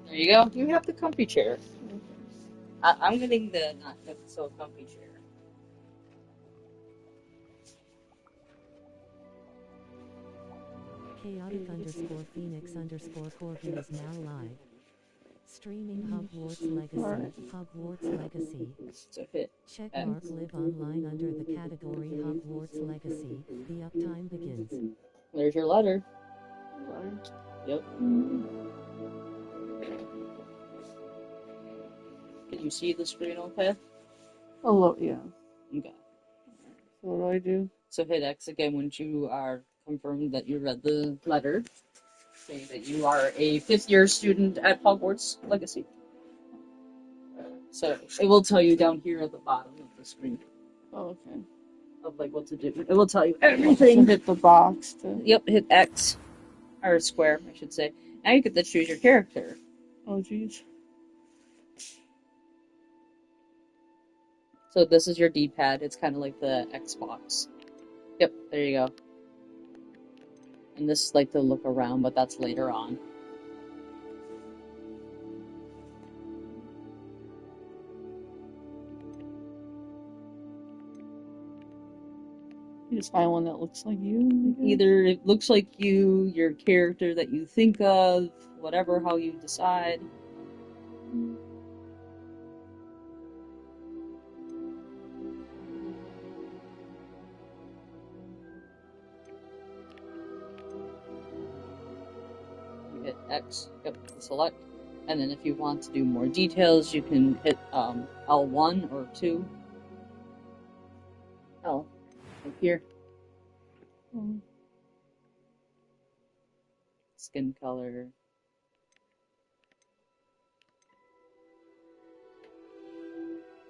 There you go. You have the comfy chair. I'm getting the not so comfy chair. Chaotic underscore Phoenix underscore Corgi is now live. Streaming Hogwarts Legacy. Hogwarts Legacy. So hit Checkmark X. live online under the category Hogwarts Legacy. The uptime begins. There's your letter. Yep. Did you see the screen okay? Oh, yeah. Okay. So what do I do? So hit X again once you are confirmed that you read the letter, saying that you are a fifth-year student at Hogwarts Legacy. So it will tell you down here at the bottom of the screen Oh, okay. of like what to do. It will tell you So everything. hit the box to... Yep, hit X or square, I should say. Now you get to choose your character. Oh, jeez. So this is your D-pad. It's kind of like the Xbox. Yep, there you go. And this is like the look around, but that's later on. You just find one that looks like you? Either it looks like you, your character that you think of, whatever, how you decide. You hit X, yep, select. And then if you want to do more details, you can hit L1 or 2. L, up here. Skin color.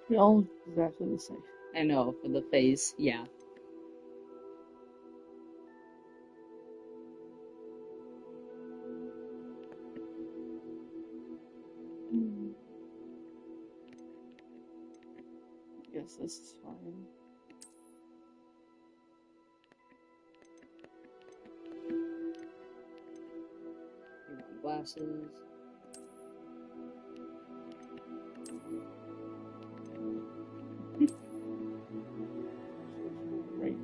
They all look exactly the same. I know, for the face, yeah. Yes, this is fine. You want glasses. Right.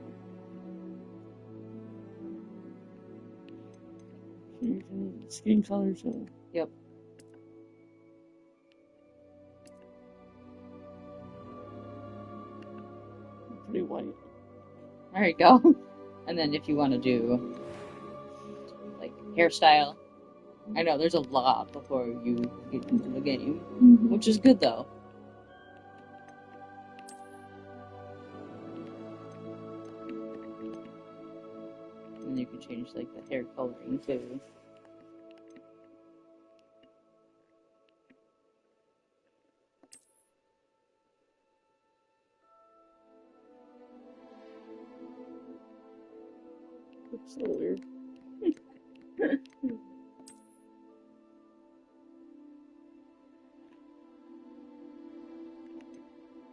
So you can skin color to... Yep. Pretty white. There you go. And then if you want to do like hairstyle, I know there's a lot before you get into the game, which is good though. And you can change like the hair coloring too. Looks so weird.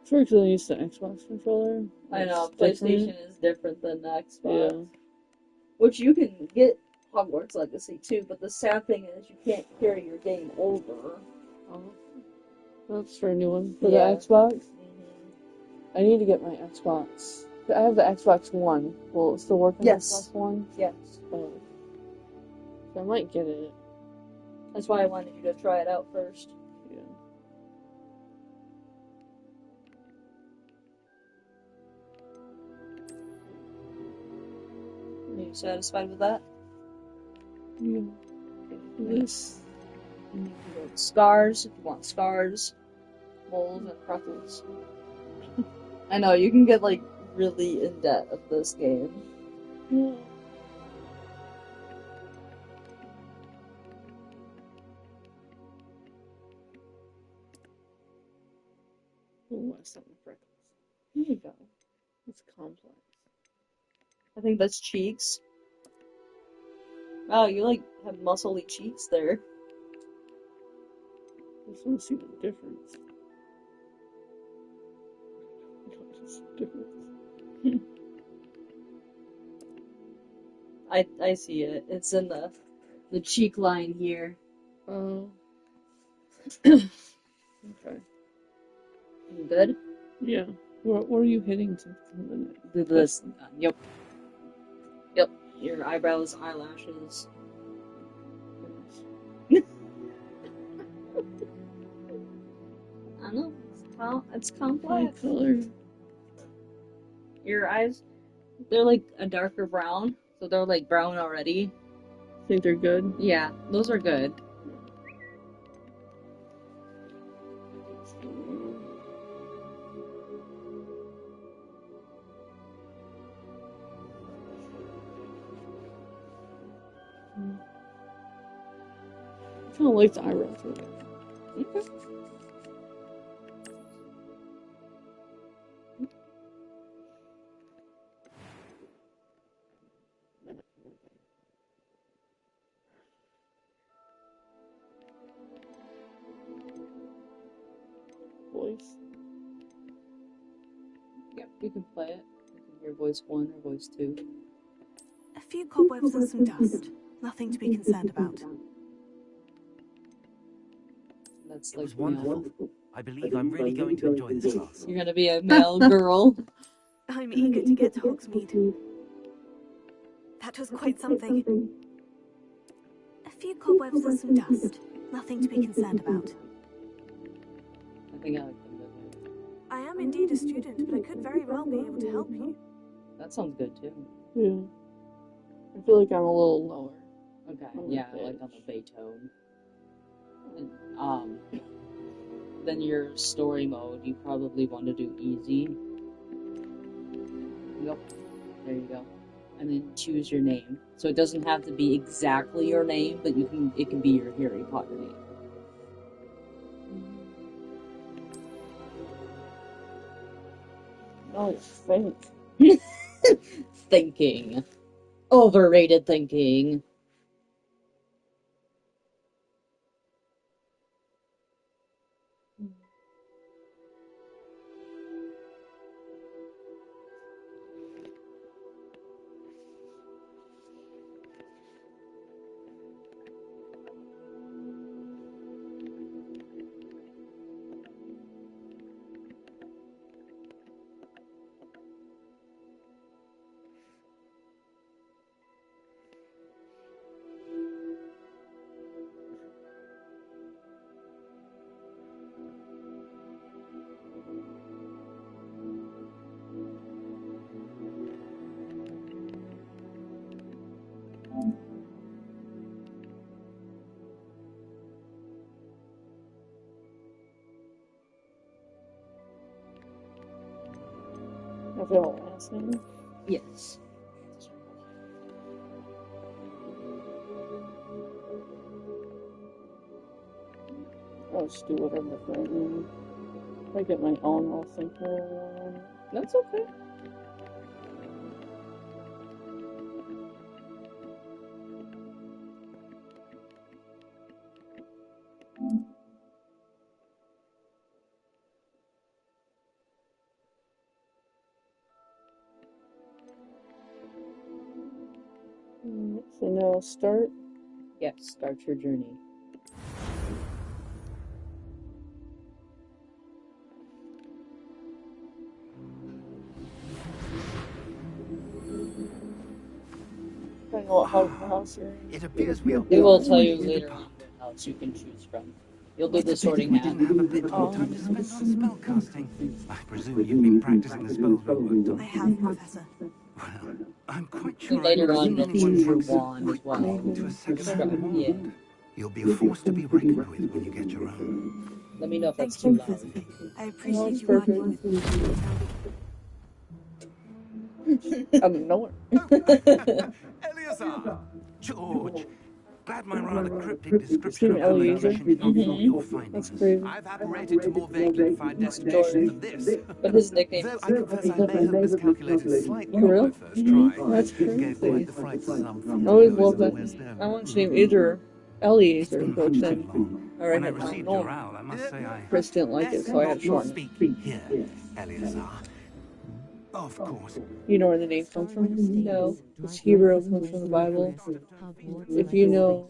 It's weird 'cause I'm used to Xbox controller. I know, It's PlayStation different. is different than the Xbox. Yeah. Which you can get Hogwarts Legacy too, but the sad thing is you can't carry your game over. Oh. That's for a new one. For Yeah. the Xbox? I need to get my Xbox. I have the Xbox One. Will it still work on Yes. Xbox One? Yes. Oh. So I might get it. That's why I wanted you to try it out first. Yeah. Are you satisfied with that? Yeah. This. And you can go with scars if you want scars, moles, and freckles. I know, you can get like really in depth of this game. Yeah. Oh, that's not my freckles. Here you go. It's complex. I think that's cheeks. Wow, you like have muscly cheeks there. I just want to see the difference. Notice the difference. I see it. It's in the cheek line here. Oh. Okay. You good? Yeah. What are you hitting to? This. Yep. Yep. Your eyebrows, eyelashes. I know. It's My complex. color. Your eyes, they're like a darker brown, so they're like brown already. Think they're good? Yeah, those are good. I kind of like the eyebrows. Okay. Voice. Yep, you can play it. You can hear voice 1 or voice 2. A few cobwebs and some dust. Nothing to be concerned about. That's It like was wonderful. male. I believe I'm really going to enjoy this class. You're gonna be a male girl. I'm eager to get to Hogsmeade. That was quite something. A few cobwebs and some dust. Nothing to be concerned about. I think I like them better. I am indeed a student, but I could very well be able to help you. That sounds good too. Yeah. I feel like I'm a little lower. Okay, On yeah, the like pitch. on the Beethoven. And, then your story mode, you probably want to do easy. Yep, there you go. And then choose your name. So it doesn't have to be exactly your name, but it can be your Harry Potter name. Oh, it's fake. Thinking. Overrated thinking. I feel a last name. Yes. I'll just do whatever right now. If I get my own, I'll think more. That's okay. So now I'll start. Yes, start your journey. I know what house you're in. It appears we are They will all tell you ready to later depart. on what house you can choose from. You'll do the It's a pity sorting we hat. didn't have a bit more time to spend on spellcasting. I presume you've been practicing the spells we worked on. I have, Professor. Well, I'm quite sure And later I've on, seen you'll anyone choose your once wand as quite well. keen to a second-hand Instruct- wand. yeah. You'll be a force to be reckoned with when you get your own. Let me know if that's Thank too you, loud. Professor. I No, appreciate it's you working perfect. with me. Out of nowhere. Eleazar! George! Glad my rather cryptic description Team of the Eliezer. location did not fool your findings. That's crazy. I've apparated to more vaguely defined It's designations George. than this. But his nickname Though is I confess I may have miscalculated slightly For on real? my first try. That's Gave crazy. quite the fright some from I the always goers loved of the that. West I End. want to name either Eliezer, Been but much too then long. I already When I had my received own. your owl, I must say I Chris didn't like it, so I had to shorten it. speak here, Eleazar. Of course. You know where the name comes from? No. It's Hebrew, it comes from the Bible. If you know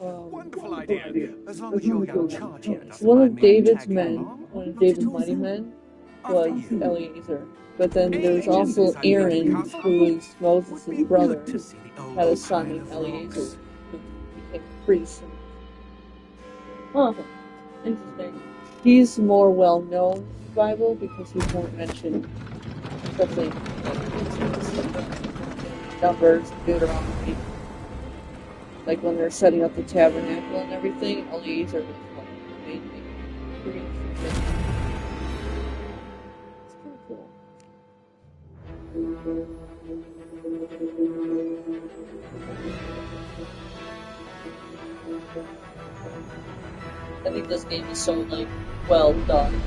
Wonderful idea. As long as your young charge here doesn't one mind of me David's tagging men, along. one of Not David's at all, mighty sir. men, After was you. Eliezer. But then Any there was legends also inside the Dirty Aaron, Castle? who was Moses' Would be brother, good to see the old had a son pile named of Eliezer, rocks. who became a priest. Huh, interesting. He's more well known in the Bible because he's more mentioned, especially in Numbers and Deuteronomy. Like when they're setting up the tabernacle and everything, Eliezer was like the main priest. It's pretty cool. I think this game is so like well done.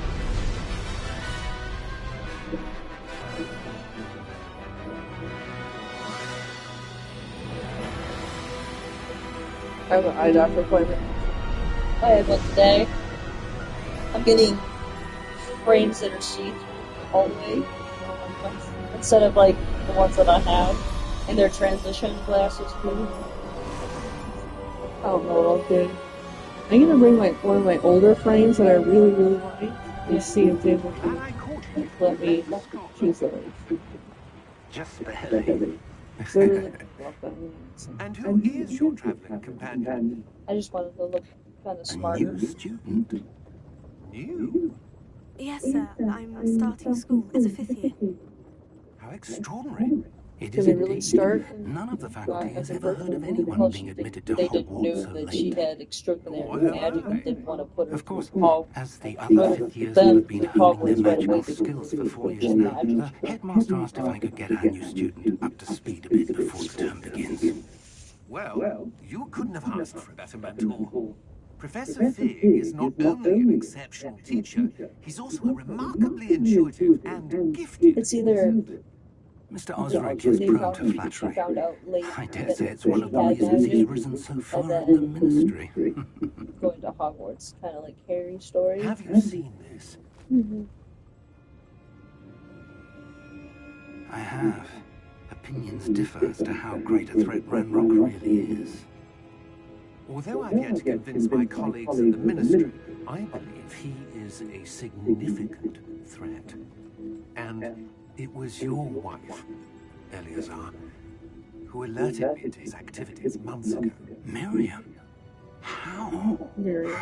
I have an eye doctor appointment. I had one today. I'm getting frames that are see-through all the way instead of like the ones that I have, and they're transition glasses too. I don't know what I'll do. I'm gonna bring one of my older frames that I really like and see if they will Glad I caught you. let me choose those. Just barely. And who is your travelling companion? I just wanted to look kind of A smarter. new student. You? Yes, sir. I'm starting school. It's a 5th year. How extraordinary. It Did is they really indeed. start? None of the faculty As has a ever first heard of year? anyone Well, being admitted they to didn't know Hogwarts so that she late. had extraordinary Oh, magic and didn't want to put her Of course, through Hogwarts. as the But other fifth years then have been the honing their Hogwarts right away magical to skills for 4 teach years now, magic. the headmaster asked if I could get our new student up to speed a bit before the term begins. Well, you couldn't have asked for a better mentor. Professor Fig is not only an exceptional teacher, he's also a remarkably intuitive and gifted. It's either Mr. Osric is they prone found, to she flattery. found out late I dare that say it's one of the she had reasons he's magic, risen so far and in the then ministry. going to Hogwarts, kind of like Harry's story. Have you seen this? I have. Opinions differ as to how great a threat Ranrock really is. Although I've yet to convince my colleagues in the ministry, I believe he is a significant threat. And it was your wife, Eleazar, who alerted me to his activities months ago. Miriam? How? Miriam.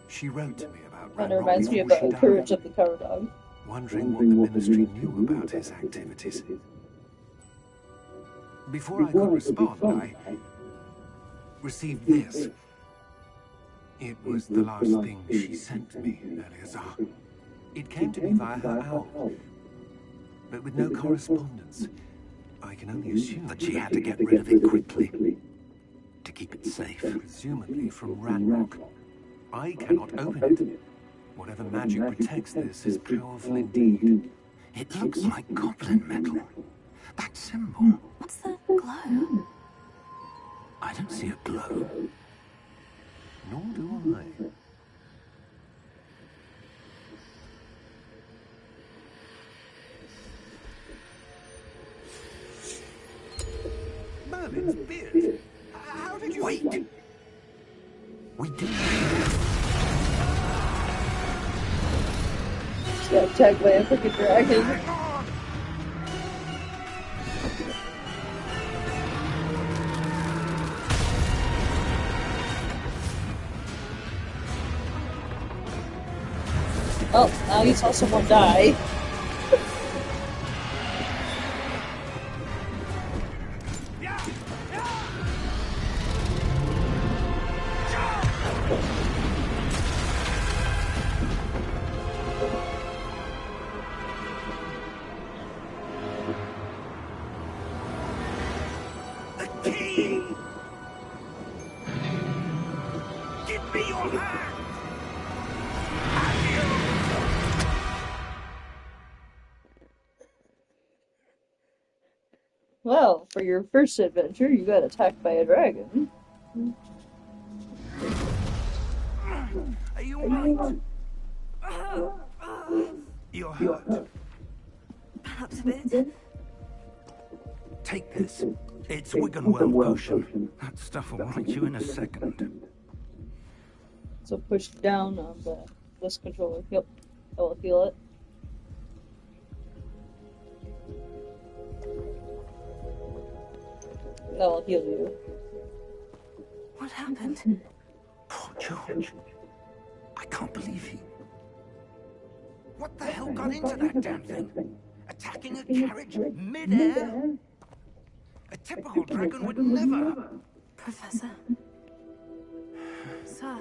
She wrote to me about Kind of Ranrock reminds me before she of Courage died, of the Cover Dog. wondering what the ministry knew about his activities. Before I could respond, I received this. It was the last thing she sent me, Eleazar. It came to me via her owl, but with no correspondence. I can only assume that she had to get rid of it quickly to keep it safe. Presumably from Ranrock. I cannot open it. Whatever magic protects this is powerful indeed. It looks like goblin metal. That symbol. What's that glow? I don't see a glow. Nor do I. Merlin's beard. How did you... Wait! We do... She got attacked by a freaking dragon. Hang on! Oh, now you saw someone die. The key! Give me your hand! Well, for your first adventure, you got attacked by a dragon. Are you alright? You're hurt. Perhaps a bit. Take this. It's Wiggenweld potion. That stuff will right you in a second. So push down on this controller. Yep, I will heal it. That will heal you. What happened? Poor George. I can't believe he... What the hell got into that damn thing? Attacking a carriage mid-air? A typical dragon would never... Professor? Sir?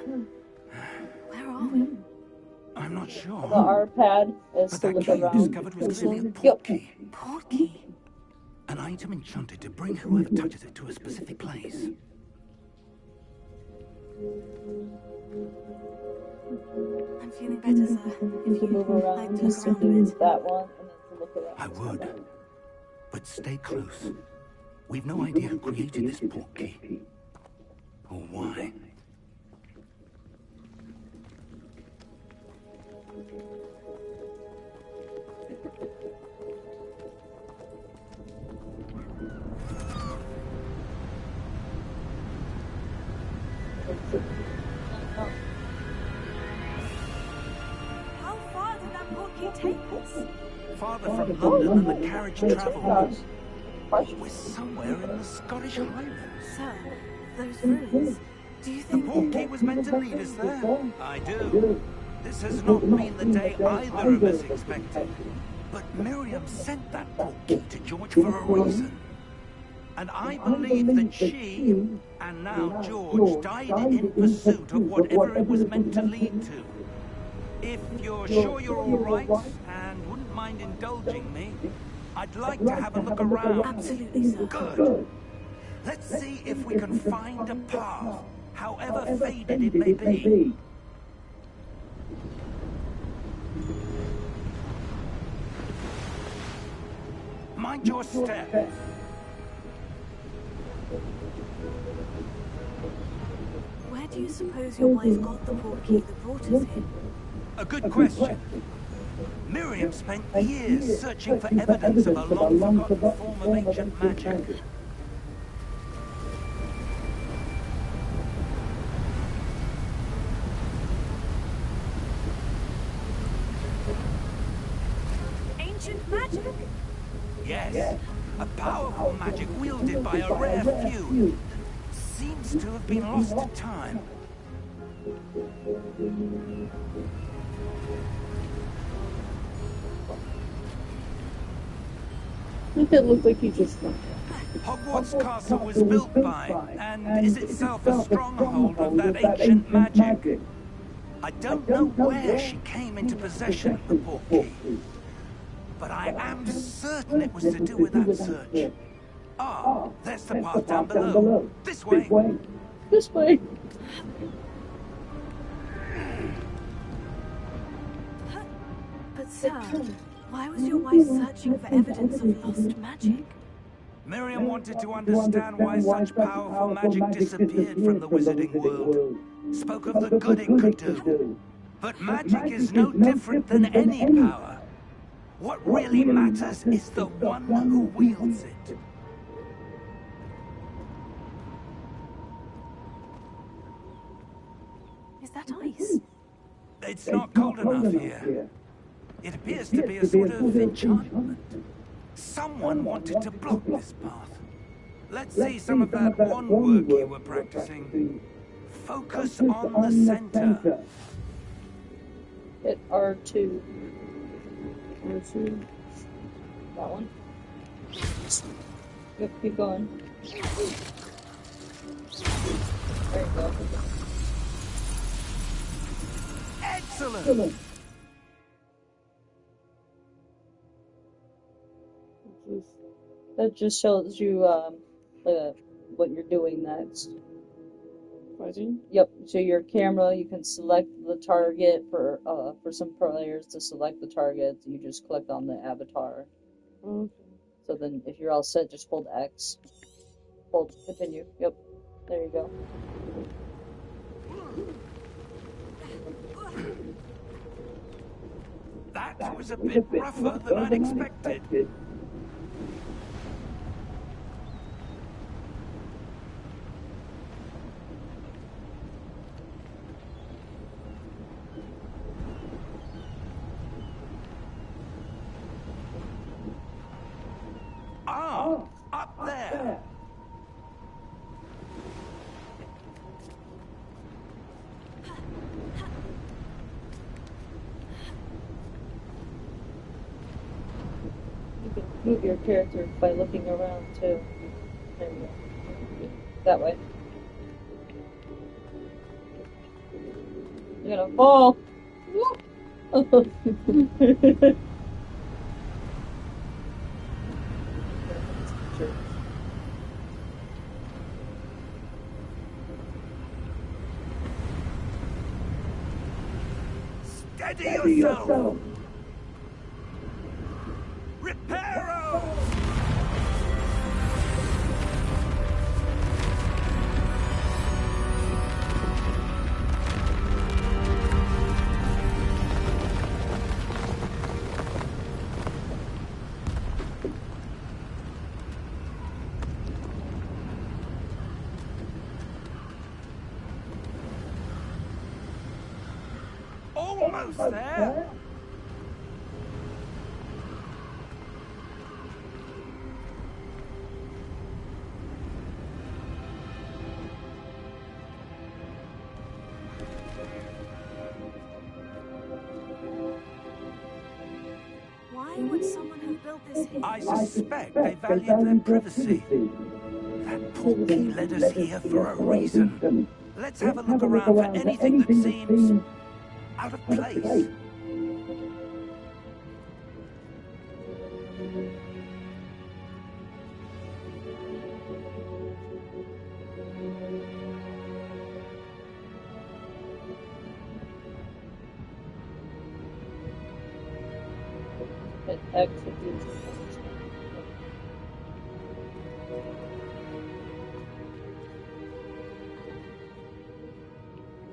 Where are we? I'm not The sure. R pad is But to that look key you around. discovered was clearly a Yep. portkey. Portkey? An item enchanted to bring whoever touches it to a specific place. I'm feeling better, sir. You If can move you'd like around to look to around a bit. that one and then to look around. I would. But stay close. We've no idea who created this portkey. Or why. How far did that portkey take us? Farther from London than the carriage travelled. Gosh. We're somewhere in the Scottish Highlands. Sir, those ruins. Do you The think... portkey was meant to lead us there. I do. This has not been the day either of us expected. But Miriam sent that portkey to George for a reason. And I believe that she, and now George, died in pursuit of whatever it was meant to lead to. If you're sure you're all right, and wouldn't mind indulging me, I'd like to have a look around. Absolutely, sir. Good. Let's see if we can find a path, however faded it may be. Mind your step. Where do you suppose your wife got the portkey that brought us here? A good question. Miriam spent years searching for evidence of a long-forgotten form of ancient magic. Ancient magic? Yes, a powerful magic wielded by a rare few. Seems to have been lost to time. It looked like he just went. Hogwarts Castle was built by, and is itself a stronghold of that ancient magic. I don't know where she came into possession of the portkey, but I am certain it was to do with that search. Ah, there's the path down below. This way. This way. But sir, why was your wife searching for evidence of lost magic? Miriam wanted to understand why such powerful magic disappeared from the wizarding world. Spoke of the good it could do. But magic is no different than any power. What really matters is the one who wields it. Is that ice? It's not cold enough here. It appears to be a sort of enchantment. Someone wanted to block this path. Let's see some of that one work you were practicing. Focus on the center. Hit R2. R2. That one. Yep, keep going. There you go. Excellent! That just shows you what you're doing next. Fighting? Yep. So your camera, you can select the target for some players to select the target. You just click on the avatar. Okay. So then, if you're all set, just hold X. Hold continue. Yep. There you go. That was a bit rougher than I'd expected. move your character by looking around too. There we go. That way. You're gonna fall. Steady yourself! Reparo! Almost there! Why would someone have built this here? I suspect they valued their privacy. That portkey led us here for a reason. Let's have a look around for anything that seems out of place. Hit X if you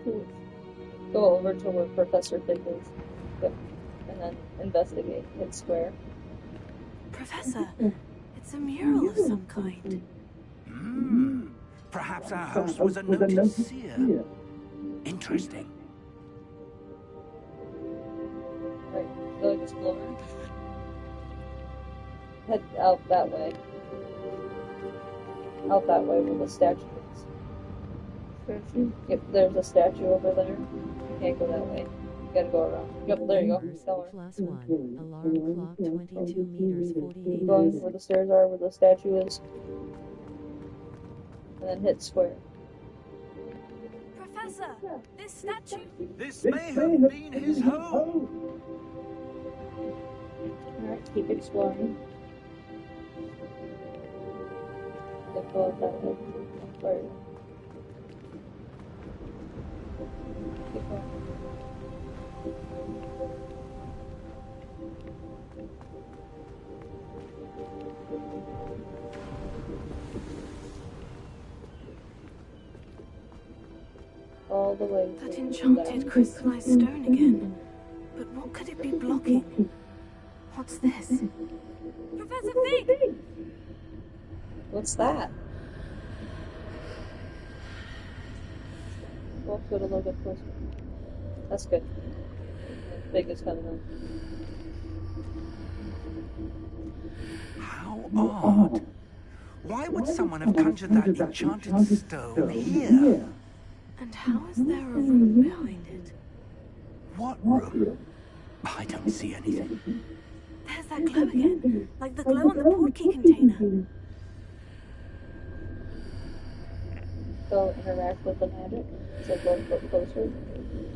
Cool. Go over to where Professor Fig is. Yep. And then investigate. Hit square. Professor, it's a mural of some kind. Perhaps our host was a noted seer. Interesting. Right. Go explore. Head out that way. Out that way where the statue is. Statue? Yep, there's a statue over there. You can't go that way. You gotta go around. Yep, there you go. Go +1. Alarm clock 22 meters 48 Keep going where the stairs are, where the statue is. And then hit square. Professor, this statue. This may have been his home. Alright, keep exploring. Yep, go out that way. Where? Keep going. All the way. That to enchanted crystallized stone again. But what could it be blocking? What's this? Professor Fig! What's that? Walk it a little bit closer. That's good. Big is coming up. How odd. Why would someone have conjured that enchanted stone here? And how is there a room behind it? What room? I don't see anything. There's that glow again. Like the glow on the portkey container. Go interact with the magic. So go a foot closer.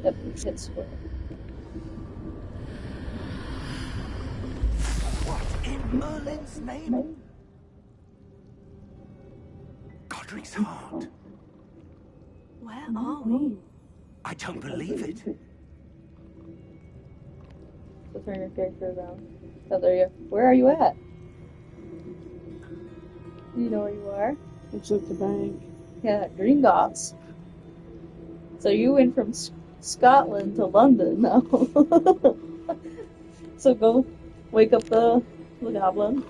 Yep, hit square. What in Merlin's name? Godric's heart. Where are we? I don't believe it. So turn your character around. Oh, there you are. Where are you at? You know where you are? It's at the bank. Yeah, Gringotts. So you went from Scotland to London now. So go wake up the goblin.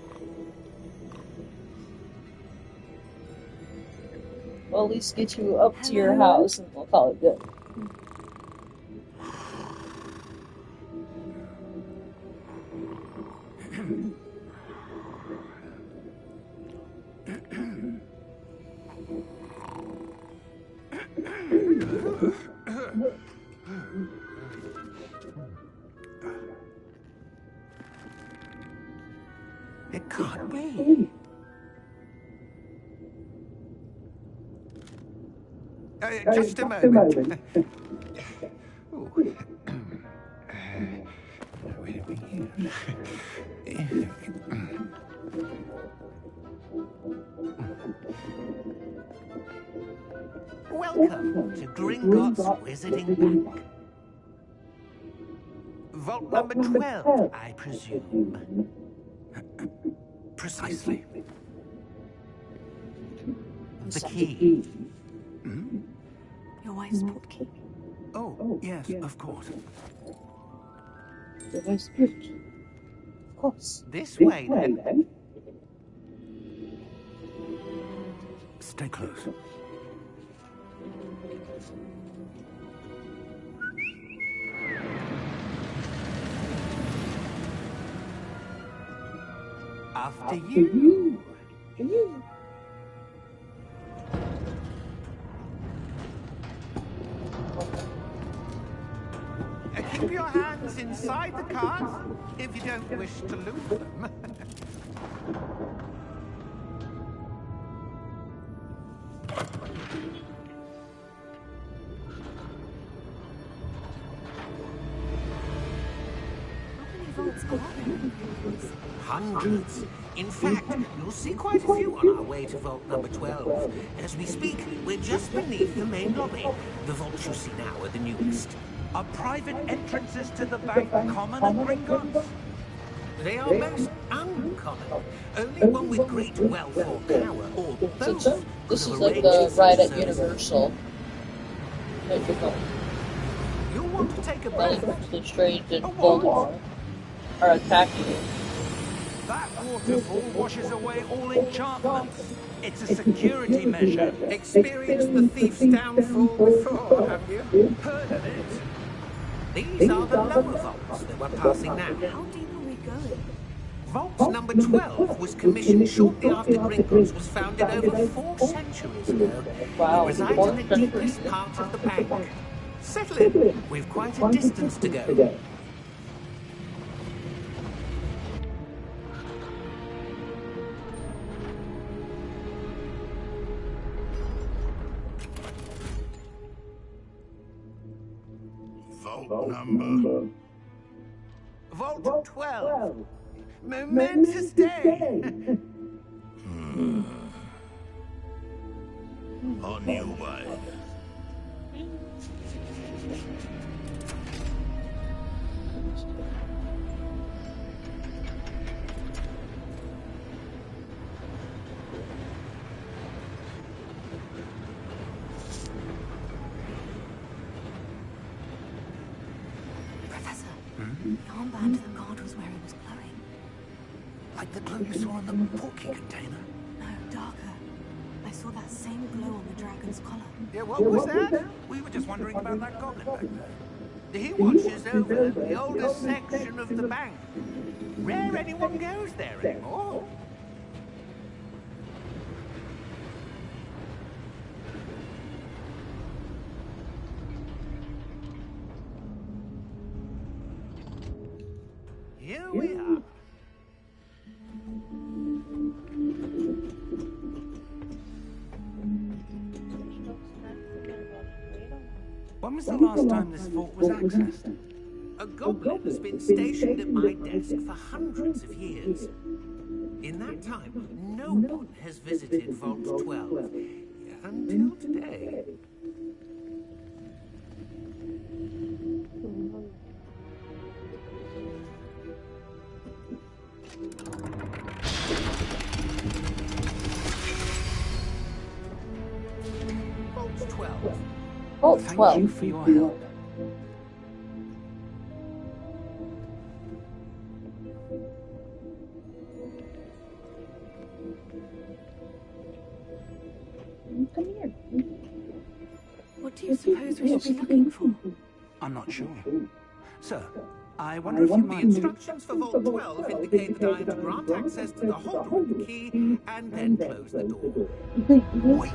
Well, at least get you up to your house and we'll call it good. It can't be. Just a moment. Ooh. Where are we here? Welcome to Gringotts Wizarding Bank. Vault number 12, I presume. Precisely. The key. Hmm? Your wife's portkey. Oh, yes, of course. The wife's port. Of course. This way, then. Stay close. After you. Keep your hands inside the cart if you don't wish to lose them. Hundreds. In fact, you'll see quite a few on our way to vault number 12. As we speak, we're just beneath the main lobby. The vaults you see now are the newest. Are private entrances to the bank common at Gringotts? They are most uncommon. Only one with great wealth or power, or both. This could is like arrange the for ride at service. Universal. You'll want to take a Like breath. the Strange and Voldemort are attacking you. That waterfall washes away all enchantments. It's a security measure. Experienced the thief's downfall before, have you? Heard of it? These are the lower vaults that we're passing now. How deep are we going? Vault number 12 was commissioned shortly after Gringotts was founded over 4 centuries ago. Wow, It resides in the deepest part of the bank. Settle in. We've quite a distance to go. Vault number. Vault 12. Momentous day. On your way. Professor, the armband the guard was wearing was glowing. Like the glow you saw in the portkey container. No, darker. I saw that same glow on the dragon's collar. Yeah, what was that? We were just wondering about that goblin back there. He watches over the oldest section of the bank. Rare anyone goes there anymore. Here we are. When was the last time this vault was accessed? A goblin has been stationed at my desk for hundreds of years. In that time, no one has visited Vault 12 until today. Vault 12. Vault Thank 12. you for your help. Come here. What do you suppose we should be looking for? I'm not sure. Sir, I wonder if you The might... instructions for Vault 12 indicate that I am to grant access to the Hogwarts key and then close the door. Wait.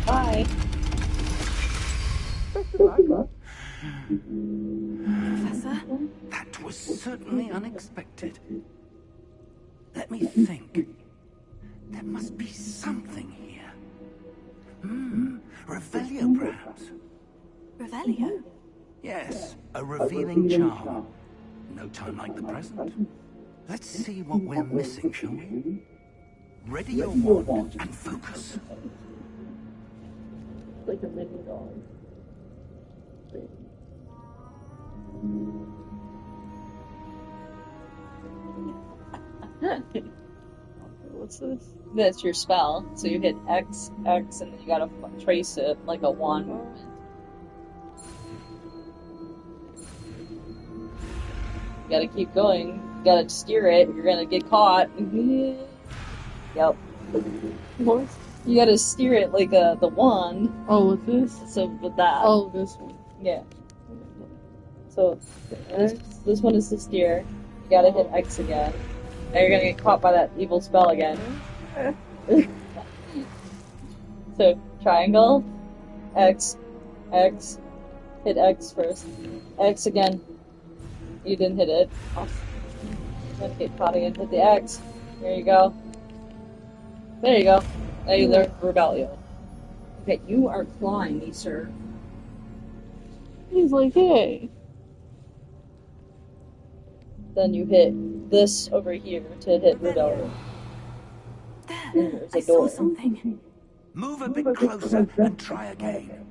Bye. Professor? That was certainly unexpected. Let me think. There must be something here. Revelio, perhaps. Revelio? Yes, a revealing charm. No time like the present. Let's see what we're missing, shall we? Ready your wand and focus. Like a mini dog. What's this? That's your spell. So you hit X, X, and then you gotta trace it like a wand movement. You gotta keep going. You gotta steer it. You're gonna get caught. Yep. What? You gotta steer it like the wand. Oh, with this? So with that. Oh, this one. Yeah. So this one is to steer. You gotta hit X again. Now you're gonna get caught by that evil spell again. So triangle, X, X, hit X first, X again. You didn't hit it. Then get caught again. Hit the X. There you go. There you go. Now you learn Rebellion. Okay, you are clawing me, sir. He's like, hey. Then you hit this over here to hit Rebellion. There, There's I a saw door. something. Move a bit closer and try again.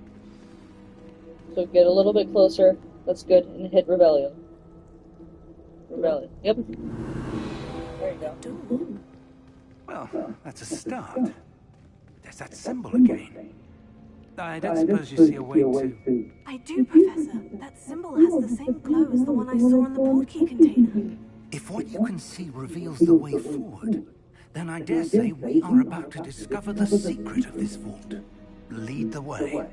So get a little bit closer. That's good. And hit Rebellion. Rebellion. Yep. There you go. Well, that's a start. There's that symbol again. I don't suppose you see a way to... I do, Professor. That symbol has the same glow as the one I saw in the portkey container. If what you can see reveals the way forward, then I dare say we are about to discover the secret of this vault. Lead the way.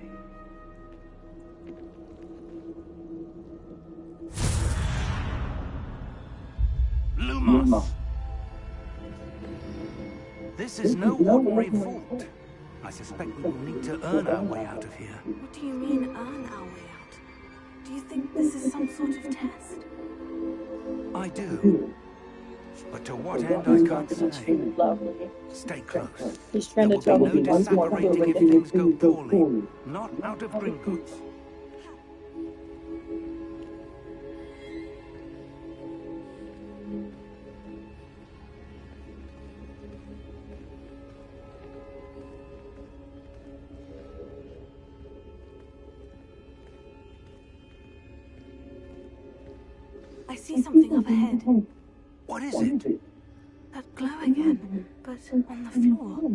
Lumos! This is no ordinary vault. I suspect we will need to earn our way out of here. What do you mean, earn our way out? Do you think this is some sort of test? I do. But to what end I can't say. Lovely. Stay close. He's trying There to will tell be me no disapparating if things go poorly. Not out of Gringotts. I see something up ahead. What is it? That glow again, but on the floor.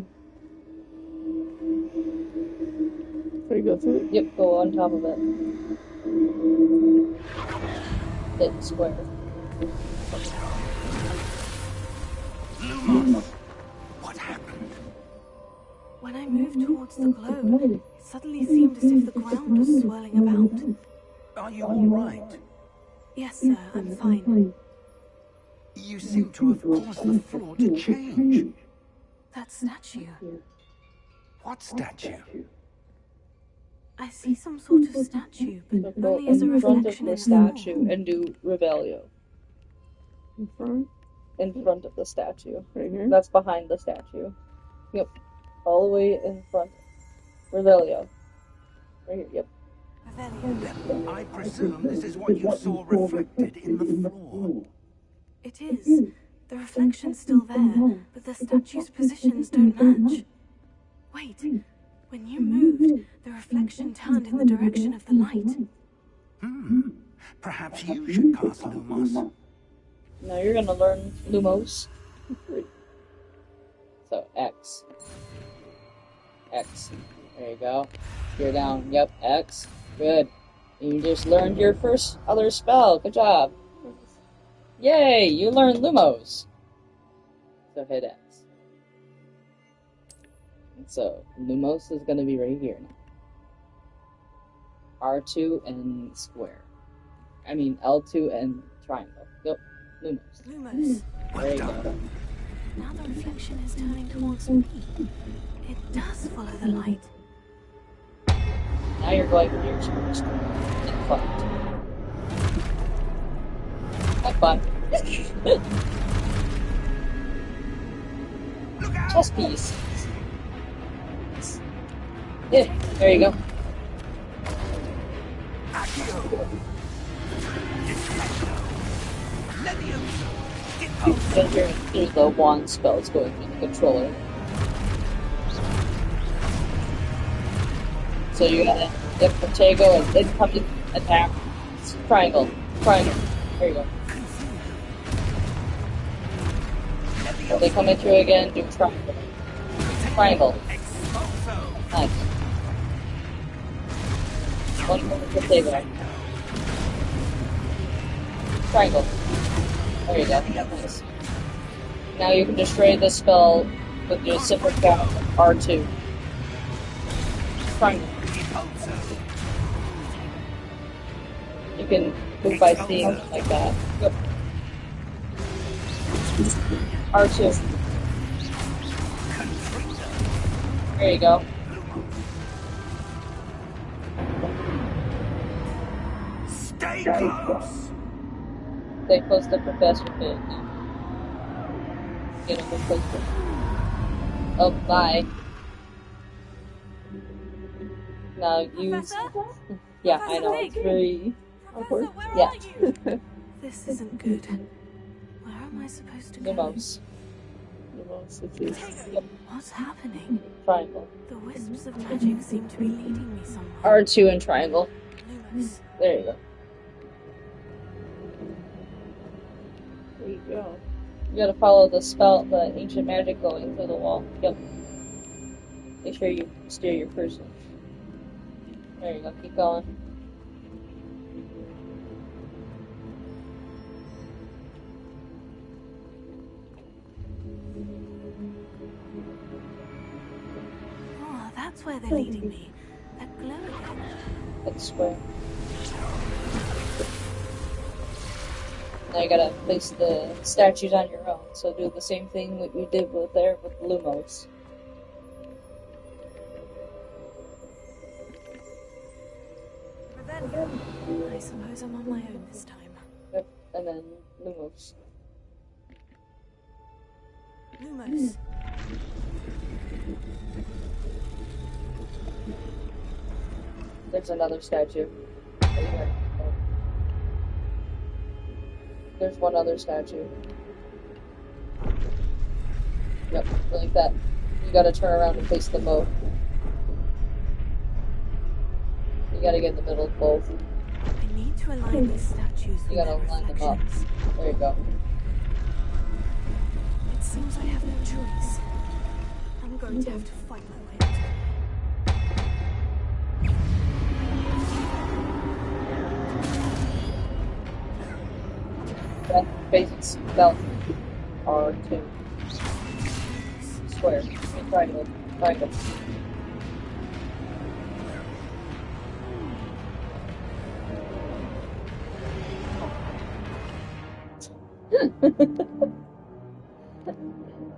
Should we go through it? Yep, go on top of it. Hit square. Lumos! What happened? When I moved towards the glow, it suddenly seemed as if the ground was swirling about. Are you all right? Yes, sir, I'm fine. You seem to have caused the floor to change. That statue. What statue? I see some sort of statue, So but go only as a in front of reflection the in the floor. statue and do Revelio. In front? In front of the statue. Right here? That's behind the statue. Yep. All the way in front. Revelio. Right here, yep. Revelio. Then I presume this is what you saw reflected in the floor. It is. The reflection's still there, but the statue's positions don't match. Wait. When you moved, the reflection turned in the direction of the light. Perhaps you should cast Lumos. Now you're gonna learn Lumos. So X. X. There you go. You're down. Yep, X. Good. You just learned your first other spell. Good job. Yay! You learned Lumos. So hit X. So Lumos is gonna be right here now. R2 and square. I mean L2 and triangle. Yep. Lumos. Lumos. There you go. Now the reflection is turning towards me. It does follow the light. Now you're going near first. In front. Have fun. chess piece. Yeah, there you go. Then here's the wand spells going through the controller. So you gotta get Protego and incoming attack. Triangle. Triangle. There you go. When they come at you again, do triangle. Triangle. Nice. One more Protego. Triangle. There you go. Nice. Now you can destroy the spell with your super count R2. Triangle. You can move by seeing like that. Yep. R2. There you go. Stay close. Stay close to Professor Fig. Get him close to. Oh, bye. Now use. Professor? Yeah, Professor I know. Fig? It's very. Professor, where Yeah. are you? This isn't good. Where am I supposed to go? Lumos. What's happening? Triangle. The wisps of magic seem to be leading me somewhere. R2 and triangle. Lumos. There you go. There you go. You gotta follow the spell, the ancient magic going through the wall. Yep. Make sure you steer your person. There you go. Keep going. Oh, that's where they're leading me. That glow again. That's square. Now you gotta place the statues on your own. So do the same thing that you did with there with Lumos. I suppose I'm on my own this time. Yep. And then Lumos. Lumos. There's another statue. There's one other statue. Yep, like that. You gotta turn around and face them both. You gotta get in the middle of both. I need to align these statues with You gotta their line them up. reflections. There you go. It seems I have no choice. I'm going to have to fight my way out. That basic spell R2. Square. Triangle. Triangle.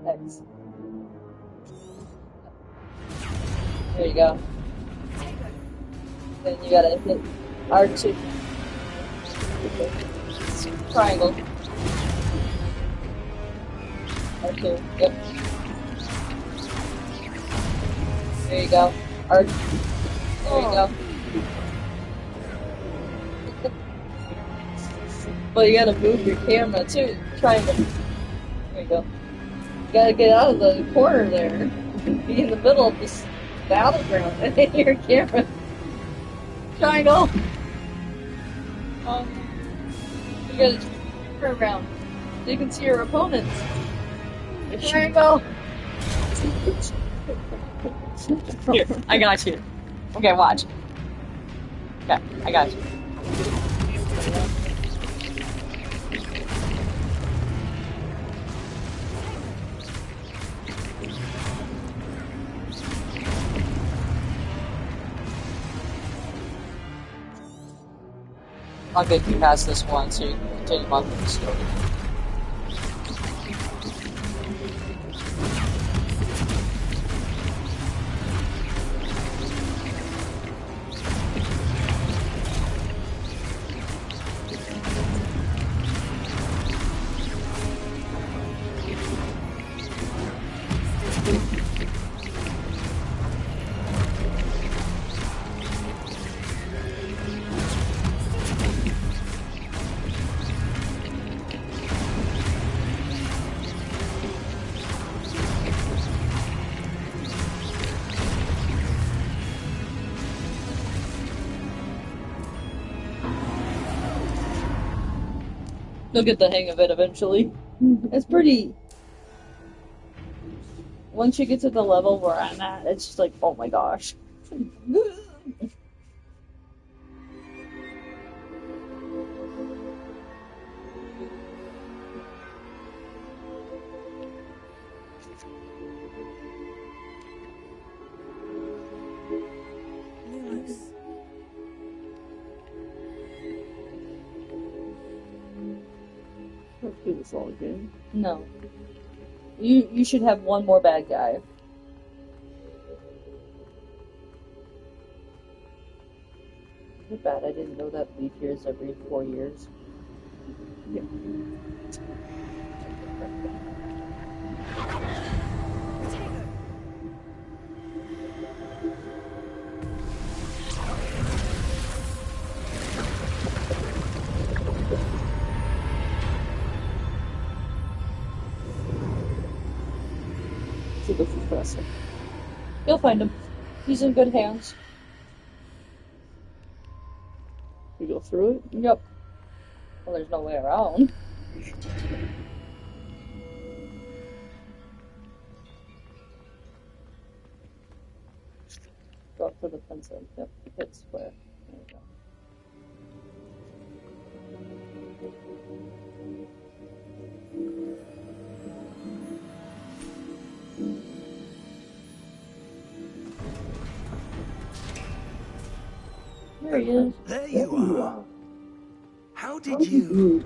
X. There you go. Then you gotta hit R2. Triangle. R2. Yep. There you go. R. There you go. Well, you gotta move your camera too. Triangle. There you go. You gotta get out of the corner there. Be in the middle of this battleground and hit your camera. Triangle. You gotta turn around so you can see your opponents. Triangle. Here, I got you. Okay, watch. Okay, I got you. I'll get you past this one so you can continue on with the story. You'll get the hang of it eventually. It's pretty. Once you get to the level where I'm at, it's just like, oh my gosh. Lumos. Let's do this all again. No. You should have one more bad guy. Too bad I didn't know that leap years every 4 years. Yeah. So this is faster. You'll find him. He's in good hands. We go through it? Yep. Well, there's no way around. Go up to the pencil. Yep, hit square. There you go. There he is. There you are. How did you...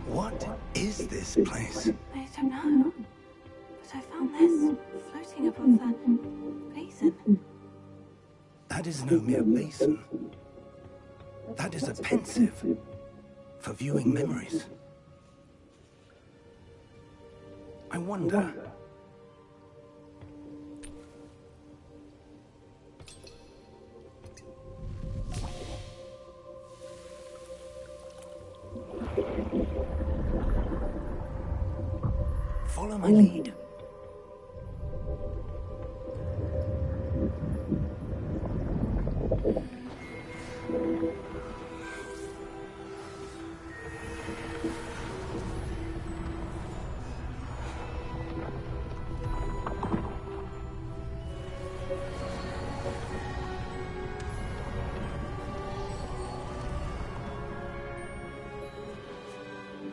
What is this place? I don't know. But I found this floating above that basin. That is no mere basin. That is a pensive for viewing memories. I wonder... Follow my lead.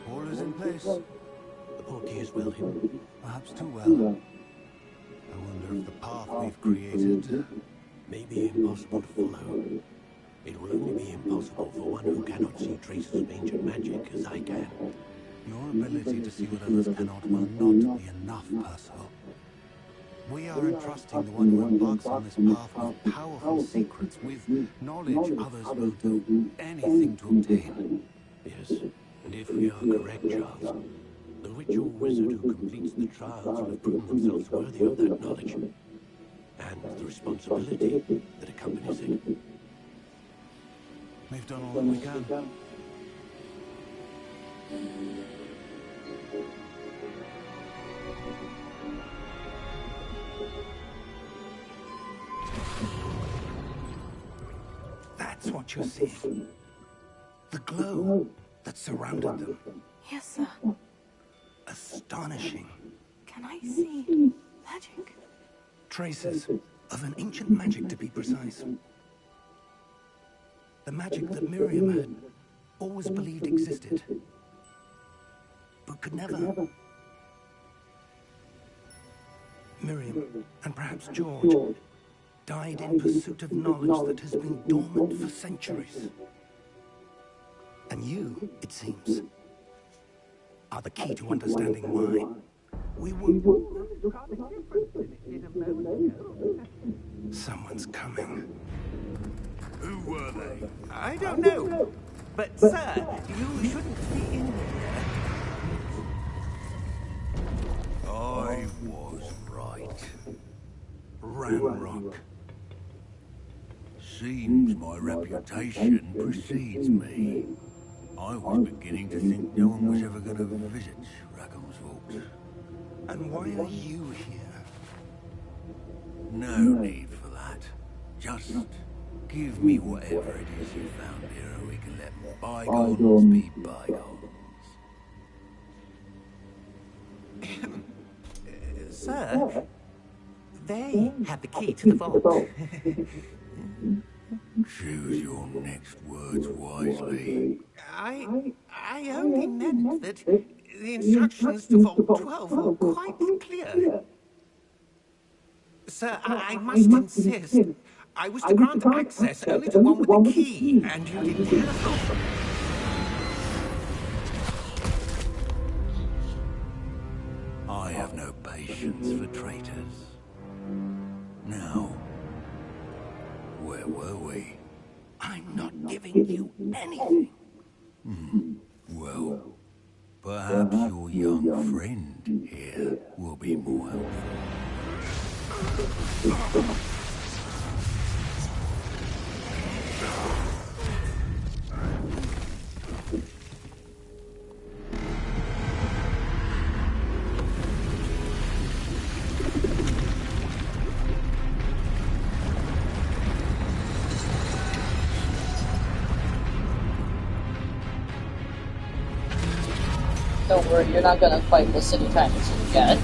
All is in place. The portkey is well hidden. Perhaps too well. I wonder if the path we've created May be impossible to follow. It will only be impossible for one who cannot see traces of ancient magic as I can. Your ability to see what others cannot will not be enough, Percival. We are entrusting the one who embarks on this path with powerful secrets, with knowledge others will do anything to obtain. Yes, and if we are correct, Charles, the ritual wizard who completes the trials will have proven themselves worthy of that knowledge, and the responsibility that accompanies it. We've done all that we can. That's what you're seeing. The glow that surrounded them. Yes, sir. Astonishing. Can I see magic? Traces of an ancient magic, to be precise. The magic that Miriam had always believed existed, but could never. Miriam, and perhaps George, died in pursuit of knowledge that has been dormant for centuries. And you, it seems, are the key to understanding why. We were... Someone's coming. Who were they? I don't know. But, sir, you shouldn't be in here. I was right. Ramrock. Seems my reputation precedes me. I was beginning to think no one was ever going to visit Rackham's Vault. And why are you here? No need for that. Just Give me whatever it is you found here, and we can let bygones be bygones. Sir, they have the key to the vault. Choose your next words wisely. I only meant that the instructions to Vault 12 were quite clear. Sir, I must insist. I was to grant access only to one with the key, and you didn't have. I have no patience for traitors. Now, where were we? I'm not giving you anything. Well, perhaps your young friend here will be more helpful. Don't worry, you're not gonna fight this anytime soon yet.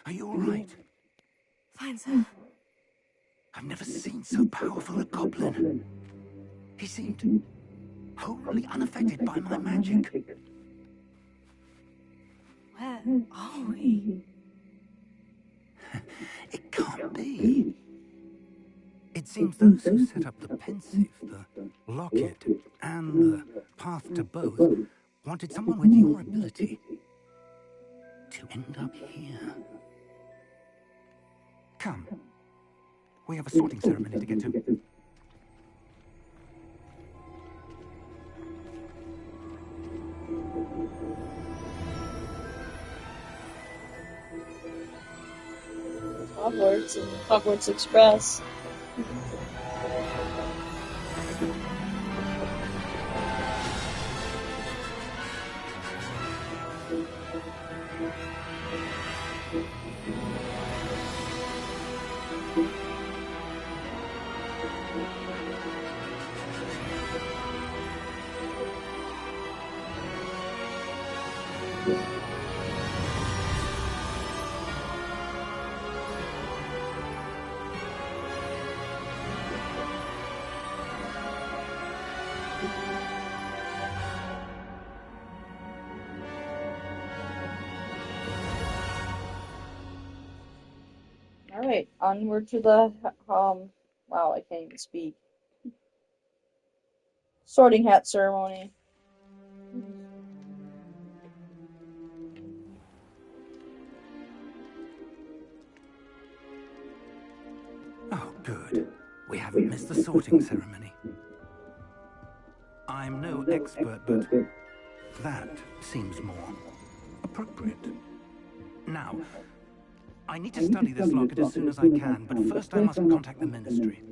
Are you all right? Fine, sir. I've never seen so powerful a goblin. He seemed wholly unaffected by my magic. Where are we? It can't be. It seems those who set up the pensive, the locket, and the path to both wanted someone with your ability to end up here. Come. We have a sorting ceremony to get to. Hogwarts and Hogwarts Express. Alright, onward to the, wow, I can't even speak. Sorting hat ceremony. Oh, good. We haven't missed the sorting ceremony. I'm no expert, but that seems more appropriate. Now, I need to study this locket as soon as I can, but first I must contact the Ministry.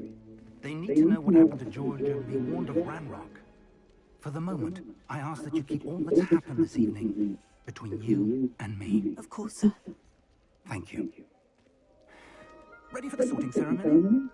They need to know what happened to George and be warned of Ranrock. For the moment, I ask that you keep all that's happened this evening between you and me. Of course, sir. Thank you. Ready for the sorting ceremony?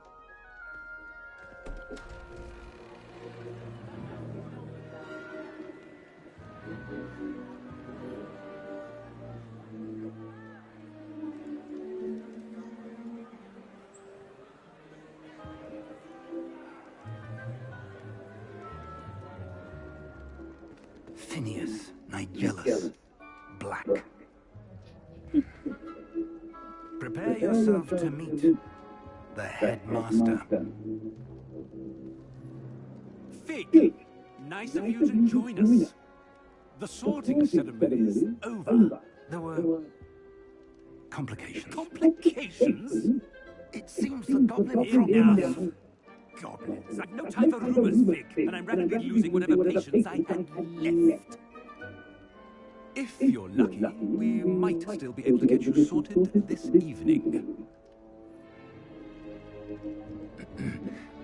Phineas, Nigellus, Black. Prepare yourself to meet the headmaster. Fig, nice of you to join us. The sorting ceremony is over. There were complications. Complications? It seems the goblin Enough. problem. Goblins. I've no time for rumors, Vic, and I'm rapidly losing whatever patience I had left. If you're lucky, we might still be able to get you sorted this evening.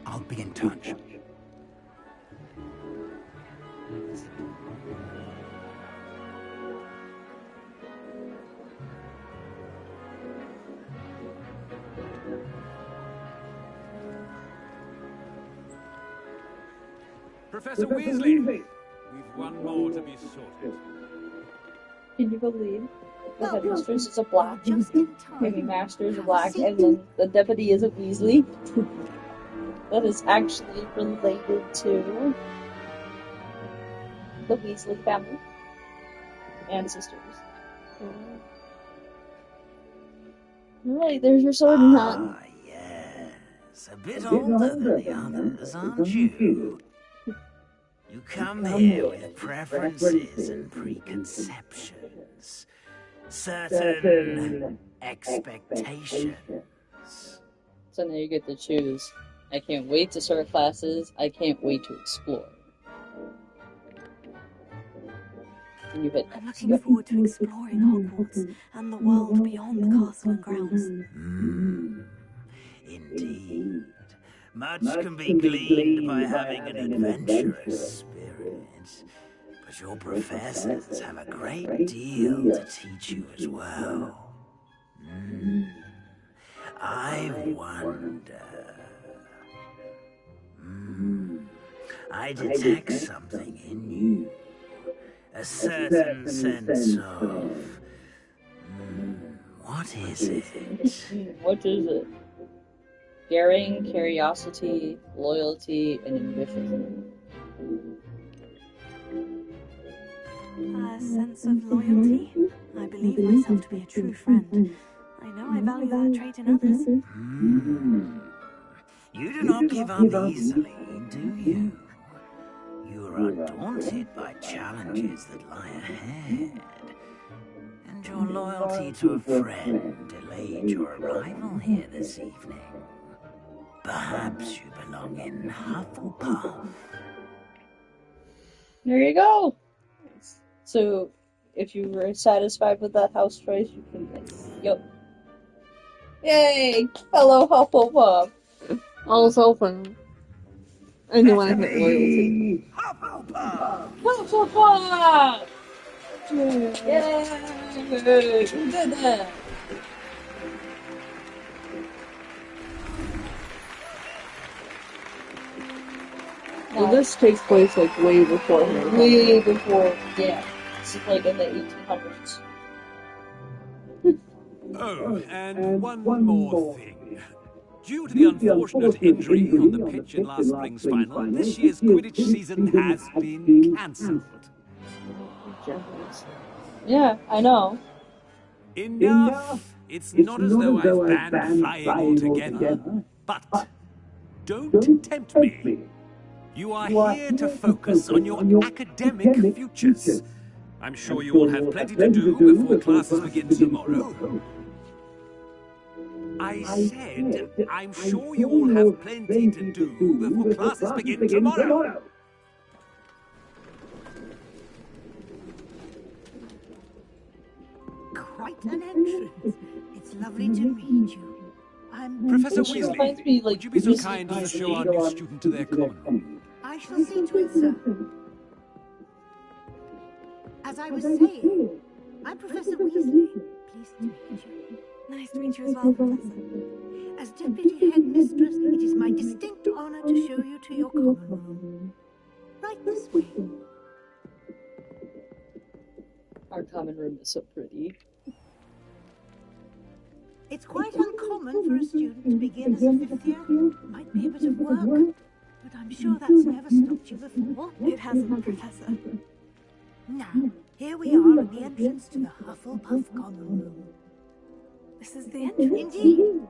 I'll be in touch. Professor Weasley, we've one more to be sorted. Can you believe the headmistress is a black, Just in time. maybe master is a black, and then the deputy is a Weasley? That is actually related to the Weasley family and sisters. Alright, there's your sword and hat. Ah, yes. A bit older than the others, aren't you? You come here with preferences and preconceptions. Certain expectations. So now you get to choose. I can't wait to start classes. I can't wait to explore. And you hit I'm looking forward to exploring Hogwarts and the world beyond the castle and grounds. Indeed. Much can be gleaned by having an adventurous spirit. But your professors have a great deal to teach you as well. I wonder... I detect something in you. A certain sense of... what is it? What is it? Daring, curiosity, loyalty, and ambition. A sense of loyalty. I believe myself to be a true friend. I know I value that trait in others. You do not give up easily, do you? You are undaunted by challenges that lie ahead. And your loyalty to a friend delayed your arrival here this evening. Perhaps you belong in Hufflepuff. There you go! So, if you were satisfied with that house choice, you can Yep. Yay! Fellow Hufflepuff! I was hoping anyone had loyalty. Hufflepuff! Hufflepuff! Yay! Who did that? Well, this takes place like way before him. Way before, yeah. This is like in the 1800s. Oh, and one more thing. Due to the unfortunate injury on the pitch in last spring's final, this year's Quidditch season has been cancelled. Yeah, I know. Enough! It's not as though I've banned flying altogether, but don't tempt me. You are here to focus on your academic futures. I'm sure you all have plenty to do before classes begin tomorrow. I said, I'm sure you all have plenty to do before classes begin tomorrow. Quite an entrance. It's lovely to meet you. I'm Professor She reminds Weasley, me, like, would you be so Weasley kind as to Weasley. show our new student to their common room? I shall see to it, sir. As I was saying, I'm Professor Weasley. Pleased to meet you. Nice to meet you as well, Professor. As Deputy Headmistress, it is my distinct honor to show you to your common room. Right this way. Our common room is so pretty. It's quite uncommon for a student to begin as a fifth year. Might be a bit of work, but I'm sure that's never stopped you before. It hasn't, Professor. Now, here we are at the entrance to the Hufflepuff common room. This is the entrance. Indeed.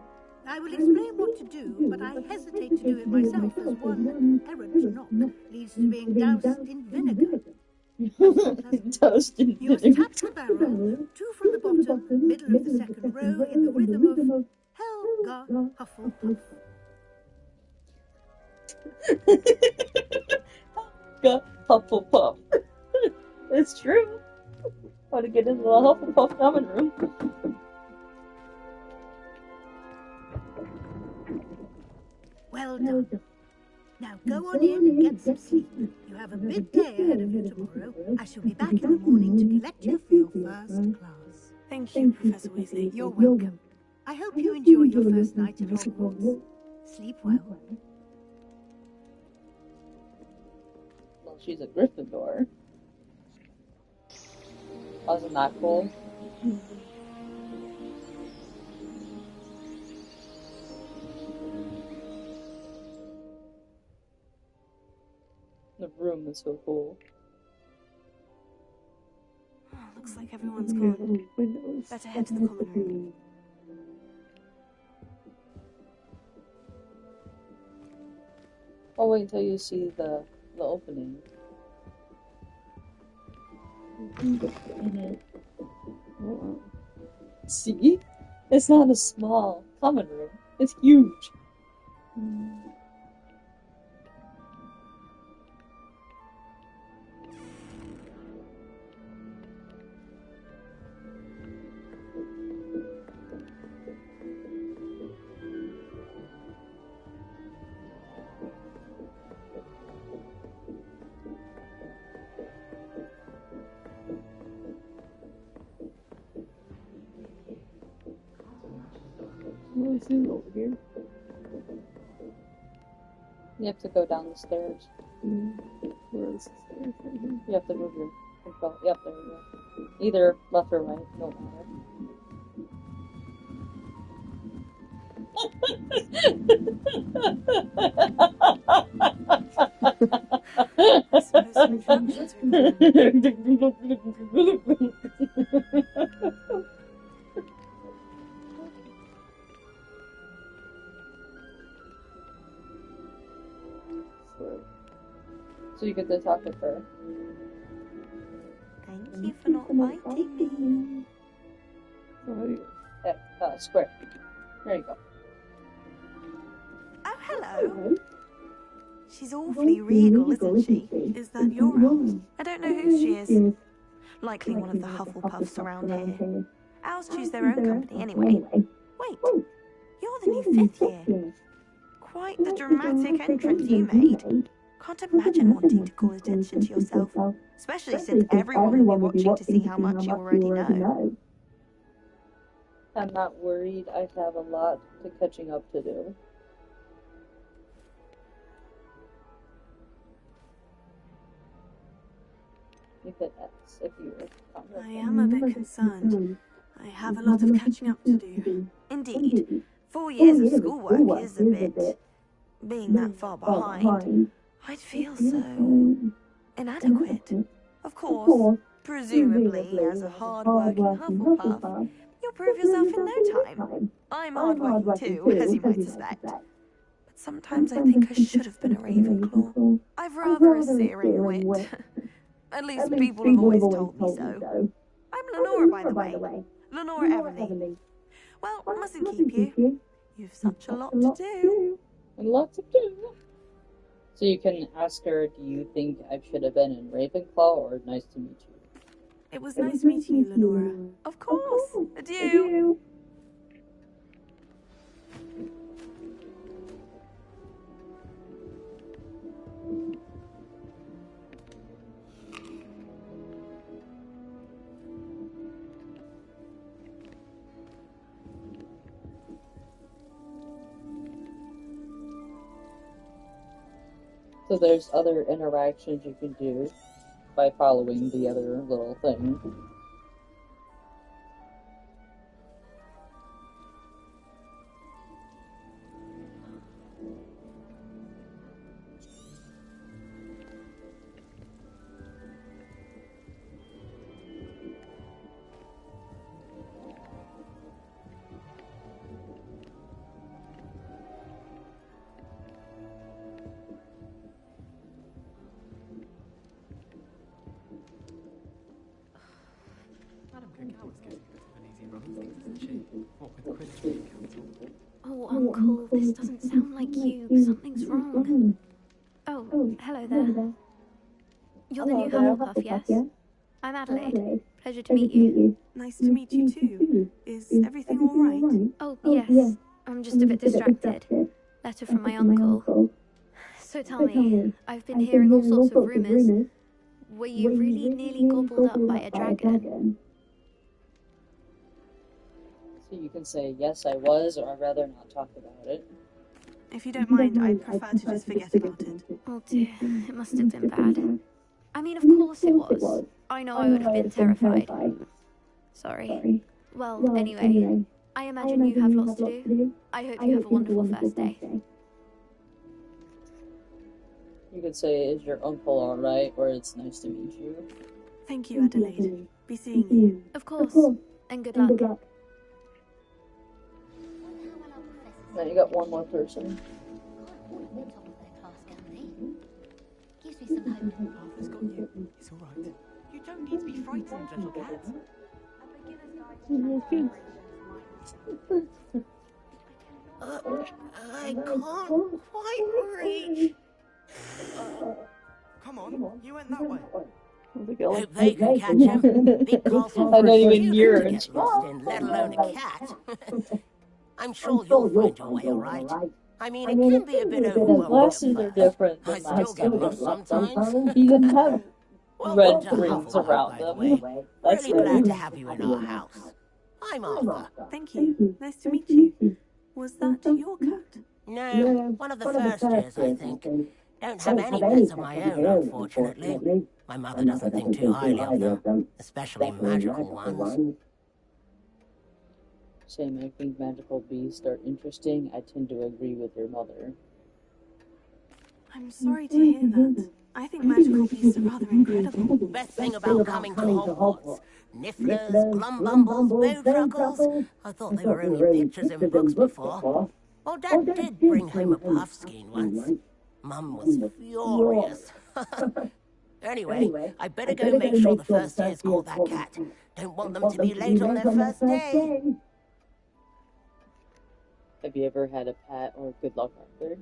I will explain what to do, but I hesitate to do it myself, as one errant knock leads to being doused in vinegar. Toasted. You must tap the barrel, 2 from the bottom, middle of the second row, in the rhythm of Helga Hufflepuff. Hufflepuff. It's true. Want to get into the Hufflepuff common room. Well done. Now go on in and get some sleep. You have a big day ahead of you tomorrow. I shall be back in the morning to collect you for your first class. Thank you, Professor Weasley. You're welcome. I hope you enjoy your first night at Hogwarts. Sleep well. Well, she's a Gryffindor. Wasn't that cool? The room is so cool. Oh, looks like everyone's gone. Better head to the common room. I'll wait until you see the opening. See? It's not a small common room. It's huge. What is it over here? You have to go down the stairs. Where is the stairs right here? You have to move your control. Yep, there you go. Either left or right, no matter. I suppose some attractions So you get to talk to her. Thank you for not biting me. Square. There you go. Oh, hello. She's awfully regal, isn't she? Is that your elf? I don't know who she is. Likely one of the Hufflepuffs around here. Owls choose their own company anyway. Wait, you're the new 5th year. Quite the dramatic entrance you made. Can't imagine wanting to call attention to yourself, especially since everyone will be watching to see how much you already know. I'm not worried. I have a lot to catching up to do. You hit X if you were. I am a bit concerned. I have a lot of catching up to do. Indeed. 4 years of schoolwork is a bit... Being that far behind, I'd feel so... inadequate. Of course, presumably as a hard-working Hufflepuff, you'll prove yourself in no time. I'm hard-working too, as you might suspect. But sometimes I think I should have been a Ravenclaw. I've rather a searing wit. At least people have always told me so. I'm Lenora, by the way. Lenora Everly. Well, I mustn't keep you. You've such a lot to do. And lots to do. So you can ask her, do you think I should have been in Ravenclaw or nice to meet you? It was nice meeting you, Lenora. Of course. Adieu. So there's other interactions you can do by following the other little thing. Kogawa's getting a bit of an easy run of things, isn't she? What with Quidditch being cancelled. Oh, Uncle, this doesn't sound like you. Something's wrong. Oh, hello there. You're the new Hufflepuff, yes? I'm Adelaide. Pleasure to meet you. Nice to meet you too. Is everything all right? Oh, yes. I'm just a bit distracted. Letter from my uncle. So tell me, I've been hearing all sorts of rumours. Were you really nearly gobbled up by a dragon? So you can say, yes, I was, or I'd rather not talk about it. If you don't mind, I'd prefer to just forget about it. Oh dear, it must have been bad. I mean, of course it was. I know I would have been terrified. Sorry. Well, anyway, I imagine you have lots to do. I hope you have a wonderful first day. You could say, is your uncle alright, or it's nice to meet you. Thank you, Adelaide. Be seeing you. Of course, and good luck. Now you got one more person. Gives me some hope. Arthur's got you. It's alright. You don't need to be frightened, little cat. I can't quite reach. Come on, you went that way. Hope they can catch him. Big castle I'm not even for near children to it. get lost in, let alone a cat. I'm sure you'll find your way all right. I mean, it can be a bit overwhelming. Glasses are different I than still get lost sometimes. He didn't have Welcome red to rings Hufflepuff, around by the them. way. That's Really glad to good. have you in our house. I'm Arthur. Thank you. Nice to meet you. Was that your cat? No, one of the first years, I think. Don't have any pets of my own, unfortunately. My mother doesn't think too highly of them, especially magical ones. Same, I think magical beasts are interesting. I tend to agree with your mother. I'm sorry to hear that. I think magical beasts are rather incredible. Best thing about coming to Hogwarts. Nifflers, Glumbumbles, Bowtruckles. I thought they were only pictures in books before. Well, Dad did bring home a puffskein once. Mum was furious. Anyway, I better go make sure the first years caught that cat. Don't want them to be late on their first day. Have you ever had a pet, or good luck, Arthur?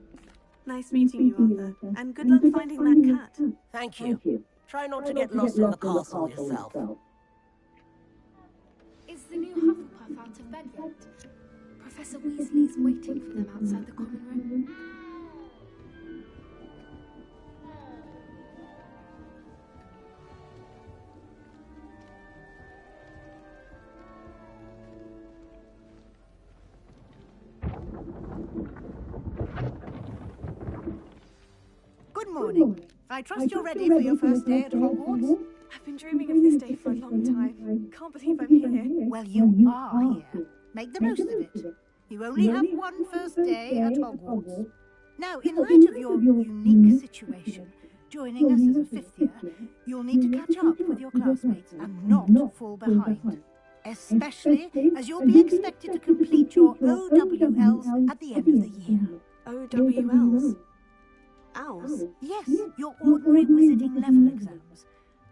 Nice meeting you, Arthur. And good luck finding that cat. Thank you. Try not to get lost in the castle yourself. Is the new Hufflepuff out of bed yet? Professor Weasley's waiting for them outside the common room. Good morning. I trust you're ready for your first day at Hogwarts? I've been dreaming of this day for a long time. Can't believe I'm here. Well, you are here. Make the most of it. You only have one first day at Hogwarts. Now, in light of your unique situation, joining us as a fifth year, you'll need to catch up with your classmates and not fall behind. Especially as you'll be expected to complete your OWLs at the end of the year. OWLs? Owls? Yes, your ordinary wizarding level exams.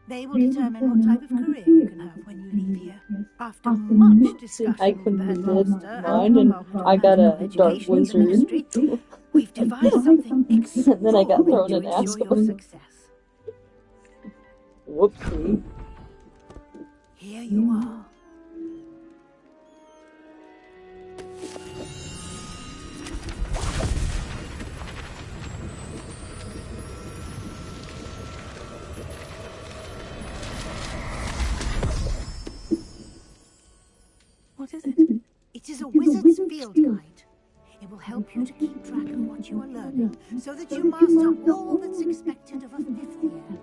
They will determine what type of career you can have when you leave here. After much discussion I with the completed headmaster mine, and I got a dark wizard. We've devised something And then I got thrown to in ensure your Aspen. success. Whoopsie. Here you are. What is it? It is a wizard's field guide. It will help you to keep track of what you are learning, so that you master all that's expected of a fifth year.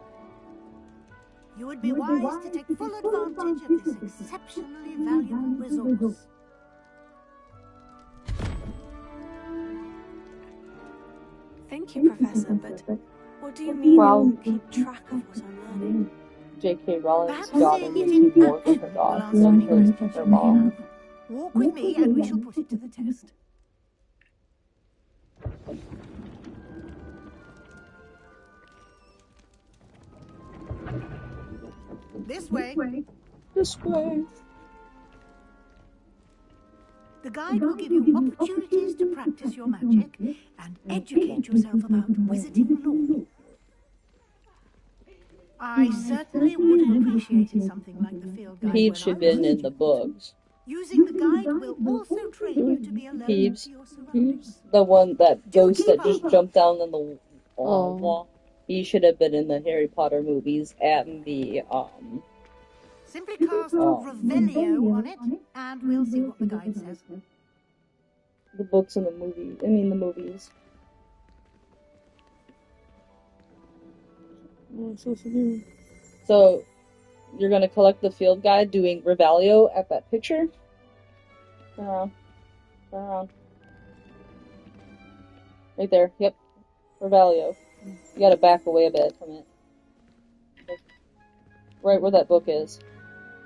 You would be wise to take full advantage of this exceptionally valuable resource. Thank you, Professor, but what do you mean Well- you'll keep track of what I'm learning? J.K. Rowling's Perhaps daughter seeing it was in more action for her will daughter answer than any her, questions her you may mom. have. Walk with me and we shall put it to the test. This way. This way. The guide will give you opportunities to practice your magic and educate yourself about wizarding lore. I certainly would have appreciated something like the field guide Peeves when should I be was a in the student. books. Using the guide will also train you to be alert Peeves. to your surroundings. The one, that ghost that keep just up. jumped down in the Oh. wall. He should have been in the Harry Potter movies and the, Simply cast Revelio on it, and we'll see what the guide says. the books and the movies. I mean, the movies. What am I supposed to do? So, you're gonna collect the field guide doing Revelio at that picture? Turn around. Turn around. Right there. Yep. Revelio. You gotta back away a bit from it. Right where that book is.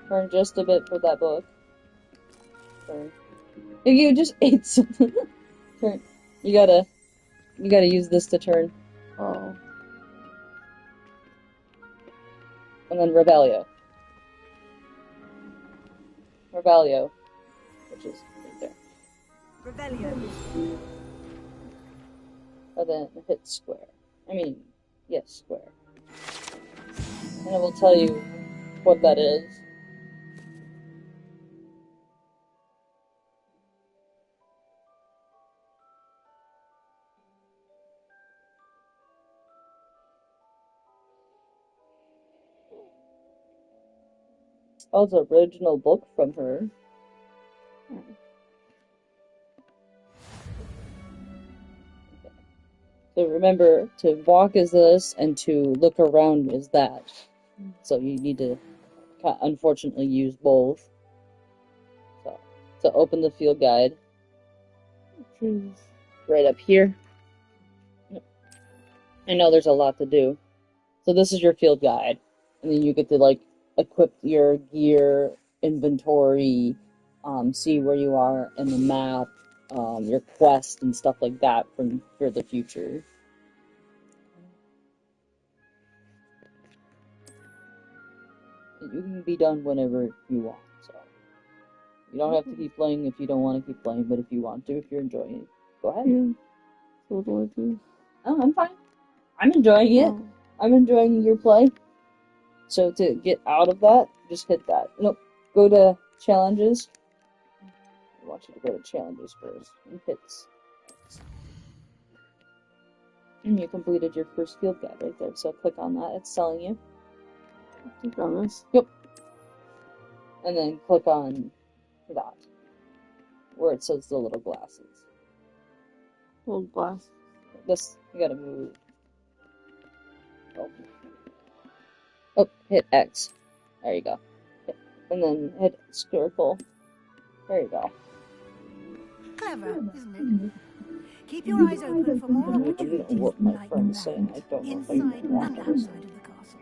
Turn just a bit for that book. Turn. You just ate something. Turn. You gotta use this to turn. Oh. And then Revelio. Revelio. Which is right there. Revelio. And then hit square. I mean, yes, square. And it will tell you what that is. Oh, it's an original book from her. So remember, to walk is this, and to look around is that. So you need to, unfortunately, use both. So open the field guide. Right up here. I know there's a lot to do. So this is your field guide. And then you get to, like, equip your gear, inventory, see where you are in the map, your quest and stuff like that for the future. You can be done whenever you want, so you don't have to keep playing if you don't want to keep playing, but if you want to, if you're enjoying it, go ahead. Yeah. So what do I do? Oh, I'm fine. I'm enjoying it. Oh. I'm enjoying your play. So to get out of that, just hit that. Nope. Go to challenges. I want you to go to challenges first and hit. And you completed your first field guide right there. So click on that. It's telling you. Click on this. Yep. And then click on that, where it says the little glasses. Little glass. This, you gotta move. Oh, hit X. There you go. And then hit circle. There you go. Clever, isn't it? Keep your eyes open for more I don't know opportunities what my like friend's that, saying. I don't know if I inside even want and to listen. outside of the castle.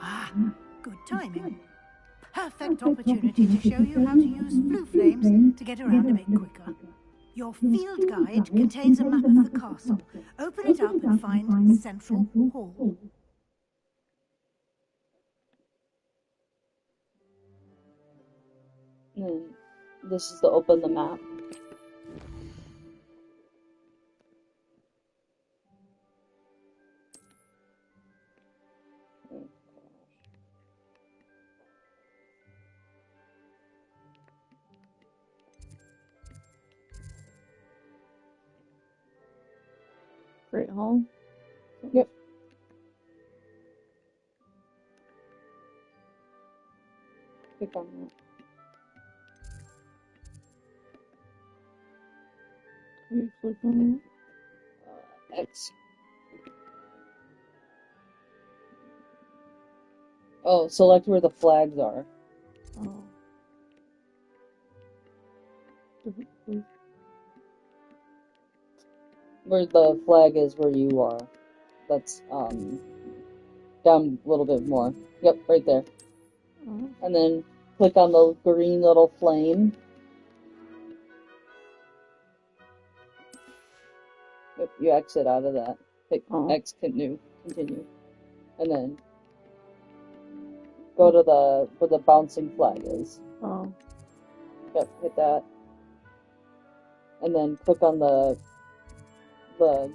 Ah, good timing. Perfect opportunity to show you how to use blue flames to get around a bit quicker. Your field guide contains a map of the castle. Open it up and find Central Hall. And then this is to open the map. Great Hall. Yep. Click on that. Click on X. Oh, select where the flags are. it. Oh. Where the flag is where you are. That's, down a little bit more. Yep, right there. And then click on the green little flame. Yep, you exit out of that. Hit X continue, and then go to where the bouncing flag is. Oh. Yep, hit that, and then click on the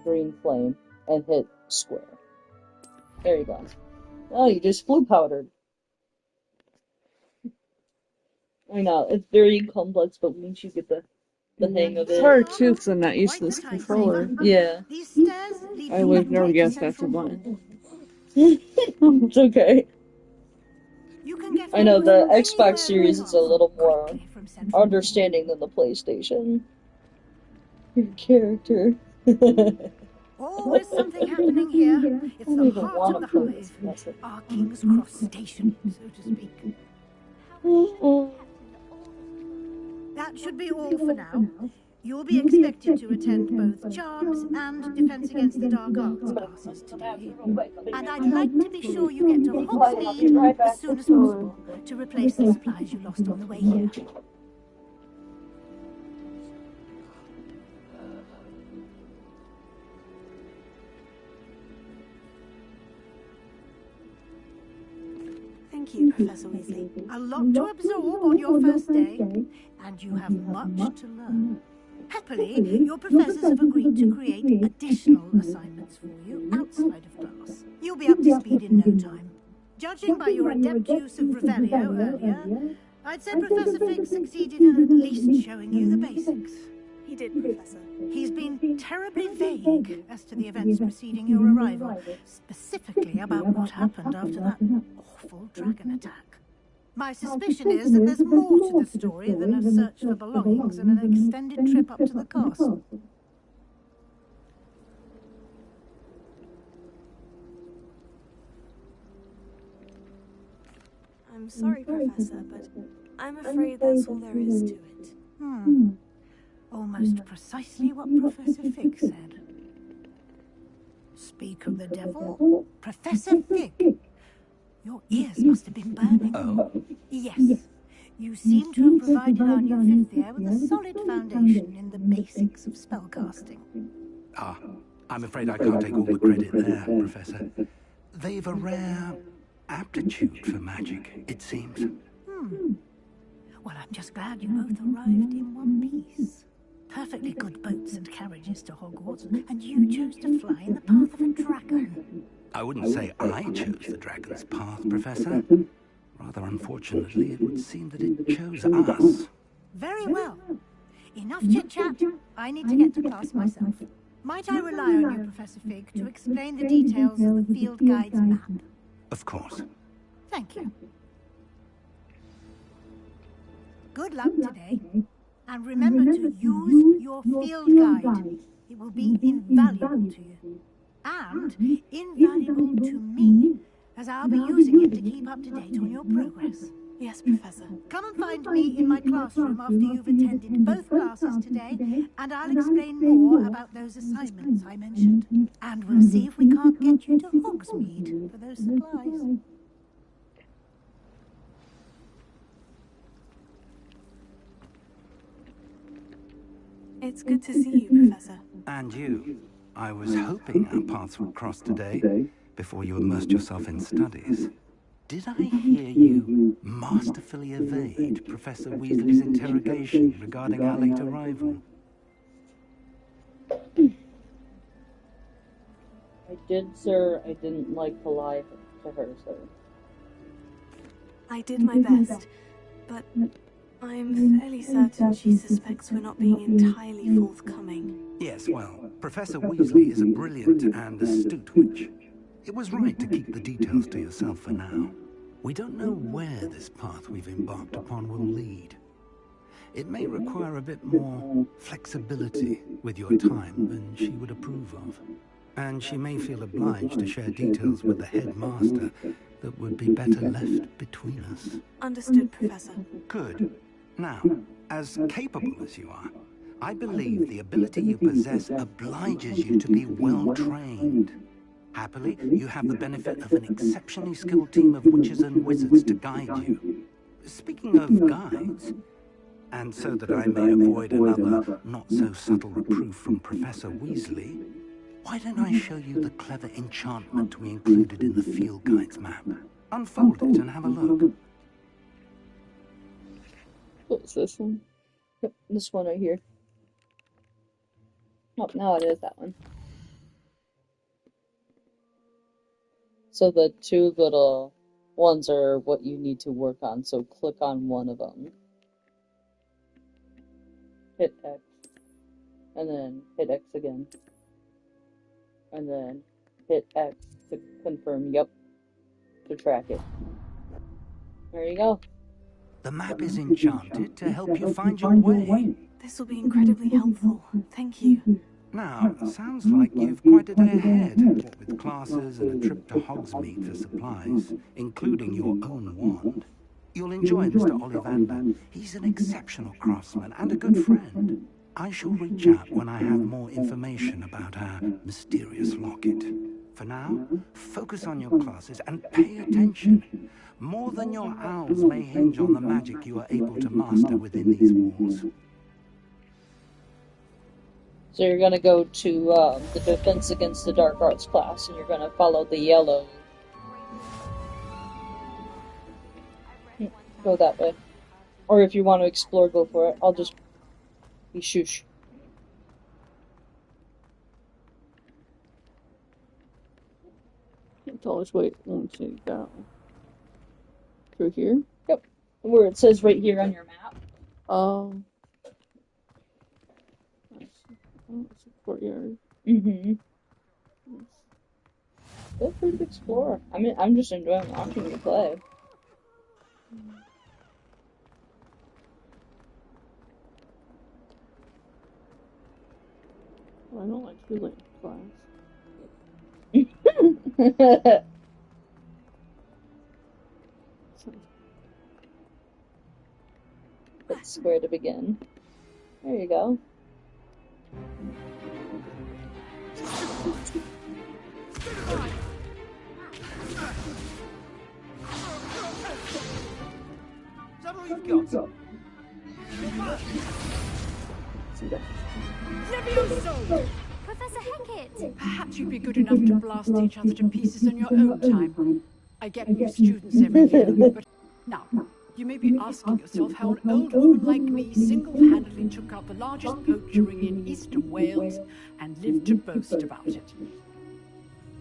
green flame and hit square. There you go. Oh, you just flew powdered. I know, it's very complex, but once you get the hang of It's it. hard too because I'm not used to this controller. Yeah. I would have never guessed that's a button. It's okay. You can get I know the home Xbox anywhere series is a little more from Central. understanding than the PlayStation. Your character. Always something happening here. It's I don't the even heart want of the to play this hive. method. Our King's Cross station, so to speak. That should be all for now. You'll be expected to attend both Charms and Defense Against the Dark Arts classes today. And I'd like to be sure you get to Hogsmeade as soon as possible to replace the supplies you lost on the way here. Thank you, Professor Weasley. A lot to absorb on your first day, and you have much to learn. Happily, your professors have agreed to create additional assignments for you outside of class. You'll be up to speed in no time. Judging by your adept use of Revelio earlier, I'd say Professor Fig succeeded in at least showing you the basics. He did, Professor. He's been terribly vague as to the events preceding your arrival, specifically about what happened after that awful dragon attack. My suspicion is that there's more to the story than a search for belongings and an extended trip up to the castle. I'm sorry, Professor, but I'm afraid that's all there is to it. Almost precisely what Professor Fig said. Speak of the devil, Professor Fig. Your ears must have been burning. Oh? Yes. You seem to have provided our new fifth year with a solid foundation in the basics of spellcasting. Ah, I'm afraid I can't take all the credit there, Professor. They've a rare aptitude for magic, it seems. Well, I'm just glad you both arrived in one piece. Perfectly good boats and carriages to Hogwarts, and you chose to fly in the path of a dragon. I wouldn't say I chose the dragon's path, Professor. Rather unfortunately, it would seem that it chose us. Very well. Enough chit-chat. I need to get to class myself. Might I rely on you, Professor Fig, to explain the details of the field guide's map? Of course. Thank you. Good luck today. And remember to use your field guide. It will be invaluable to you. And invaluable to me, as I'll be using it to keep up to date on your progress. Yes, Professor. Come and find me in my classroom after you've attended both classes today, and I'll explain more about those assignments I mentioned. And we'll see if we can't get you to Hogsmeade for those supplies. It's good to see you, Professor. And you. I was hoping our paths would cross today, before you immersed yourself in studies. Did I hear you masterfully evade Professor Weasley's interrogation regarding our late arrival? I did, sir. I didn't like to lie to her, sir. I did my best, but I'm fairly certain she suspects we're not being entirely forthcoming. Yes, well, Professor Weasley is a brilliant and astute witch. It was right to keep the details to yourself for now. We don't know where this path we've embarked upon will lead. It may require a bit more flexibility with your time than she would approve of. And she may feel obliged to share details with the headmaster that would be better left between us. Understood, Professor. Good. Now, as capable as you are, I believe the ability you possess obliges you to be well trained. Happily, you have the benefit of an exceptionally skilled team of witches and wizards to guide you. Speaking of guides, and so that I may avoid another not-so-subtle reproof from Professor Weasley, why don't I show you the clever enchantment we included in the field guide's map? Unfold it and have a look. What's this one? Yep, this one right here. Oh, no, it is that one. So the two little ones are what you need to work on, so click on one of them. Hit X. And then hit X again. And then hit X to confirm, yep, to track it. There you go. The map is enchanted to help you find your way. This will be incredibly helpful. Thank you. Now, sounds like you've quite a day ahead, what with classes and a trip to Hogsmeade for supplies, including your own wand. You'll enjoy Mr. Ollivander. He's an exceptional craftsman and a good friend. I shall reach out when I have more information about our mysterious locket. For now, focus on your classes and pay attention. More than your owls may hinge on the magic you are able to master within these walls. So you're going to go to the Defense Against the Dark Arts class, and you're going to follow the yellow. Go that way. Or if you want to explore, go for it. I'll just be shoosh. Can't always wait one to go. Through here? Yep. Where it says right here on your map. Oh. Oh, it's a courtyard. Mm-hmm. Feel free to explore. I mean, I'm just enjoying watching you play. I don't like feeling class. Let's square to begin. There you go. Is that all you've got? Professor Hecat! Perhaps you'd be good enough to blast each other to pieces on your own time. I get new students every year, but now, you may be asking yourself how an old woman like me single-handedly took out the largest poacher ring in eastern Wales and lived to boast about it.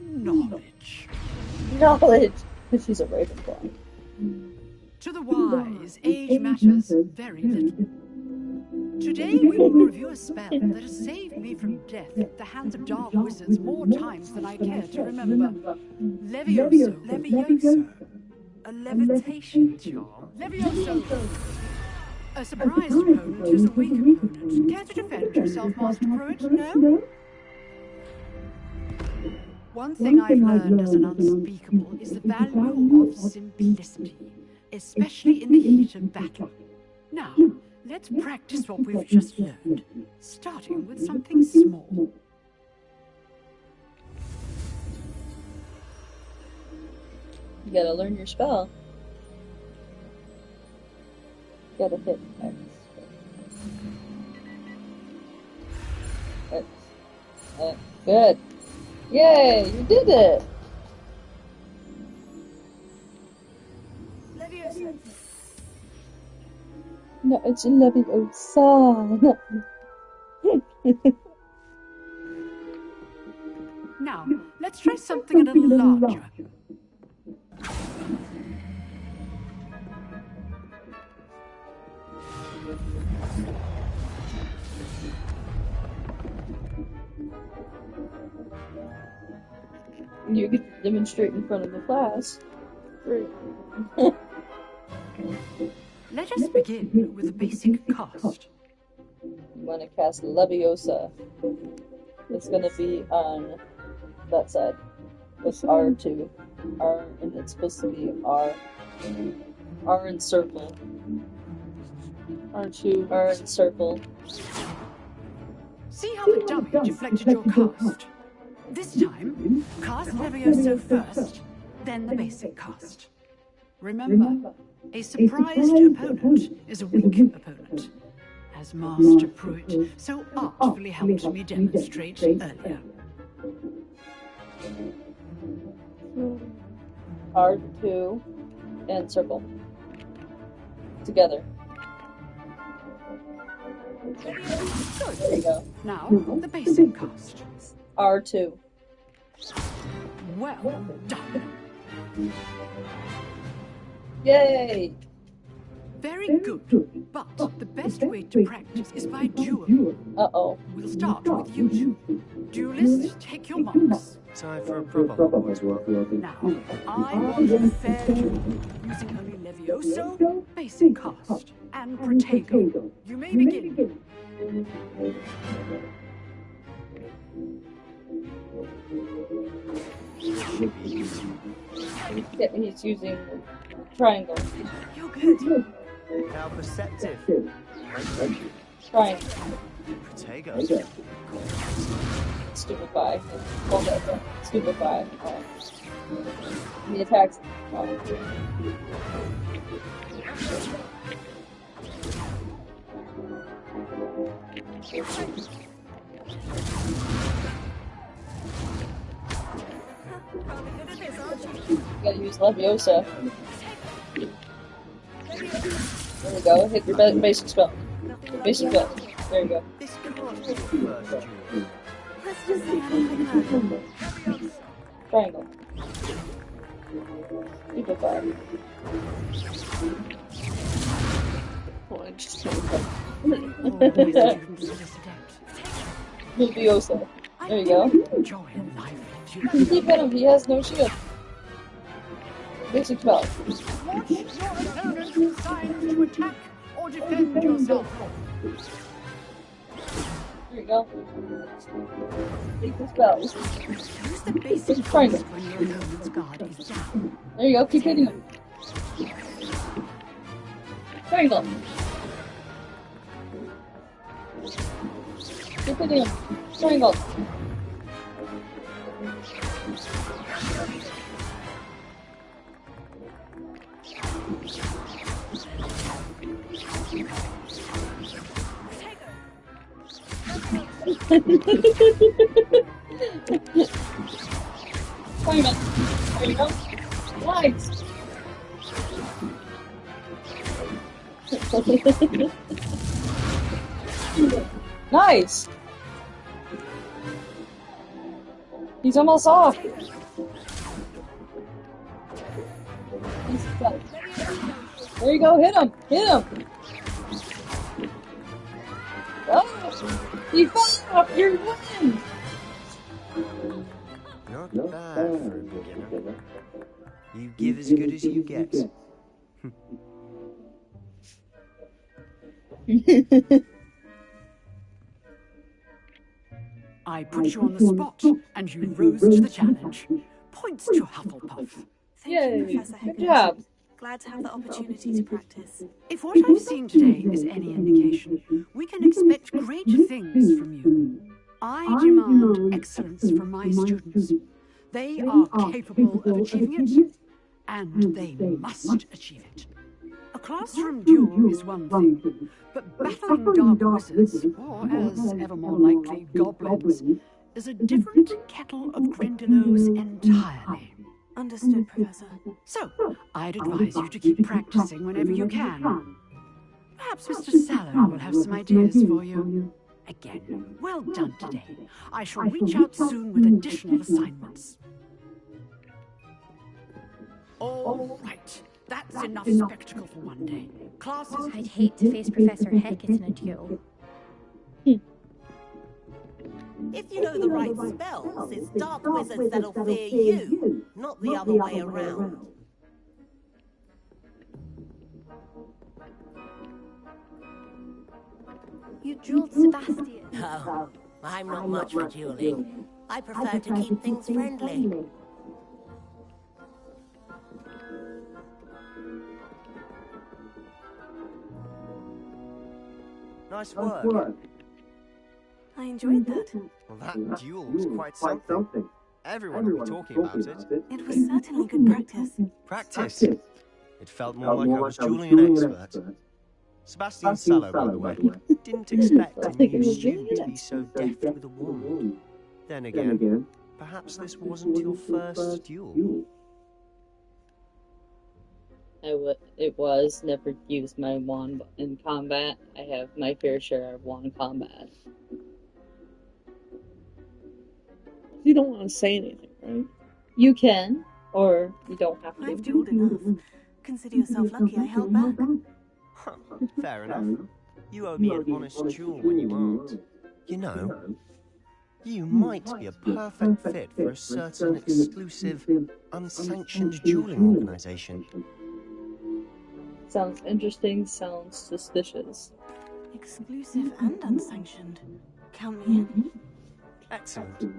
Knowledge. Knowledge! She's a Ravenclaw. To the wise, age matters very little. Today we will review a spell that has saved me from death at the hands of dark wizards more times than I care to remember. Levioso. Levioso. A levitation charm. Levioso. A surprised opponent is a weak opponent. Care to defend yourself, Master Pruitt? No? One thing I've learned as an unspeakable is the value of simplicity, especially in the heat of battle. Now, let's practice what we've just learned, starting with something small. You gotta learn your spell. You gotta hit X. X. X. Good. Yay! You did it! Leviosa. No, it's Leviosa. Now, let's try something a little larger. You get to demonstrate in front of the class. Great. Let us begin with a basic cast. You want to cast Leviosa. It's going to be on that side. With R2. R, and it's supposed to be R. R in circle. R2. R in circle. See how the dummy deflected your cast. This time, cast Levioso first, then the basic cast. Remember, a surprised opponent is a weak opponent, as Master Pruitt so artfully helped me demonstrate earlier. R2 and circle. Together. There you go. Now, the basic cast. R2. Well done. Yay! Very good, but the best way to practice is by duel. Uh-oh. We'll start with you two. Duelists, take your marks. Time for a proper Hogwarts walk. Now, I want a fair duel, using only Levioso, basic cast, and Protego. You may begin. Yeah, he's using triangle. You're good. Now perceptive. Triangle. Protego. Stupefy. Well, that's stupefy. He attacks. You gotta use Leviosa. There we go. Hit your basic spell. Basic spell. There you go. Let's just see how we can. Triangle. Stupefy. Leviosa. There you go. You can keep at him. He has no shield. Basic spell. Watch your opponent decide to attack or defend yourself. There you go. Basic spell. Use the basic Triangle. when your opponent's guard is down. There you go. Keep hitting him. Triangle. Keep hitting him. Triangle. Triangle. There you go. Nice. Nice. He's almost off. There you go. Hit him. Hit him. Oh, he fell off. You're winning. Not bad for a beginner. You give as good as you get. I put you on the spot, and you rose to the challenge. Points to Hufflepuff. Thank Yay. you, Professor Good Higgins. job. Glad to have the opportunity to practice. If what I've seen today is any indication, we can expect great things from you. I demand excellence from my students. They are capable of achieving it, and they must achieve it. A classroom duel is one thing, but battling dark wizards, or as ever more likely, goblins, is a different kettle of Grindylows entirely. Understood, Professor. So, I'd advise you to keep practicing whenever you can. Perhaps Mr. Sallow will have some ideas for you. Again, well done today. I shall reach out soon with additional assignments. All right. That's enough spectacle for one day. Classes... I'd hate to face Professor Hecat in a duel. If you know the right spells, it's dark wizards that'll fear you, not the other way around. You drilled Sebastian. Oh, I'm not much for dueling. I prefer to keep things friendly. Nice work. I enjoyed that. Well, that duel was quite something. Everyone will be talking about it. It was certainly good practice. Practice? It felt more like I was dueling an expert. Sebastian Sallow, by the way, didn't expect a new student to be so deft with a wand. Then again, perhaps this wasn't your first duel. It was. Never used my wand in combat. I have my fair share of wand combat. You don't want to say anything, right? You can, or you don't have to. I've dueled enough. Consider yourself lucky I held back. Fair enough. You owe me an honest duel when you aren't. You know, you might be a perfect fit for a certain exclusive, unsanctioned dueling organization. Sounds interesting, sounds suspicious. Exclusive and unsanctioned. Count me in. Excellent.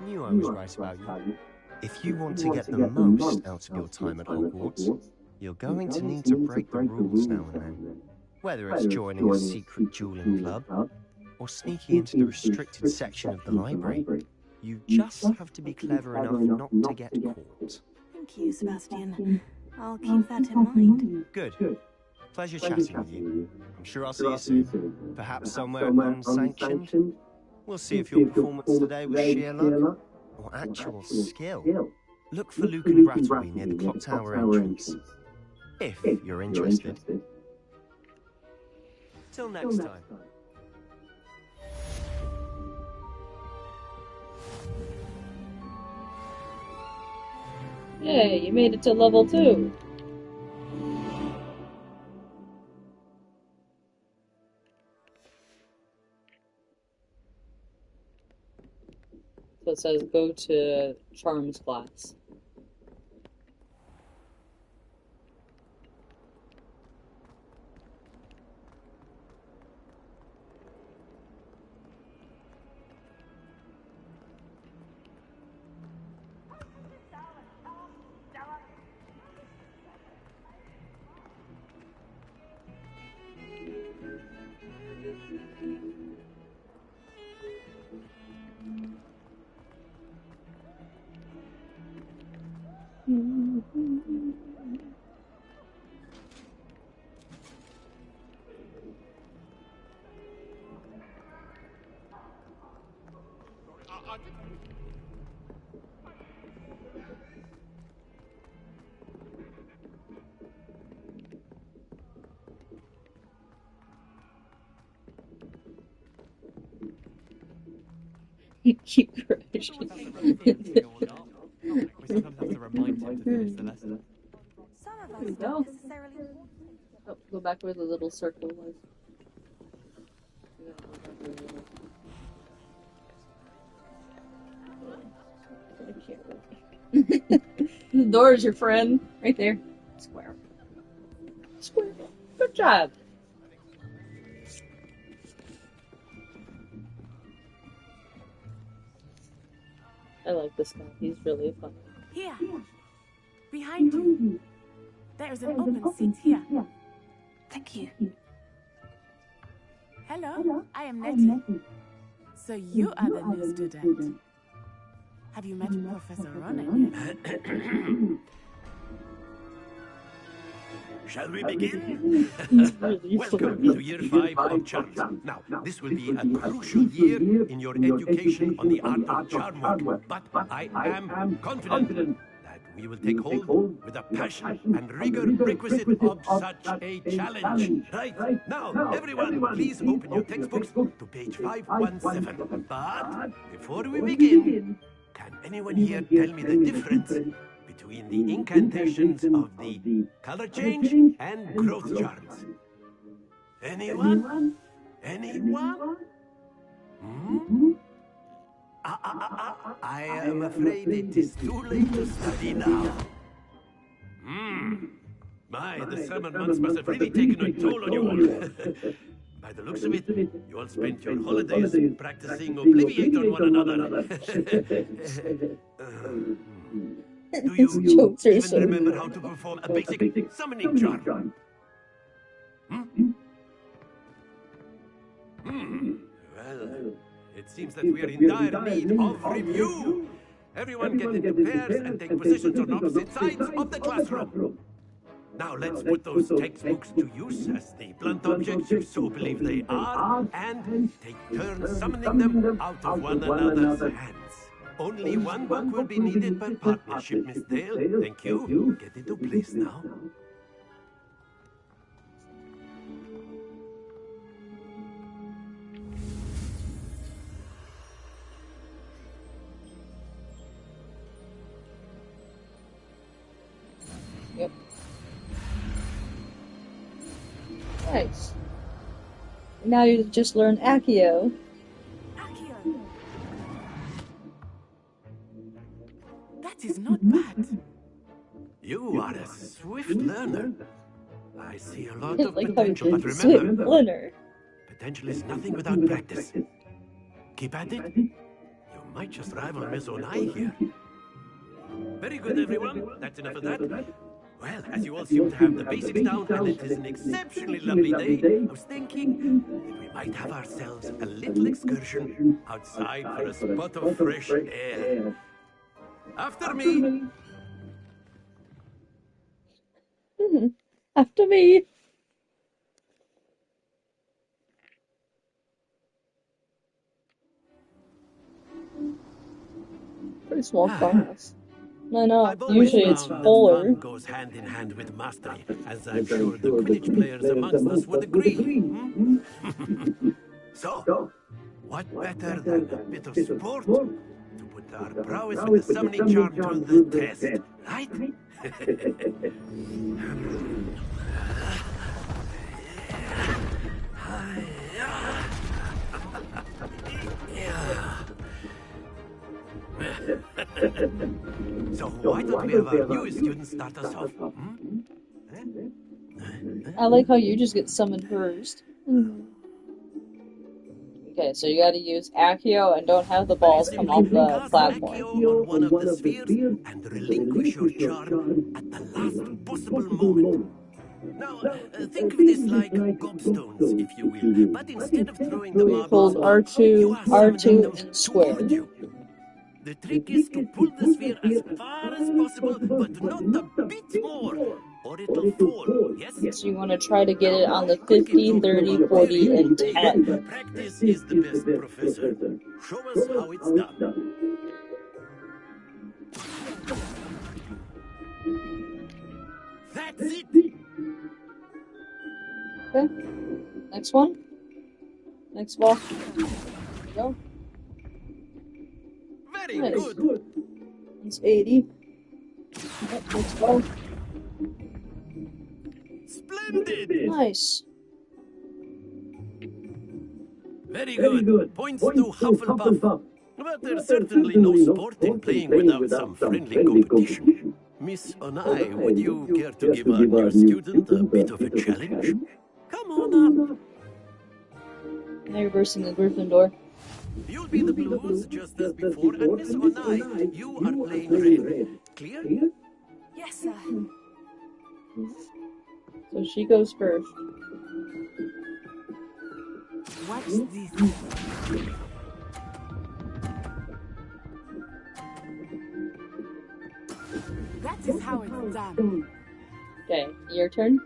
Knew I was right about you. If you want to get the most out of your time at Hogwarts, you're going to need to break the rules now and then. Whether it's joining a secret dueling club, or sneaking into the restricted section of the library, you just have to be clever enough not to get caught. Thank you, Sebastian. I'll keep that in mind. Good. Pleasure chatting with you. I'm sure I'll see you soon. Perhaps somewhere unsanctioned. We'll see if your performance today was sheer luck or actual skill. Look for Luke and Brattleby near the clock tower entrance, if you're interested. Till next time. Yay, you made it to level 2. So it says go to Charms class. You keep crashing. We sometimes have to remind him to finish the lesson. There we go. Oh, go back where the little circle was. The door is your friend. Right there. Square. Square. Good job. I like this guy. He's really fun. Here. Behind you. There's an open seat here. Thank you. Hello, I am Nettie. So you are the new student. Have you met Professor Ronan yet? Shall we begin? Welcome to year 5 of Charms. Now, this will be a crucial year in your education on the art of charm work, but I am confident that we will take hold with the passion and rigor requisite of such a challenge. Right? Now, everyone, please open your textbooks to page 517. But before we begin, can anyone here tell me the difference between the incantations of the color change and growth charms? Anyone? Anyone? I am afraid it is too late to study now. My, the summer months must have really taken a toll on you all. By the looks of it, you all spent your holidays practicing Obliviate on one another. Do you even remember how to perform a basic summoning charm? Well, it seems that we are in dire need of review. Everyone get into pairs and take positions on opposite sides of the classroom. Now let's put those textbooks to use as the blunt objects you so believe they are, and take turns summoning them out of one another's hands. Only one book will be needed per partnership, Miss Dale. Thank you. Get into place now. Yep. Nice. Now you just learn Accio. Accio. That is not bad. You are a swift learner. I see a lot of Like potential, but swift remember, learner. potential is nothing without practice. Keep at it. You might just rival Miss Onai here. Very good, everyone. That's enough of that. Well, as you all seem to have the basics down, and it is an exceptionally lovely day, I was thinking that we might have ourselves a little excursion outside for a spot of fresh air. After me. After me. Pretty small class. I know. I've always Usually it's found that fuller. fun goes hand in hand with mastery, as I'm sure the Quidditch players amongst us would agree. So, what better than a bit of sport to put our prowess with the summoning charm to the test, right? So why don't we have our newest student start us off? I like how you just get summoned first. Okay, so you gotta use Accio and don't have the balls come off the platform. On one of the spheres and relinquish your charm at the last possible moment. Now, think of this like gobstones, if you will, but instead of throwing the marbles, Hold R2, R2, and square. The trick is to pull the sphere as far as possible, but not a bit more, or it'll fall, yes? So you want to try to get it on the 50, 30, 40, and 10. Practice is the best professor. Show us how it's done. That's it! Okay. Next one. Next ball. Go. Very Nice. good. It's 80. Yep, let's go. Splendid! Nice. Very good. Points to Hufflepuff. But there's certainly no sport in playing without some friendly competition. Miss Onai, would you care to give our new student a bit of a challenge? Come on up. Now you're versing the Gryffindor. You'll be the Blues just as before, and Miss Onai, you are playing red. Clear? Yes, sir. So she goes first. Watch this. That is how it's done. Okay, your turn.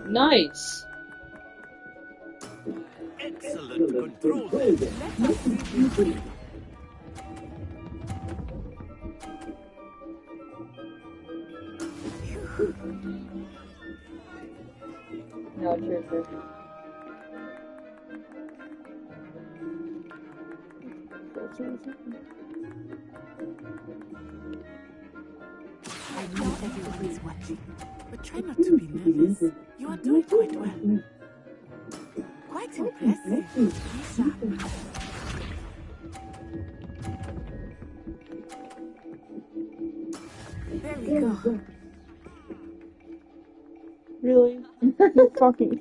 Nice. Excellent control there. Now it's your turn. I know everyone is watching, but try not to be nervous. You are doing quite well. Quite impressive. Be sharp. There we go. Really? Fucking. Do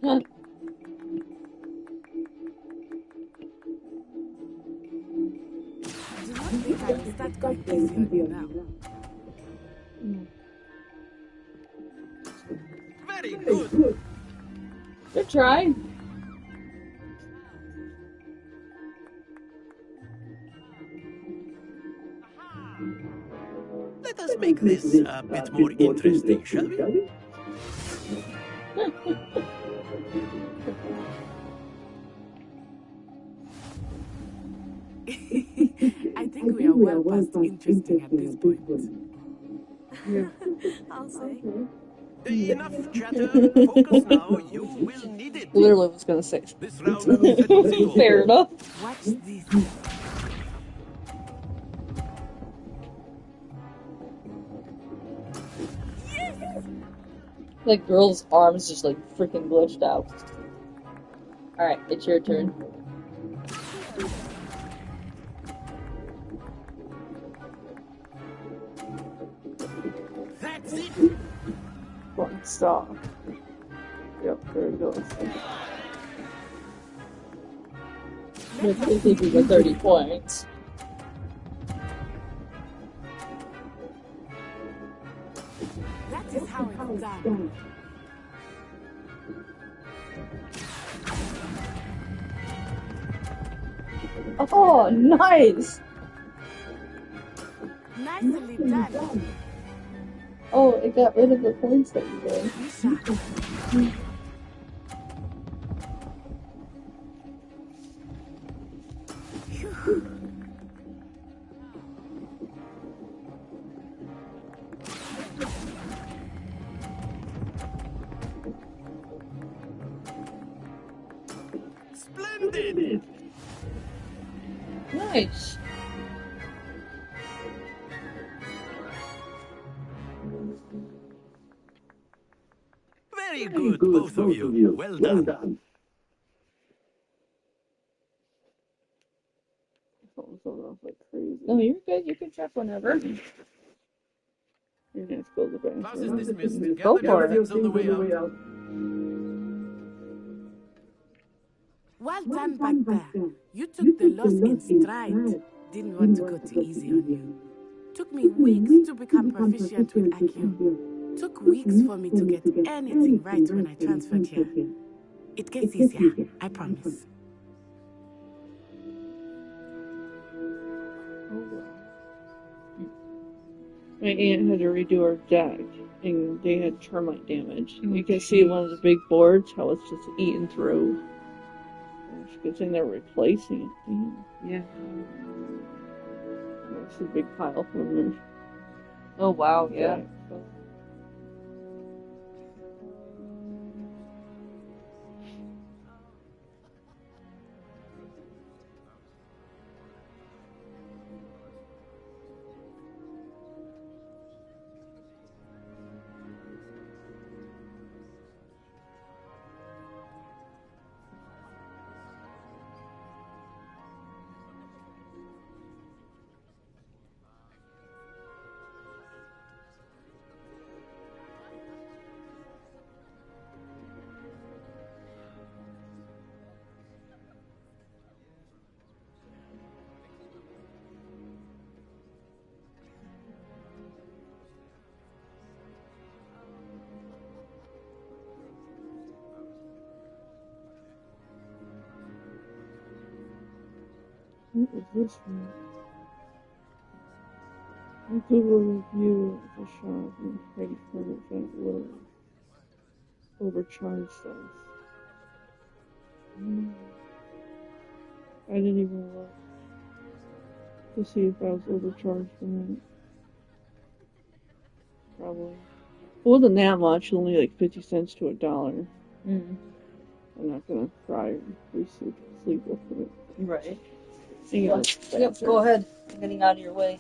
not think I will start going easy on you now. Very good. Good try. Let's make this a bit more interesting, shall we? I think we are well past interesting at this point. I'll say. Enough chatter. Focus now. You will need it. Literally was gonna say. This round settles it all. Fair enough. Watch this. That girl's arms just like freaking glitched out. Alright, it's your turn. That's it. One stop. Yep, there it goes. Let's see if we get 30 points. That is how it's done. Oh, nice! Nicely done. Oh, it got rid of the points that you gave. Splendid. Nice. Very good, both of you. Well done. Like crazy. No, you're good. You can check whenever. You're gonna go to the bathroom. Class is dismissed. Go Gather for your it. things on the way out. Well done back there. You took the loss in stride. Didn't want to go too easy on you. Took me weeks to become proficient with Accio. Took weeks for me to get anything right when I transferred here. It gets easier, I promise. My aunt had to redo her deck, and they had termite damage. You can see one of the big boards, how it's just eaten through. It's a good thing they're replacing it. Damn. Yeah. It's a big pile from them. Oh, wow, yeah. What was this one? A Google review of the shop and Freddy Furniture that will overcharged us. I didn't even look to see if I was overcharged for that. Probably. It wasn't that much, only like 50 cents to $1. Mm. I'm not gonna cry or lose sleep over it. Right. Yep, go ahead. I'm getting out of your way.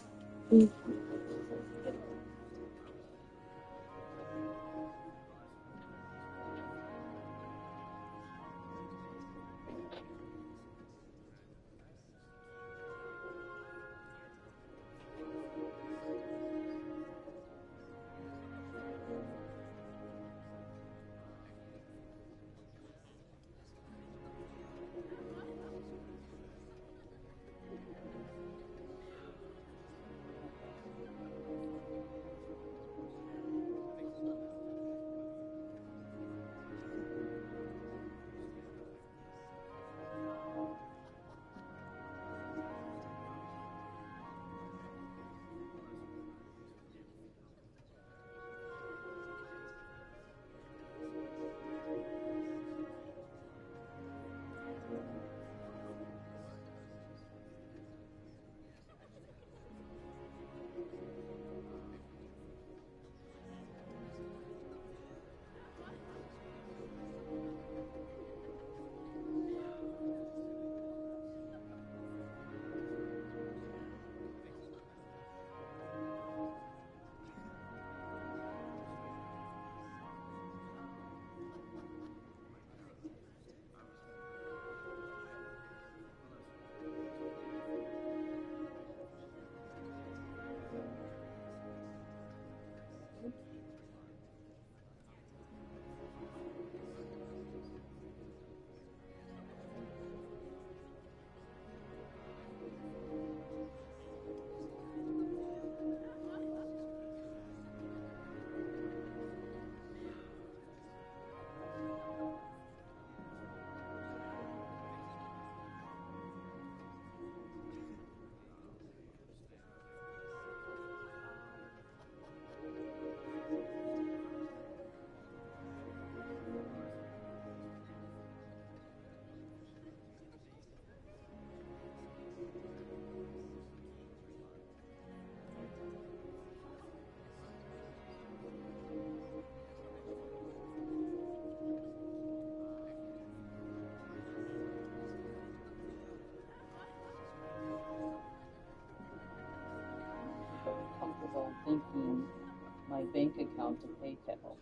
I'm thinking my bank account to pay Kettle.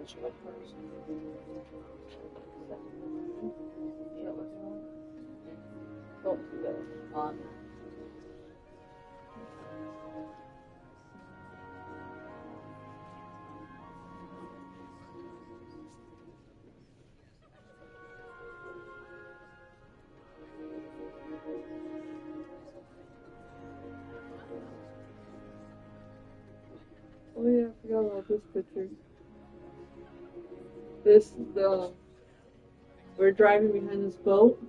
She went first. Yeah, don't do that. Oh yeah, I forgot about this picture. This, we're driving behind this boat,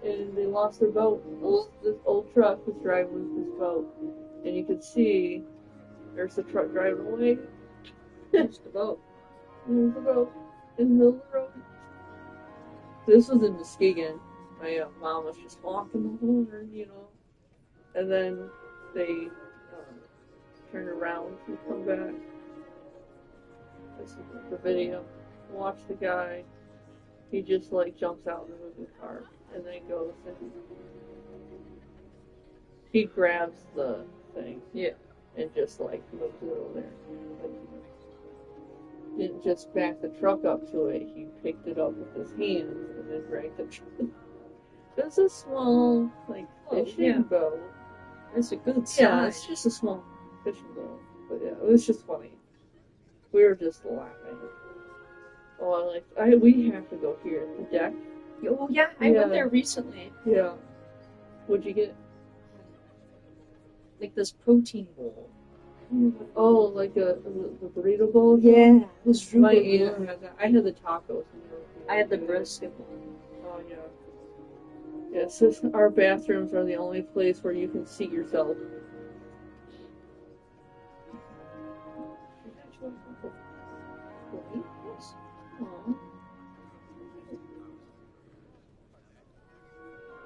and they lost their boat. This old truck was driving with this boat, and you could see there's the truck driving away. There's the boat. There's the boat in the middle of the road. This was in Muskegon. My mom was just walking the horn, you know, and then they turn around and come back. This is the video. Watch the guy. He just like jumps out in the moving car and then goes and he grabs the thing. Yeah. And just like moves it over there. Like, he didn't just back the truck up to it, he picked it up with his hands and then dragged the truck. It's a small, like, fishing boat. It's a good size. Yeah, it's just a small fishing boat. But yeah, it was just funny. We were just laughing. Oh, we have to go here. The deck. Oh yeah, I went there recently. Yeah. What'd you get? Like this protein bowl. Oh, like the burrito bowl? Yeah, it was My really aunt good. had that. I had the tacos. I had the brisket one. Oh yeah. Yes, our bathrooms are the only place where you can seat yourself.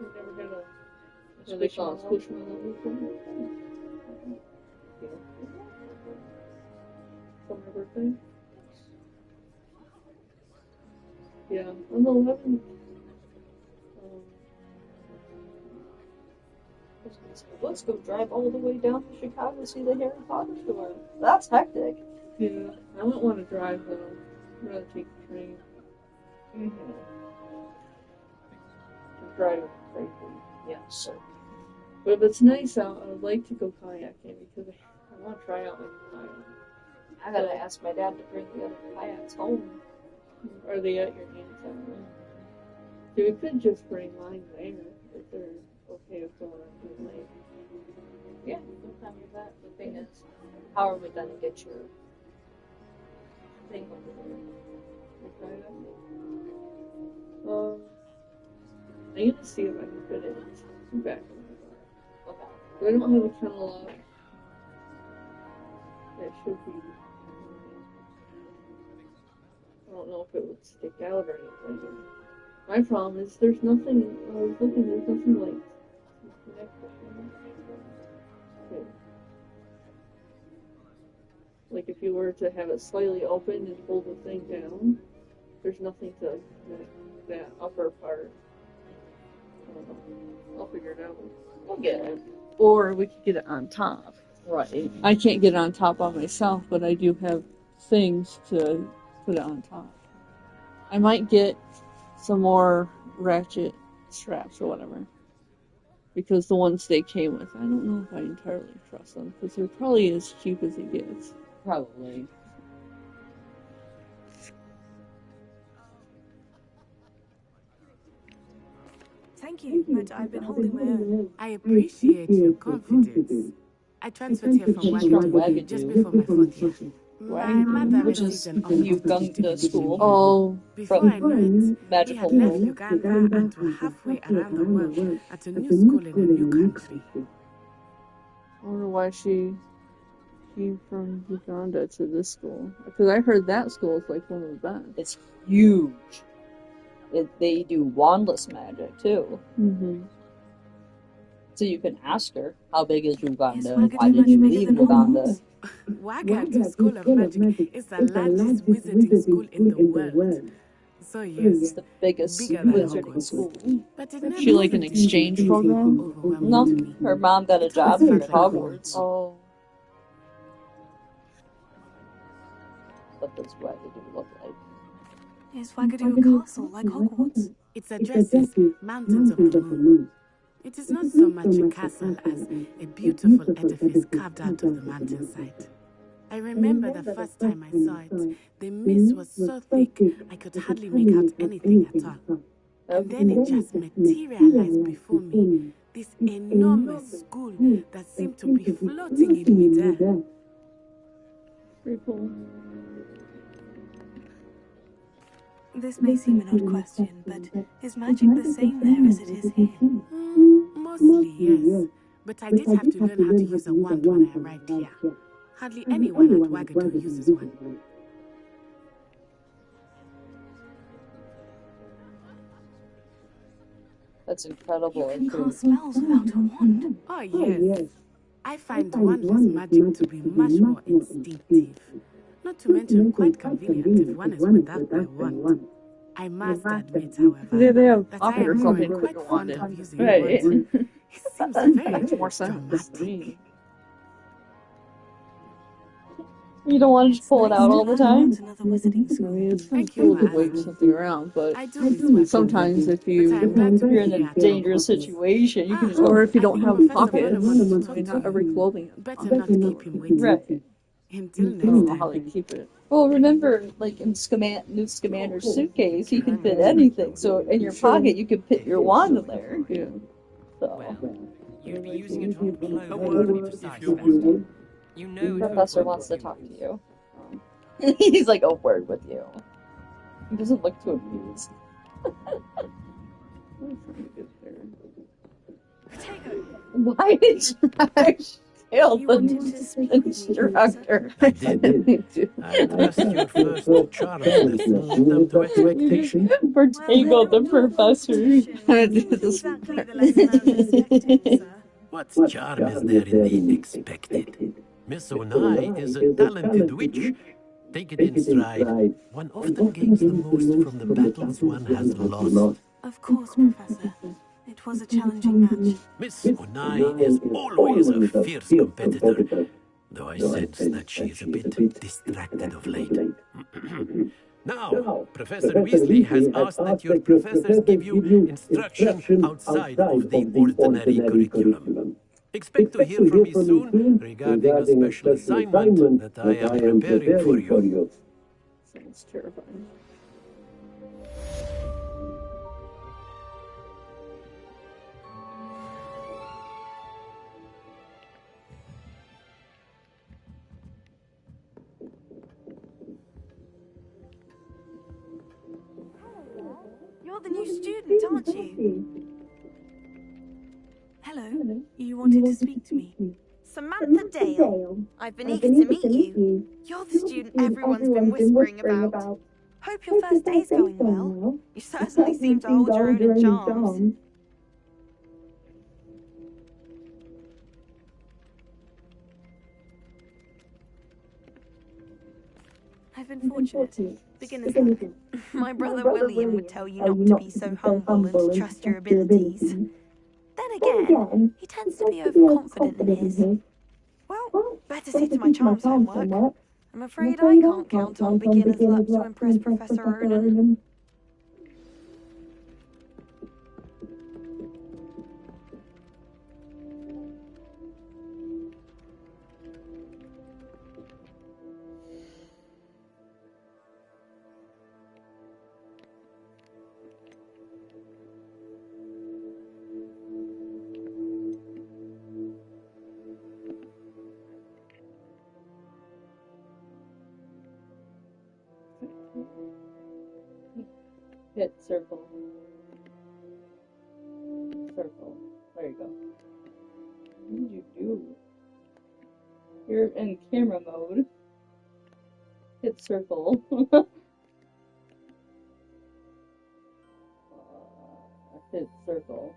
You never had a what they call it, squishmallow before? For my birthday? Yeah, on the 11th. Let's go drive all the way down to Chicago to see the Harry Potter store. That's hectic. Yeah, I wouldn't want to drive though. I'd rather take the train. Mm-hmm. Just driving crazy. Yeah, so. But if it's nice out, I would like to go kayaking because I want to try out my kayak. I gotta ask my dad to bring the other kayaks home. Are they at your aunt's house? So we could just bring mine there if they're okay with going on to the lake. Yeah, sometime you're that. The thing is, how are we gonna get your thing over there? Okay. I'm gonna see if I can fit it back in my car. Okay. But I don't have a kennel lock. That should be. I don't know if it would stick out or anything. My problem is there's nothing. I was looking. There's nothing like. Like if you were to have it slightly open and hold the thing down, there's nothing to connect that upper part. I don't know. I'll figure it out. We'll get it. Or we could get it on top. Right. I can't get it on top by myself, but I do have things to put it on top. I might get some more ratchet straps or whatever. Because the ones they came with, I don't know if I entirely trust them. Because they're probably as cheap as it gets. Probably. Thank you, but I've been holding my own. I appreciate your confidence. I transferred here from Wagadoo just before my fourth year. My mother Which received is an offer to Uganda school. Oh, before I knew it, we Magical had left World. Uganda and were halfway around the world at a new school in a new country. I wonder why she came from Uganda to this school. Because I heard that school is like one of the best. It's huge. They do wandless magic too. Mm-hmm. So you can ask her, how big is Uganda? Is Why did you leave Uganda? Wagadoo School of Magic is the largest wizarding school in the world. So yes, It's the biggest bigger than wizarding Hogwarts. school. But it Is never she like an seemed exchange program? overwhelming No, to me. her mom got a job here at Hogwarts. Oh. what does Wagadu look like? Is Wagadu a castle like Hogwarts? Its address is Mountains of the Moon. It is not so much a castle as a beautiful edifice carved out of the mountainside. I remember the first time I saw it, the mist was so thick I could hardly make out anything at all. And then it just materialized before me, this enormous school that seemed to be floating in midair. Pretty cool. This may seem an odd question, but is magic the same there as it is here? Mostly, yes. But I did have to learn how to use a wand when I arrived here. Hardly anyone at Wagadu uses one. That's incredible. You can cast spells without a wand. Oh, yes. I find wandless magic to be much more instinctive. Not to mention quite convenient if one is without their wand. I must admit, however, They have that I pocket or am something growing to quite go on fond it. of using Right. wands. It seems very Makes more sense to dramatic. me. You don't want to just pull it out all the time? Another wizarding I school. mean, it's Thank cool you to for wave asking. something around, but I do miss Wagadu, sometimes if but I you, am glad to If you're be in here a at dangerous Hogwarts. situation, you can just or if you I don't think have Professor pockets, Potter I would mean, talk not to every you. clothing. Better not keep him waiting. Right. Until I next don't know how they time. keep it. Well, remember, like in Newt Scamander's suitcase, he can fit anything. So in your pocket, you can fit your wand in there. Yeah. So You'd be using it on clothes, to be precise, Professor. You know it would Professor work wants to with talk to you. He's like a word with you. He doesn't look too amused. Why did you fail You the wanted to speak with me, instructor? I did. I passed your first charms test and lived up to expectation. Partake of the professor. Exactly the lesson I was expecting, sir. What charm is there in the expected? Miss Onai is a talented witch. Take it in stride. One often gains the most from the battles one has lost. Of course, Professor. It was a challenging match. Miss Onai is always a fierce competitor, though I sense that she is a bit distracted of late. Now, Professor Weasley has asked that your professors give you instruction outside of the ordinary curriculum. Expect to hear from me soon regarding a special assignment that I am preparing for you. Sounds terrifying. You're the new student, aren't you? Hello. You wanted to speak to me. Samantha Dale. I've been eager to meet you. You're the student everyone's been whispering about. Hope your first day's going well. You certainly seem to hold your own in charms. I've been fortunate. Beginner's luck. My brother William would tell you not to be so humble and to trust your abilities. Then again, he tends to be overconfident in his. Well, better see to my charms homework. I'm afraid I can't count on beginner's luck to impress Professor Ronan. Hit circle. Circle. There you go. What did you do? You're in camera mode. Hit circle. Hit circle.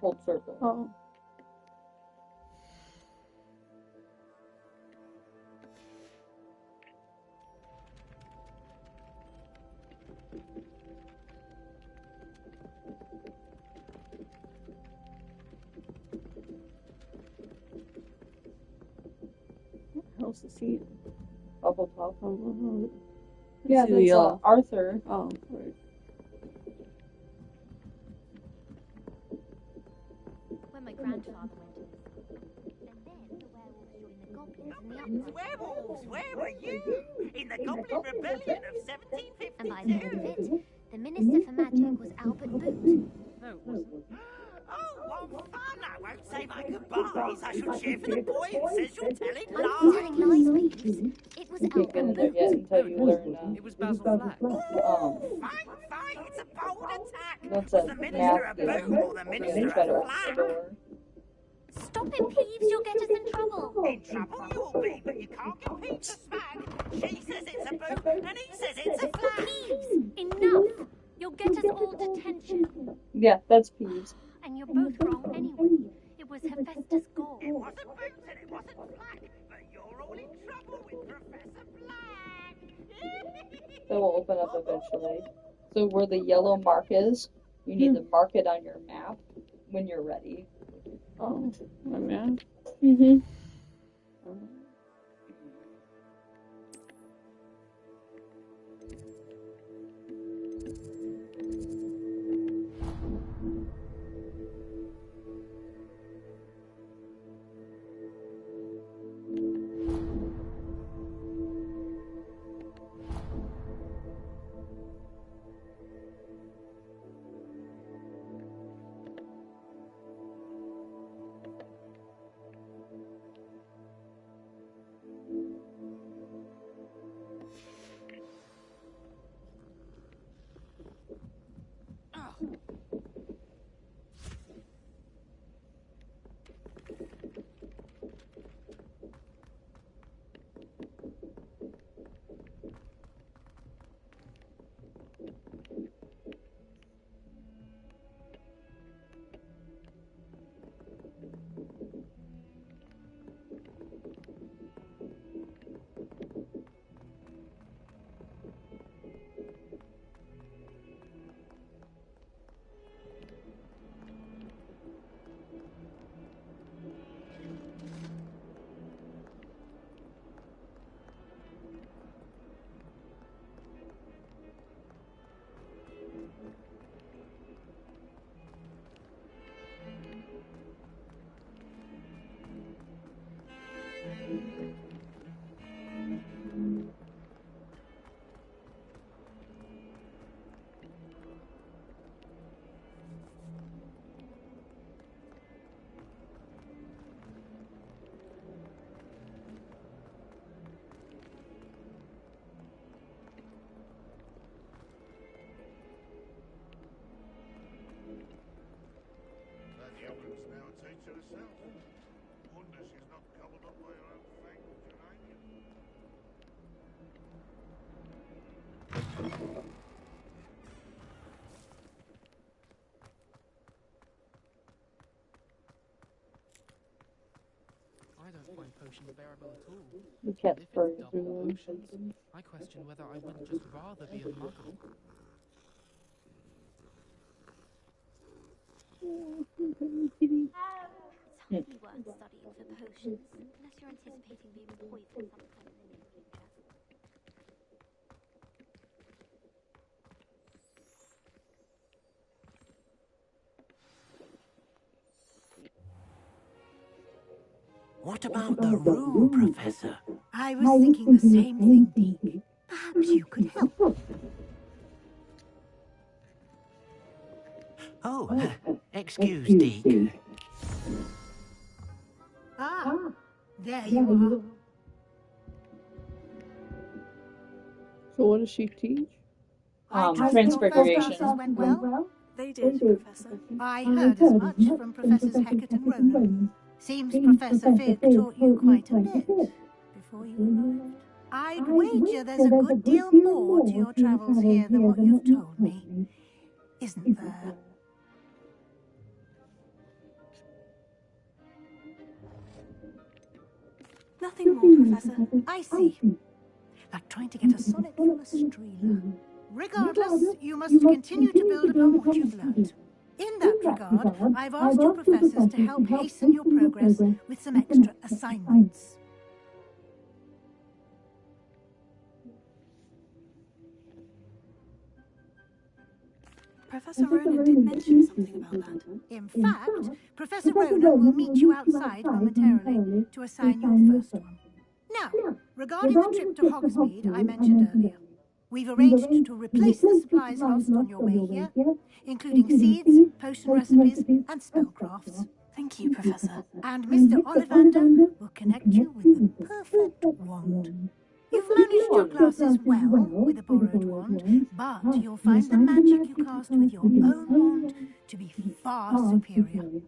Hold circle. Oh. What else is he? Oh, Hufflepuff. Yeah, See that's the, Arthur. Oh, right. When my grandfather went in the sun. And then the werewolves joined the goblins in the uplands. Werewolves, where were you? In the Goblin Rebellion of 1752? And by the end of it, the Minister for Magic was Albert Boot. No, it wasn't. Oh, what fun! I won't say my goodbyes. I shall cheer for the boy who says you're telling I'm not telling lies, Peeves. It was You can't get Albert in there yet Boot. until you learn. It was Basil Flack. Fight! It's a bold attack! That's Was a the Minister math a game. boot or the You're Minister gonna try to a open the flag? door. Stop it, Peeves. You'll get us in trouble. In trouble you'll be, but you can't get Pete to smag. She says it's a boot, and he says it's a flag. Peeves, enough. You'll get us all detention. Yeah, that's Peeves. And you're both wrong anyway. It was Hephaestus Gore. It wasn't boot and it wasn't flag, but you're all in trouble with Professor Flag. That will open up eventually. So where the yellow mark is, you need to mark it on your map when you're ready. Oh, my man. Mm-hmm. I don't find potions bearable at all. You can't If burn it's double through potions, I question whether I wouldn't just rather be a muggle. You weren't studying for potions, unless you're anticipating being poisoned sometime in the near future. What about the room, Professor? I was thinking the same thing, Deke. Perhaps you could help. Oh, excuse Deke. Ah, there you are. So what does she teach? Transfiguration. Went well? They did, Professor. I heard as much from Professors Hecat and Ronan. Seems Professor Fig taught you quite a bit before you arrived. I'd wager there's a good deal more to your travels here than what you've told me. Isn't there? Nothing more, Professor. I see. Like trying to get a sonnet from a streeler. Regardless, you must continue to build upon what you've learned. In that regard, I've asked your professors to help hasten your progress with some extra assignments. Professor Ronan did mention something about that. In fact, Professor Ronan will meet you outside momentarily to assign your first one. Now, regarding the trip to Hogsmeade I mentioned earlier, we've arranged to replace the supplies lost on your way here, including seeds, potion recipes, and spellcrafts. Thank you, Professor. And Mr. Ollivander will connect you with the perfect wand. You've managed your classes well with a borrowed wand, but you'll find the magic you cast with your own wand to be far superior.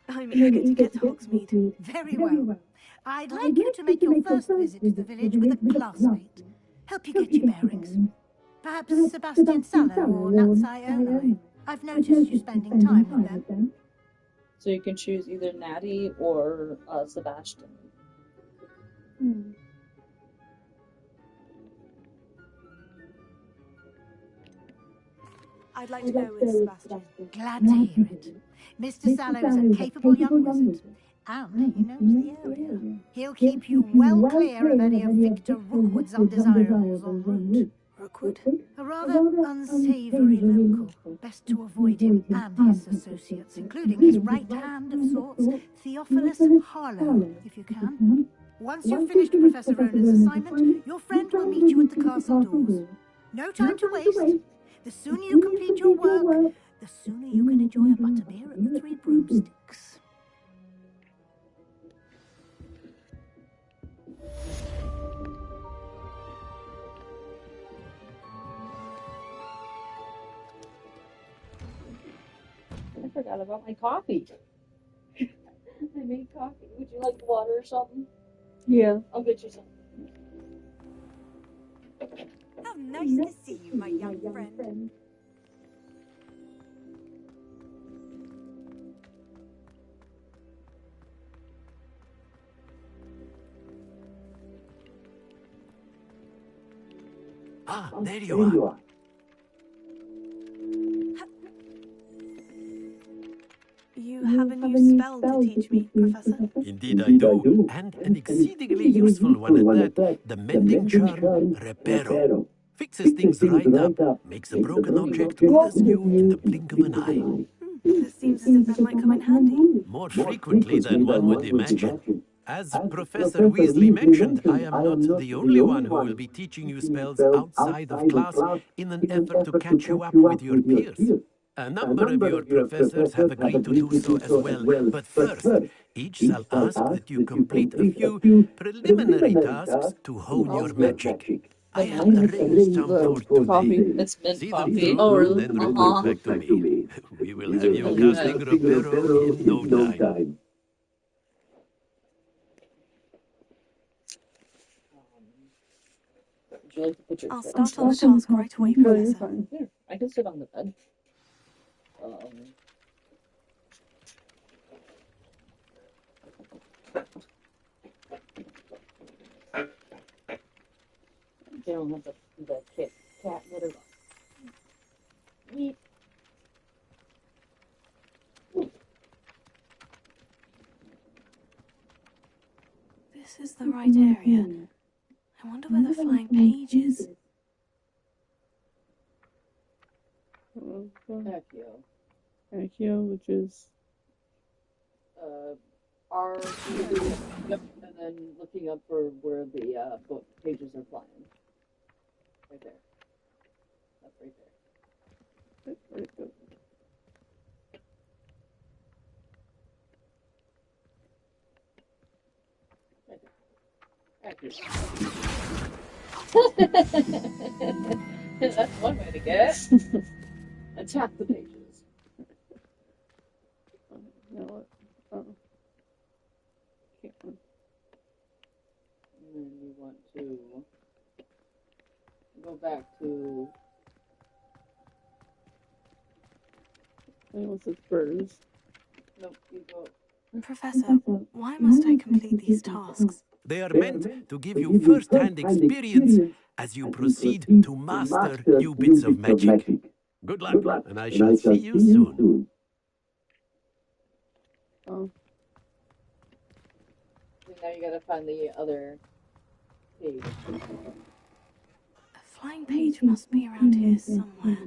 I'm eager to get to Hogsmeade. Very well. I'd like you to make your first visit to the village with a classmate. Help you get your bearings. Perhaps Sebastian Saller or Natsai Olai. I've noticed you spending time with them. So you can choose either Natty or Sebastian. I'd like to go with Sebastian. Glad to hear it. Mr. Sallow is a capable young wizard, and he knows the area. He'll keep you well clear of any of Victor Rookwood's undesirables en route. Rookwood? A rather unsavoury local. Best to avoid him and his associates, including his right hand of sorts, Theophilus Harlow, if you can. Once you've finished Professor Ronan's assignment, your friend will meet you at the castle doors. No time to waste. The sooner you complete your work, the sooner you can enjoy a butterbeer at the Three Broomsticks. I forgot about my coffee. I made coffee. Would you like water or something? Yeah. I'll get you some. How nice to see you, my young friend. Ah, there you are. You have a new spell to teach me, Professor. Indeed I do, and an exceedingly useful one at that. The mending charm, Reparo. Fixes things right up, makes a broken object good as new in the blink of an eye. This seems as if that might come in handy. More frequently than one would imagine. As Professor Weasley mentioned, I am not the only one who will be teaching you spells outside of class in an effort to catch you up with your peers. A number of your professors have agreed to do so as well, but first, each shall ask that you complete a few preliminary tasks to hone your magic. I have arranged some for today. It's mint See coffee. them through Oh, and then report back to me. We will have you casting Reparo in no time. Would you like to put your I'll start on the task right away, Professor. Here, I can sit on the bed. They don't have the cat litter. Yeet. This is the right area. I wonder where the flying page is. Accio, which is R, yep, and then looking up for where the book pages are flying. Right there. That's right there. right there. That's one way to get it. Attack the pages. You know what? And then you want to go back to. I think it's birds. Nope, you go. Professor, why must I complete these tasks? They are meant to give you first-hand experience as you proceed to master new bits of magic. Good luck, and I shall see you soon. Oh. Now you gotta find the other page. A flying page must be around here somewhere.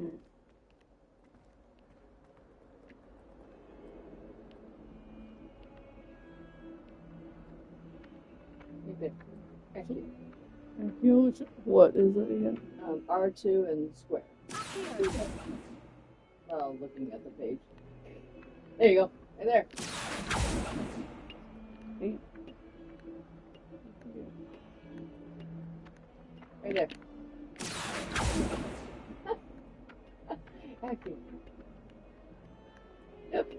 Okay. Actually, What is it again? R2 and square. Oh, looking at the page. There you go. Right there. Right there. Acting. Yep.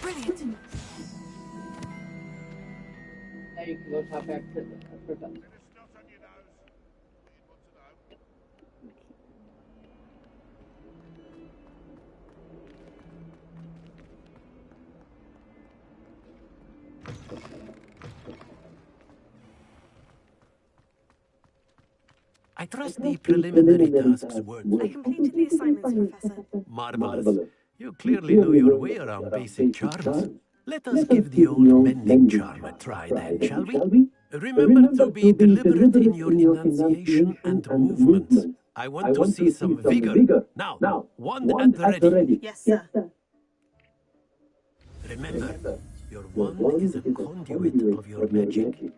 Brilliant. Now you can go talk back to the professor. I trust the preliminary tasks were I completed the assignments, Professor. marvelous. You clearly know your way around basic charms. Let us give the old mending charm a try then, shall we? Remember to be deliberate in your enunciation and movements. I want to see some vigor. Now, wand at the ready. Yes, sir. Remember, your wand is a conduit of your magic.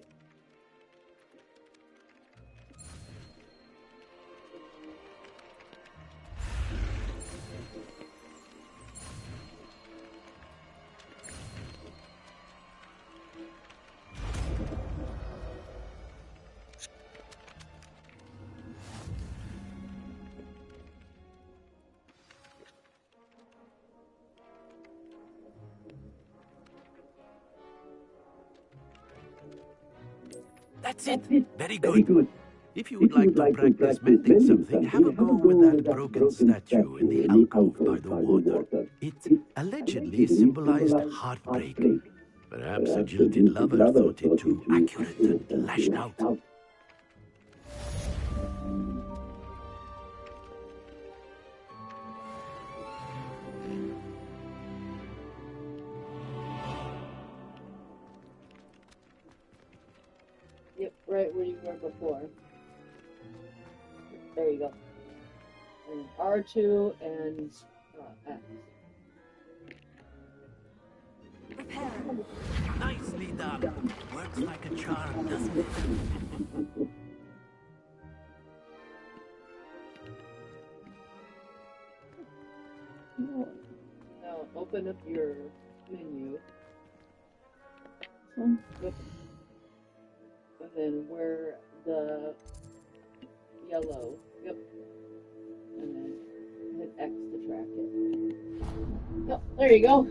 That's it. Very good. If you would like to practice mending something, have a go with that broken statue in the alcove by the water. It allegedly symbolized heartbreak. Perhaps a jilted lover thought it too accurate and lashed out. Yep, right where you were before. There you go. And R2 and X. Nicely done. Works like a charm, doesn't it? Now open up your menu. Yep. And then where the yellow, yep. And then hit X to track it. Yep, there you go.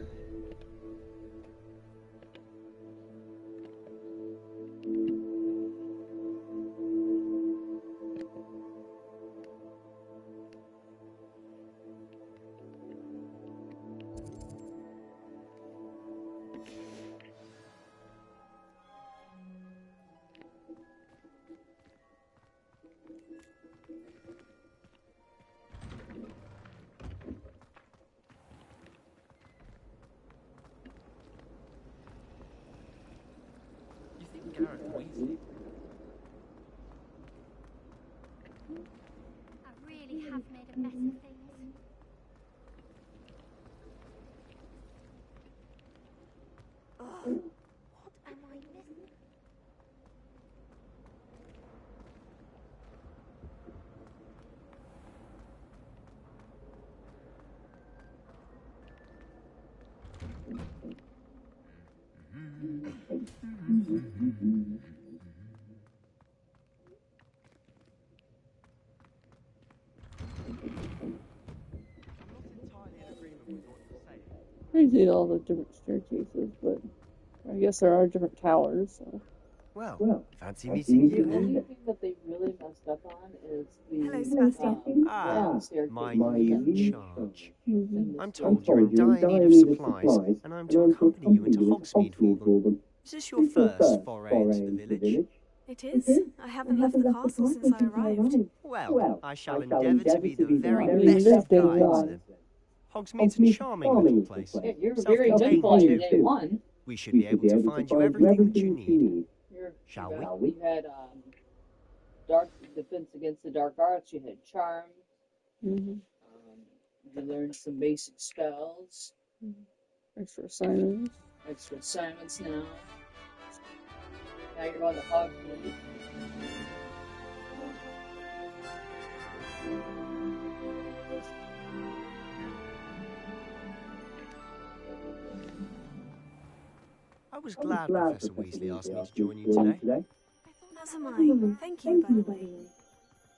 Garrett Weasley. I really have made a mess of things. Ugh, what am I missing? Crazy all the different staircases, but I guess there are different towers. So. Well, fancy meeting you The only then. thing that they really messed up on is the Hello, Sebastian. round staircase. My new charge. Mm-hmm. I'm told you're in dire need of supplies, and I'm to accompany you into Hogsmeade for them. Is this your first foray into the village? It is. I haven't left the castle since I arrived. Well, I shall endeavour to be the very I mean, best it is of day guides one. then. Hogsmeade's a charming little place. Yeah, you're very gentle on your day one. We should be able to find you everything that you need. Shall we? You had dark defense against the dark arts. You had charm. Mm-hmm. You learned some basic spells. Extra assignments. Extra assignments now. Now you're on the Hogsmeade. I was glad Professor Weasley asked me to join you today. As am I. Thank you, by the way.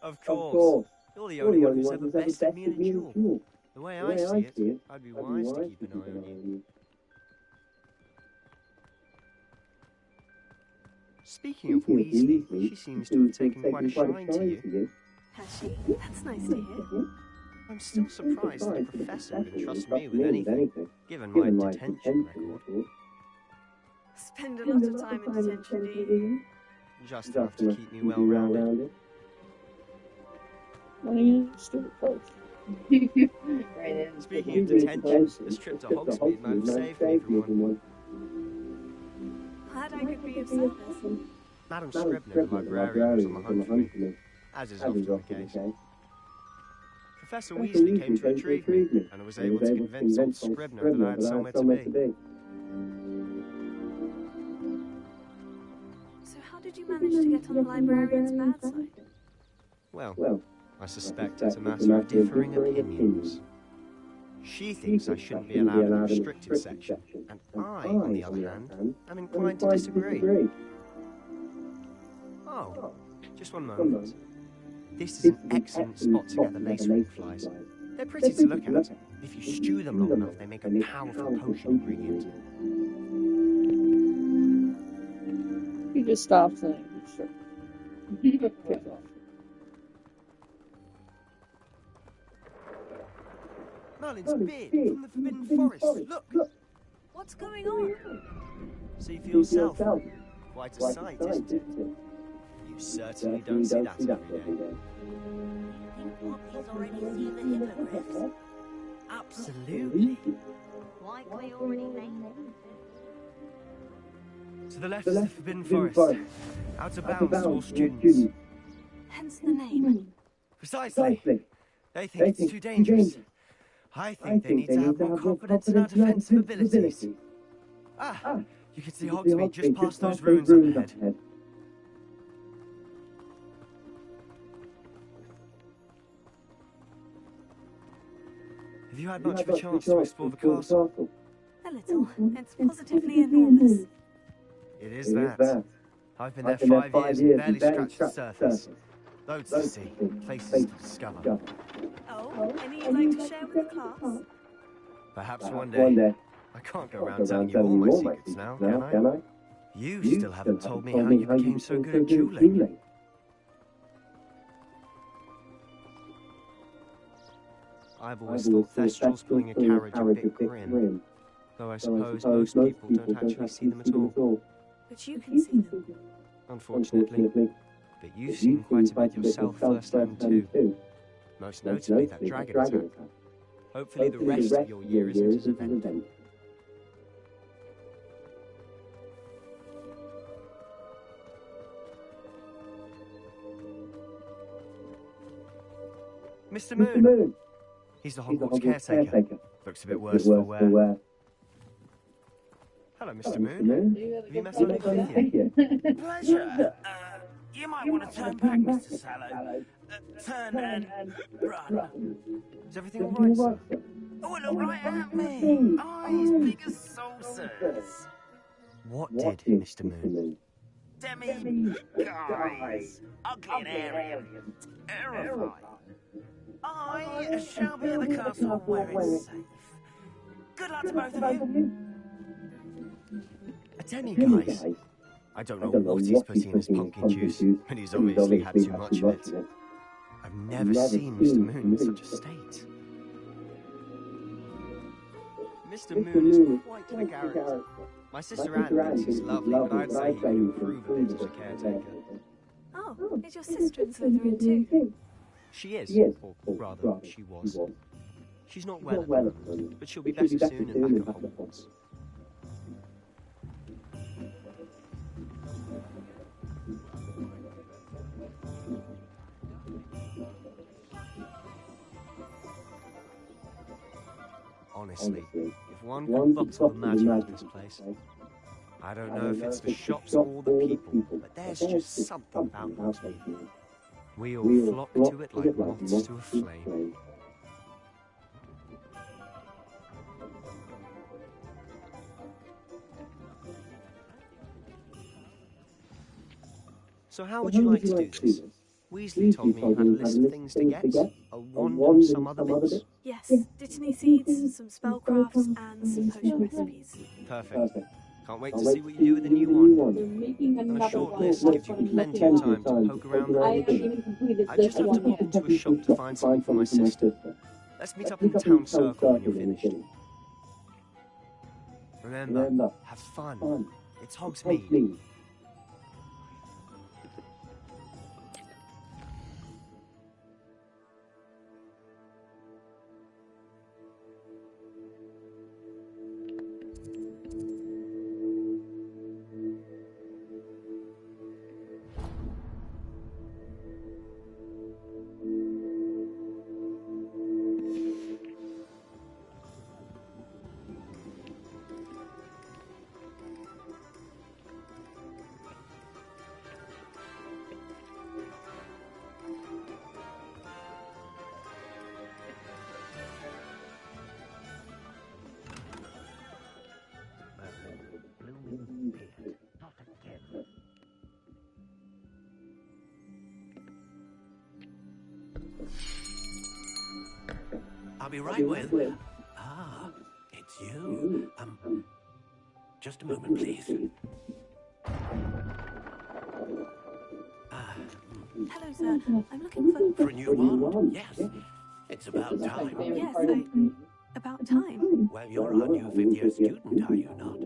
Of course. You're the only one who's ever bested me in a duel. The way I see it, I'd be wise to keep an eye on you. Speaking of Weasley, she seems to have taken quite a shine to you. Has she? That's nice to hear. I'm still surprised that the Professor would entrust me with anything, given my detention record. Spend a lot of time in detention, do you? Just enough to keep me well-rounded. What are you stupid folks? Speaking of detention, this trip to Hogsmeade might have saved me from one. Glad I could be of service. Madam Scribner, the librarian, was on the hunt for me, as is often the case. Professor Weasley came to retrieve me, and I was able to convince old Scribner that I had somewhere to be. So how did you manage to get on the librarian's bad side? Well, I suspect it's a matter of differing opinions. She thinks I shouldn't be allowed in the restricted section, and I, on the other hand, am inclined to disagree. Oh, just one moment. This is an excellent spot to get the lacewing flies. They're pretty to look at. If you stew them long enough, they make a powerful potion ingredient. You just stop saying sure. Merlin's beard from the Forbidden Forest. Look! What's going on? See for yourself. Quite a sight, isn't it? You certainly don't see that every day. Think Poppy's already seen the hippogriffs? Absolutely. Why can we already name them? To the left is the Forbidden Forest. Out of bounds to all students. Hence the name. Precisely. They think it's too dangerous. I think they need to have more confidence in our defensive abilities. Ah, you can see Hogsmeade just past those ruins up ahead. Have you had much of a chance to explore the castle? A little. It's positively enormous. It is that. I've been there 5 years and barely scratched the surface. Loads to see, places to discover. Oh, any you'd like to share with the class? Perhaps one day. I can't go around telling you all my secrets now, can I? You still haven't told me how you became so good at dueling. I've always thought Thestrals pulling a carriage a bit grim, though I suppose most people don't actually see them at all. But you can see them. Unfortunately. But you've seen quite a bit yourself firsthand too. Most notably that dragon attack. Hopefully the rest of your year isn't as eventful. Mr. Moon! He's the Hogwarts caretaker. Looks a bit worse for wear. Hello, Mr. Moon. Have you met our new fifth? Pleasure. You might want to turn back, Mr. Sallow. Turn and run. Is everything all right, sir? Oh, look right at me. Eyes big as saucers. What did Mr. Moon? Guys. Ugly and hairy. Terrifying. I shall be at the castle where it's safe. Good luck to both of you. A demi-guise? I don't know what he's putting in his pumpkin juice, but he's obviously had too much of it. I've never seen Mr. Moon in such a state. Mr. Moon is quite the character. My sister Anne thinks he's lovely, but I'd say he could improve a bit as a caretaker. Oh, is your sister in Slytherin too? She is, or rather, she was. She's not well at the moment, but she'll be better soon and back at Hogwarts. Honestly, if one could bottle the magic of this place, I don't know if it's the shops or the people, but there's just something about them. We all flock to it like moths to a flame. So how would you like to do this? Weasley told me you had a list of things to get, a wand and some other bits. Yes, Dittany seeds, some spellcrafts, and some potion recipes. Perfect. Can't wait to see what you do with the new one. And a short list gives you plenty of time to poke around the village. I just have to pop into a shop to find something for my sister. Let's meet up in the town circle when you're finished. Remember, have fun. It's Hogsmeade. I'll be right with. Ah, it's you. Just a moment, please. Hello, sir. I'm looking For a new wand? Yes. It's about time. Yes, about time. Well, you're our new fifth-year student, are you not?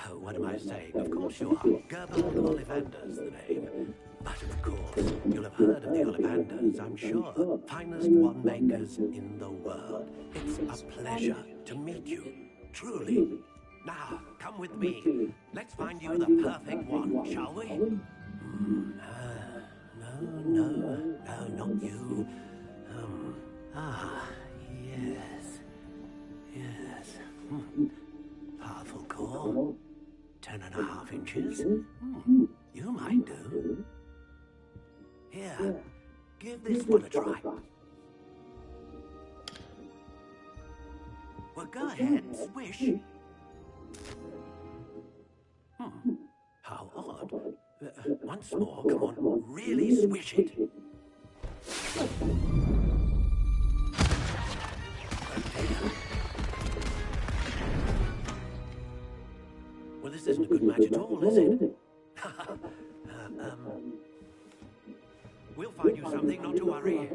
Oh, what am I saying? Of course you are. Gerber Ollivander's the name. But of course, you'll have heard of the Ollivanders, I'm sure. Finest wand makers in the world. It's a pleasure to meet you. Truly. Now, come with me. Let's find you the perfect one, shall we? No, not you. Yes. Powerful core. 10.5 inches. You might do. Here, give this one a try. Well, go ahead, swish. How odd. Once more, come on, really swish it. Well, this isn't a good match at all, is it? We'll find you something, not to worry.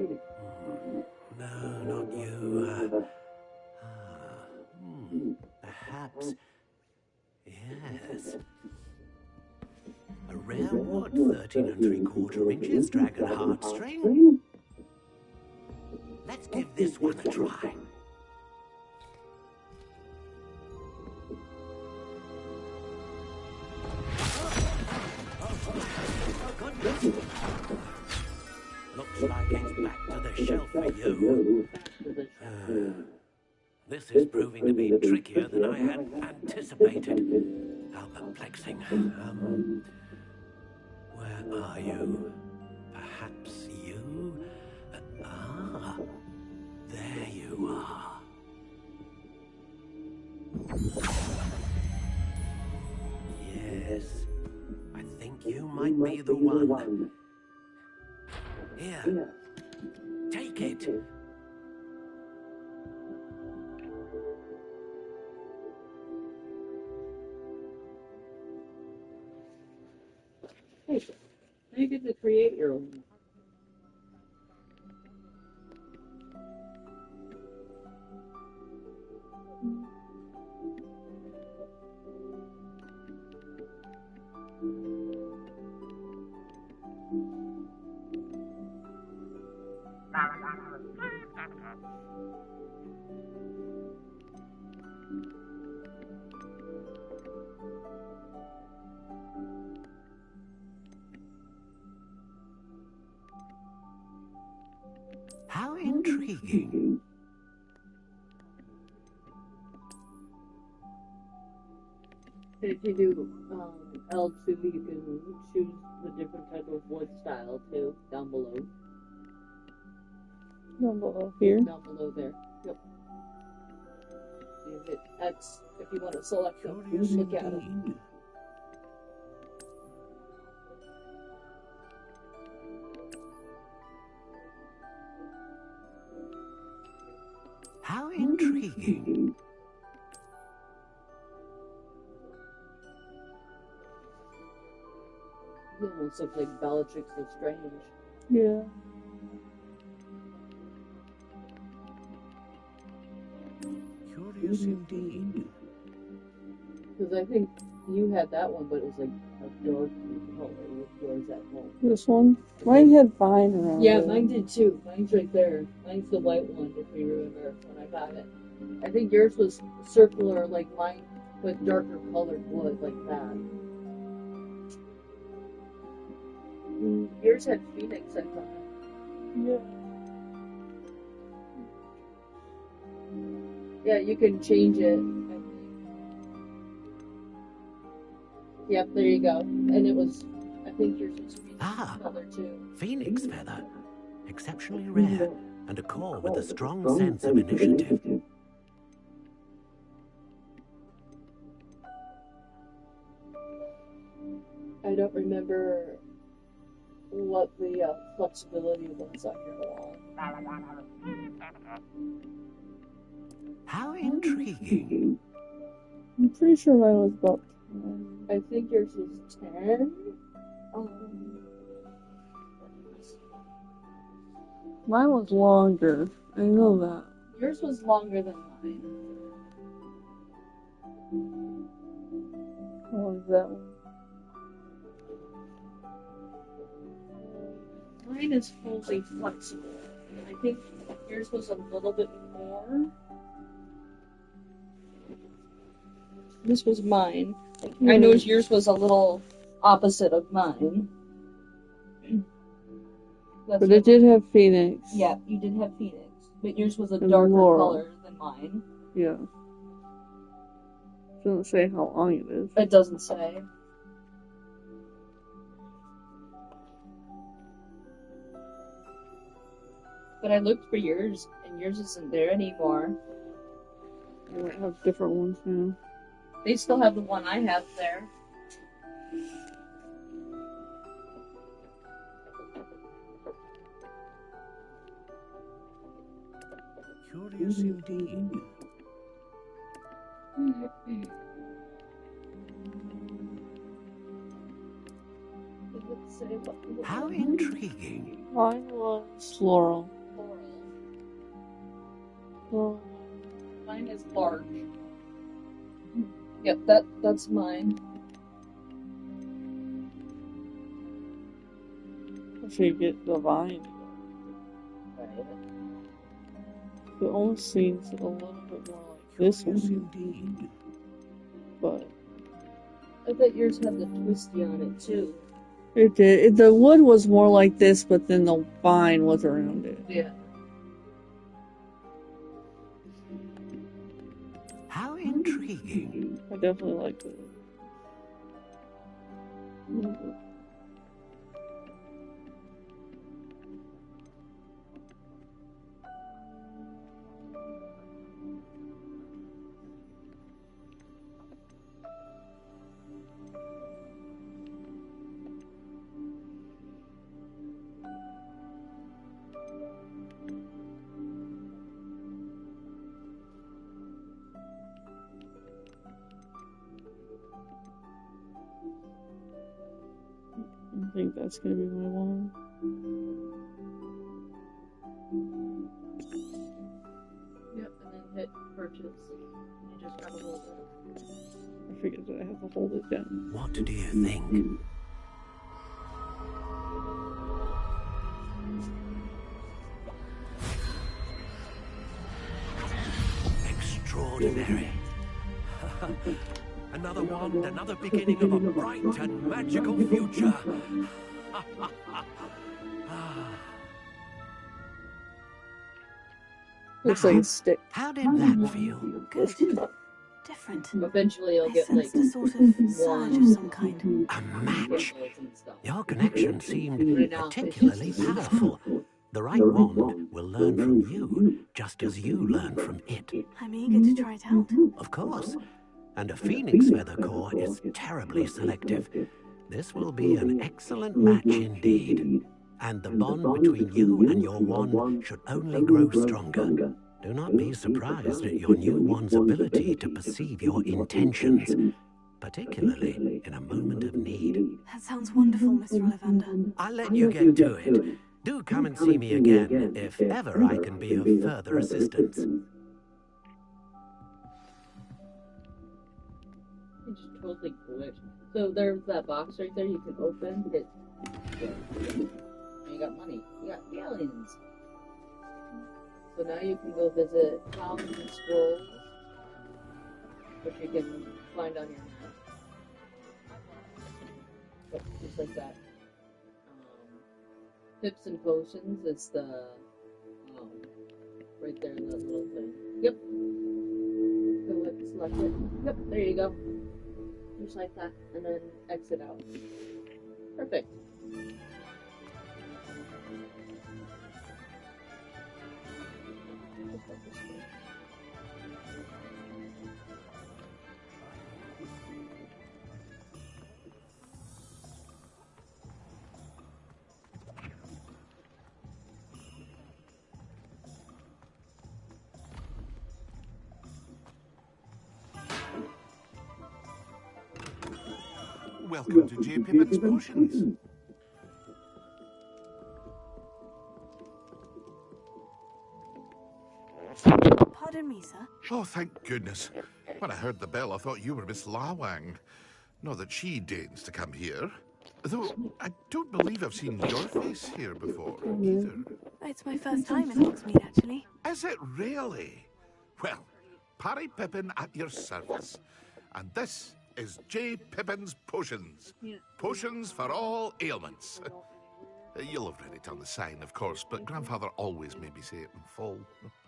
No, not you. Perhaps. Yes. A rare wood, 13 3/4 inches, dragon heartstring. Let's give this one a try. Oh, goodness. Looks like it's back to the shelf for you. This is proving to be trickier than I had anticipated. How perplexing. Where are you? Perhaps you? There you are. Yes, I think you might be the one. Here, take it. Hey, you get to create your own. intriguing. If you do L2, you can choose the different type of wood style too, down below. Down below here? Down below there. Yep. You hit X if you want to select them. Look at them. How intriguing. You almost look like Bellatrix Lestrange. Yeah. Curious indeed. Because I think you had that one, but it was like a dark color with yours at home. This one? Mine had vine around Yeah, it. mine did too. Mine's right there. Mine's the white one, if you remember when I got it. I think yours was circular like mine, but darker colored wood like that. Yours had Phoenix, I thought. Yeah. Yeah, you can change it, I think. Yep, there you go. And it was, I think yours was Phoenix color too. Phoenix feather. Exceptionally rare, and a core with a strong sense of initiative. I don't remember what the flexibility was on your wall. How intriguing. I'm pretty sure mine was about 10. I think yours was 10. Mine was longer. I know that. Yours was longer than mine. How long is that one? Mine is fully flexible. I think yours was a little bit more. This was mine. I know yours was a little opposite of mine. But it did have Phoenix. Yeah, you did have Phoenix. But yours was a And darker Laurel. color than mine. Yeah. Doesn't say how long it is. It doesn't say. But I looked for yours, and yours isn't there anymore. They might have different ones now. They still have the one I have there. Curious indeed. How intriguing. Mine was Laurel. Laurel. Mine is large. Yep, that's mine. I should get the vine. Right. It almost seems a little bit more like this one. Indeed. But I bet yours had the twisty on it too. it did. The wood was more like this, but then the vine was around it. Yeah. How intriguing. I definitely like it. I think that's gonna be my one. Yep, and then hit purchase. You just gotta hold it. I figured that I have to hold it down. What do you think? Extraordinary. Another wand, another beginning of a bright and magical future. Looks like a stick. How did that feel? Good. Different. Eventually, you'll I get like sensed a sort of surge of some kind. A match. gimbals and stuff. Your connection seemed Right now, it's particularly just- powerful. The right wand will learn from you, just as you learn from it. I'm eager to try it out. Of course. And a phoenix feather core is terribly selective. This will be an excellent match indeed. And the bond between you and your wand should only grow stronger. Do not be surprised at your new wand's ability to perceive your intentions, particularly in a moment of need. That sounds wonderful, Mr. Ollivander. I'll let you get to it. Do come and see me again if ever I can be of further assistance. You just totally glitched. So there's that box right there you can open. You got money. You got aliens. So now you can go visit towns and scrolls, which you can find on your map. Yep, just like that. Tips and potions is the right there in that little thing. Yep. Go ahead and select it. Yep, there you go. Just like that, and then exit out. Perfect. Welcome to J. Pippin's Potions. Pardon me, sir. Oh, thank goodness. When I heard the bell, I thought you were Miss Lawang. Not that she deigns to come here. Though, I don't believe I've seen your face here before, either. It's my first time in Hogsmeade, actually. Is it really? Well, Parry Pippin at your service. And this is J. Pippin's Potions. Potions for all ailments. You'll have read it on the sign, of course, but Grandfather always made me say it in full.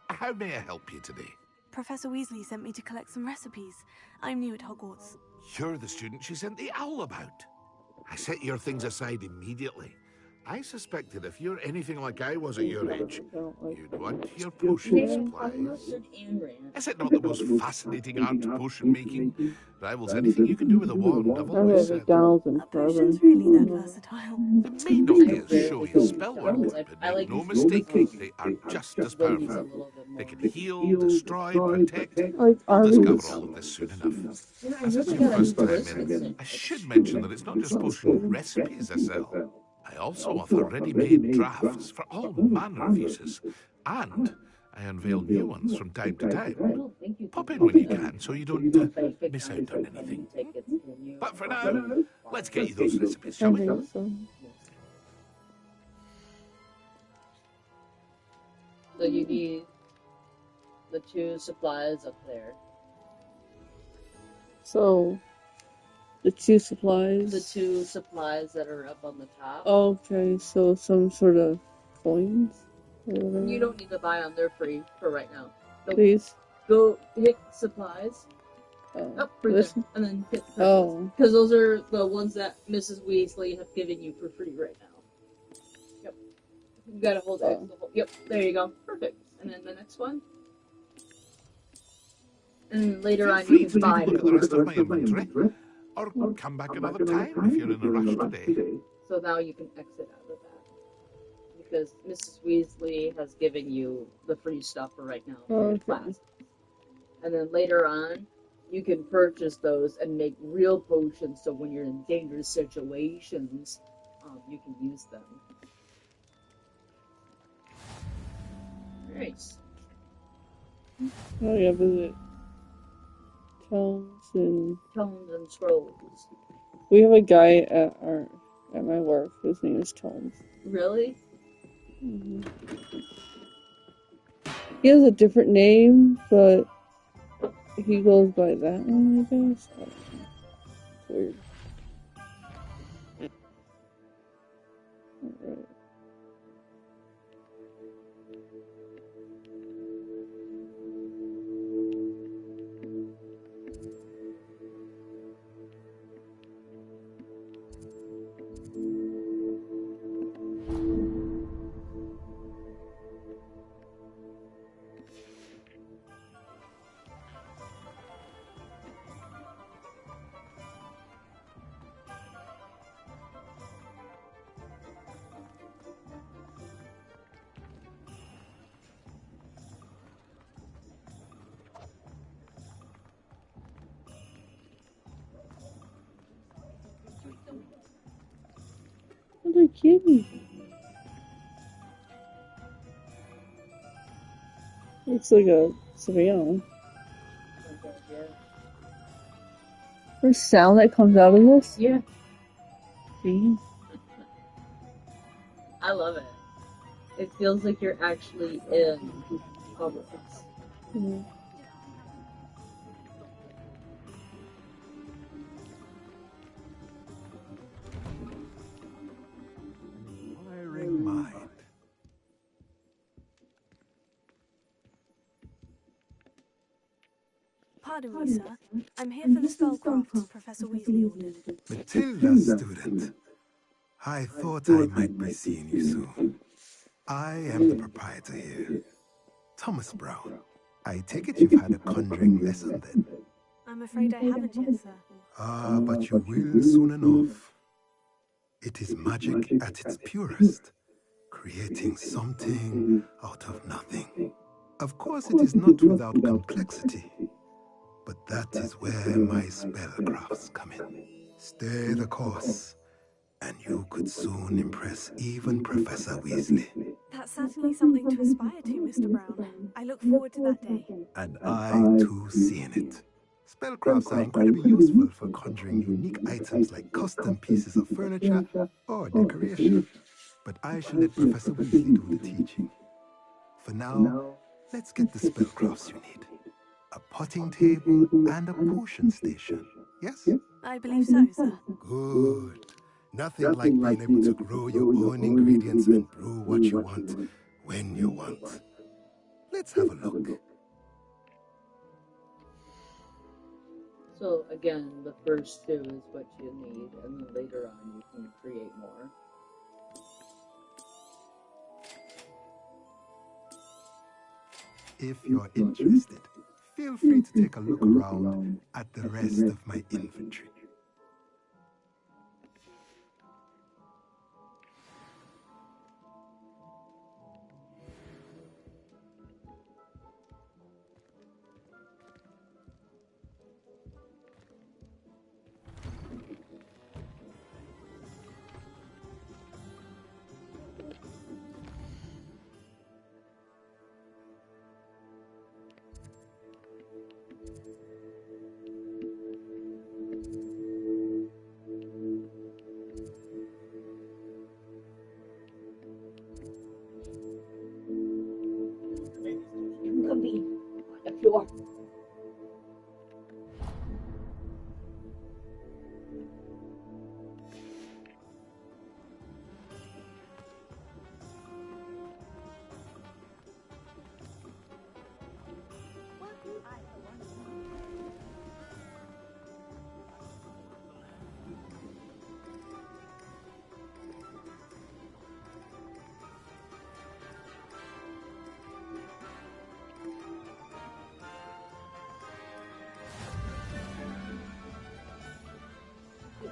How may I help you today? Professor Weasley sent me to collect some recipes. I'm new at Hogwarts. You're the student she sent the owl about. I set your things aside immediately. I suspected if you're anything like I was at your age, you'd want your potion supplies. Is it not the most fascinating art of potion making? Rivals anything you can do with a wand, I've always said. Potions really that versatile? The main idea is show you spell work, but make no mistake, they are just as powerful. They can heal, destroy, protect. You'll discover all of this soon enough. As it's your first time in, I should mention that it's not just potion recipes I sell. I also offer ready-made drafts for all manner of uses, and I unveil new ones from time to time. Pop in when you can so you don't miss out on anything. But for now, let's get you those recipes, shall we? So you need the 2 supplies up there. So, the 2 supplies? The 2 supplies that are up on the top. Okay, so some sort of coins? Or whatever. You don't need to buy them, they're free for right now. So Please? go hit supplies. Right this there. And then hit Oh. because those are the ones that Mrs. Weasley have given you for free right now. Yep. You gotta hold X. Yep, there you go. Perfect. And then the next one. And later on you can buy Look at the rest of my inventory. Or come back another time if you're in a rush today. So now you can exit out of that. Because Mrs. Weasley has given you the free stuff for right now for your class. And then later on, you can purchase those and make real potions so when you're in dangerous situations, you can use them. Nice. Oh yeah, visit Tomes and Scrolls. We have a guy at my work. His name is Tomes. Really? He has a different name, but he goes by that one, I guess. I don't know. It's weird. Alright. kitty. Looks like a surveillance. There's sound that comes out of this? Yeah. See? I love it. It feels like you're actually in Hogwarts. Mm. Inquiring mind. Pardon me, sir. I'm here for the spellcrafts Professor Weasley ordered. Matilda, student. I thought I might be seeing you soon. I am the proprietor here, Thomas Brown. I take it you've had a conjuring lesson then? I'm afraid I haven't yet, sir. Ah, but you will soon enough. It is magic at its purest, creating something out of nothing. Of course, it is not without complexity, but that is where my spellcrafts come in. Stay the course, and you could soon impress even Professor Weasley. That's certainly something to aspire to, Mr. Brown. I look forward to that day. And I, too, seeing it. Spellcrafts are incredibly useful for conjuring unique items like custom pieces of furniture or decoration. But I shall let Professor Weasley do the teaching. For now, let's get the spellcrafts you need. A potting table and a potion station. Yes? I believe so, sir. Good. Nothing like being able to grow your own ingredients and brew what you want, when you want. Let's have a look. So again, the first two is what you need, and then later on you can create more. If you're interested, feel free to take a look around at the rest of my inventory.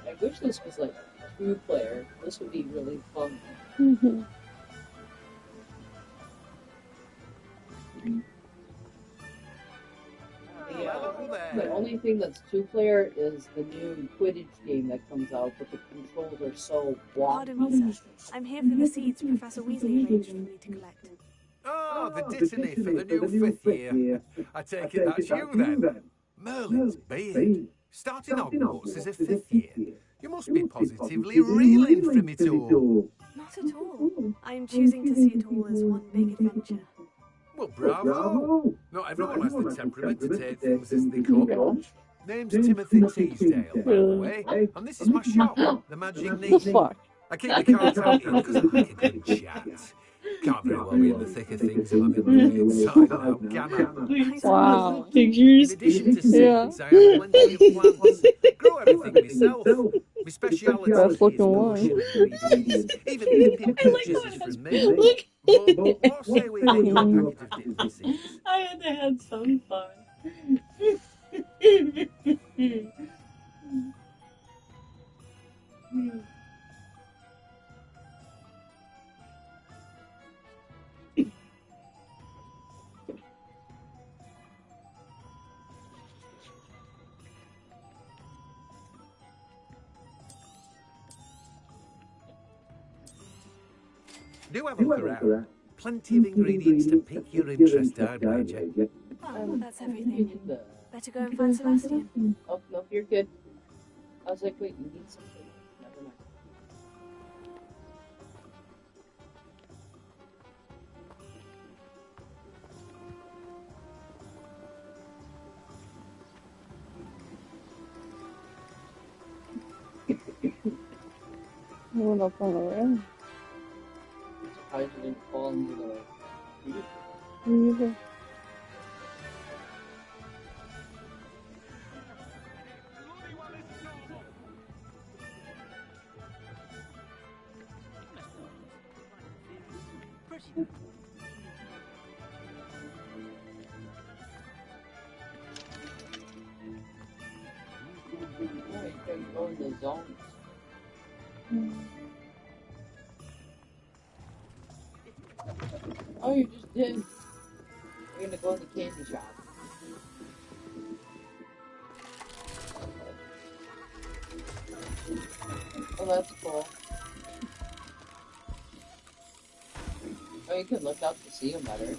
I wish this was like 2-player. This would be really fun. Mm-hmm. The only thing that's 2-player is the new Quidditch game that comes out, but the controls are so Pardon wonky. me, sir. I'm here for the seeds Professor Weasley arranged for me to collect. Oh, the dittany for the new 5th year. I take it that's you then. Merlin's beard. Starting Hogwarts as a 5th year. You must be positively reeling from it all. Not at all. I am choosing to see it all as one big adventure. Well, bravo. Not everyone has the temperament to take things as they come. Name's Timothy Teasdale, by the way, and this is my shop, the Magic Neat. I keep the cards out here because I like a good chat. Can't very well be in the thick of things if I'm in the inside out, can I? Wow. Pictures? In addition to seeds, I have plenty of plants. Grow everything myself. My speciality is potion ingredients. Even nipping purchases from me. But what say we get you a packet of dipping seeds? I had to have some fun. Do have a look around. Plenty of ingredients to pique your interest, I'd wager. Oh, that's everything. Better go and find Sebastian. Oh, no, you're good. I was like, wait, you need something. Never mind. I went up on the rail. Surprised you didn't fall into the deep. Yeah. Oh, you can go in the zones. Oh, you just did. You're gonna go in the candy shop. Oh, that's cool. Oh, you can look up to see them better.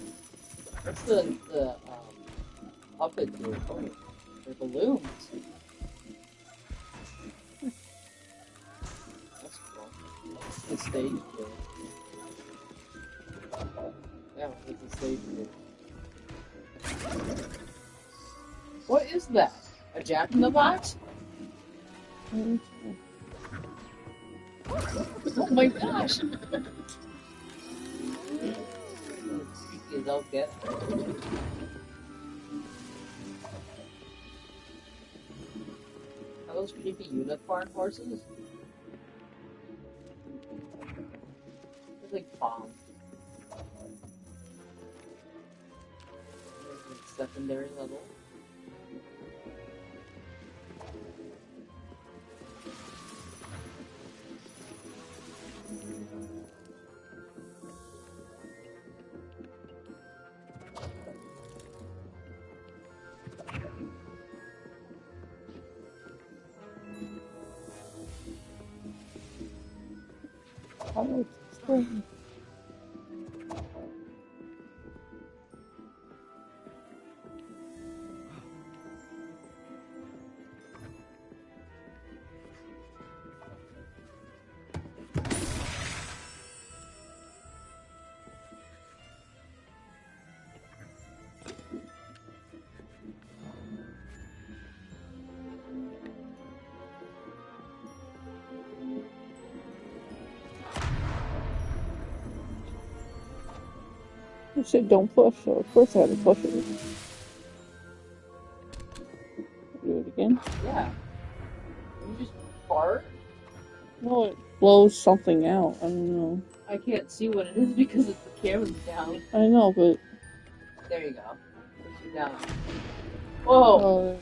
What's the puppet do? Oh, they're balloons. That's cool. What's the stage do? Yeah, what's the stage do? What is that? A Jack in the Box? Oh my gosh! As I'll get. Are those creepy unicorn horses? They're like bombs. There's a secondary level. Oh, it's spring. You said don't push, so of course I had to push it. Do it again? Yeah. You just fart? No, it blows something out. I don't know. I can't see what it is because the camera's down. I know, but... There you go. Push it down. Whoa! Oh,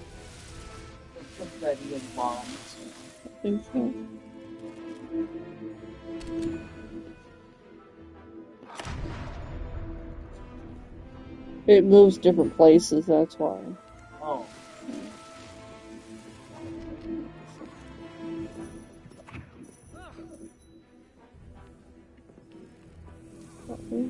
It's confetti and bombs. I think so. It moves different places, that's why. Oh. Okay.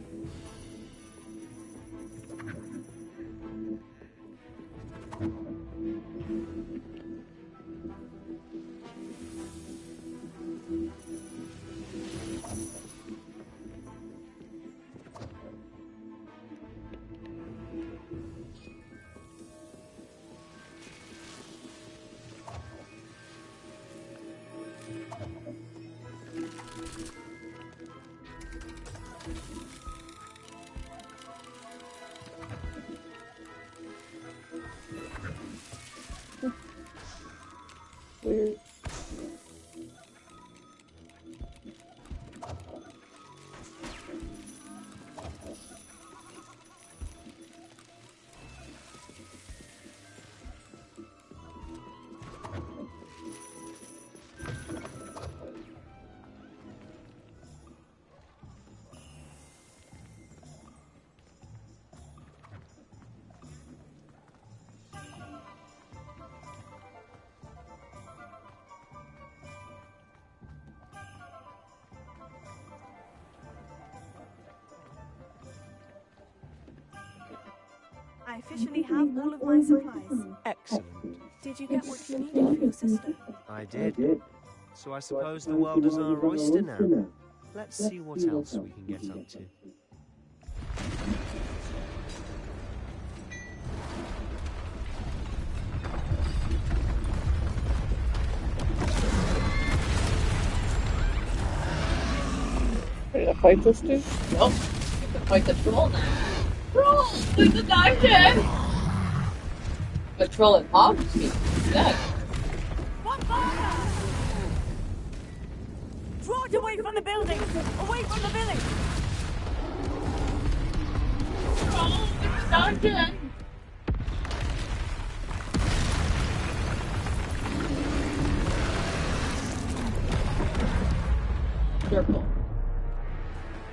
I officially have all of my supplies. Excellent. Did you get what you needed for your sister? I did. So I suppose the world is our oyster now. Let's see what else we can get up to. Are you gonna fight this dude? Nope. You can fight the troll now. Troll! With the dungeon! The troll at Hogsmeade. Yeah. Draw it away from the building! Away from the village! Troll with the dungeon! Circle.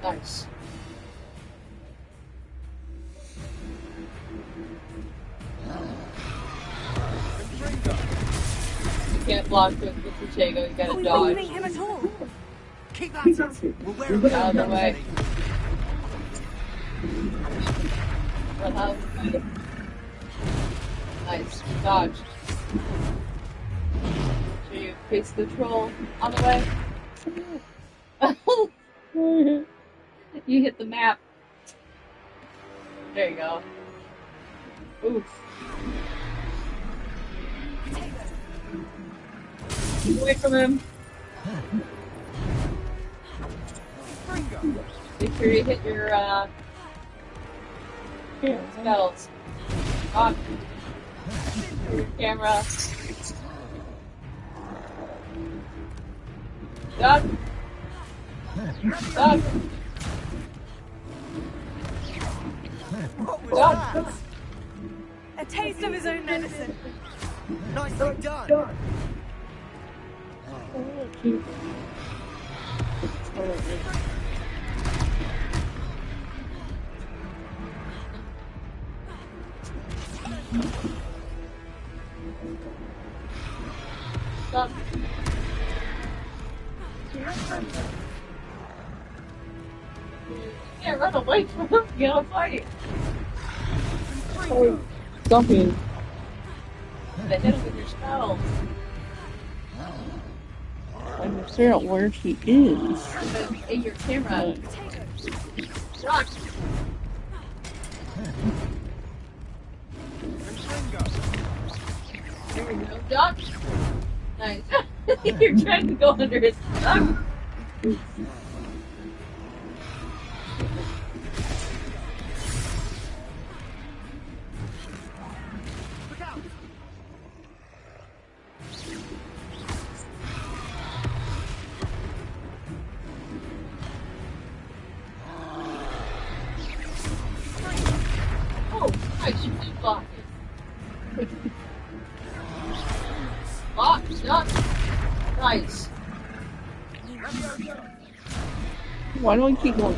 Nice. You can't block with Protego, you gotta dodge. Him at all. Keep at it. We'll wear him Out of the down way. eventually. Run out of the way. Nice. Dodge. So you face the troll on the way. You hit the map. There you go. Oof. Keep away from him. Make sure you hit your spells. Dodge. Your camera. Dodge. Dodge. What was Dodge. that? A taste of his own medicine. Nicely done. Stop. You can't run away from him. You gotta fight. Oh, jumping. They hit him with your spells. I'm figuring out where he is. In your camera. Dodge. There we go. Dodge. Nice. You're trying to go under his dodge. Oh, nice. You did block it. Block. Dodge. Nice. Why do I keep going?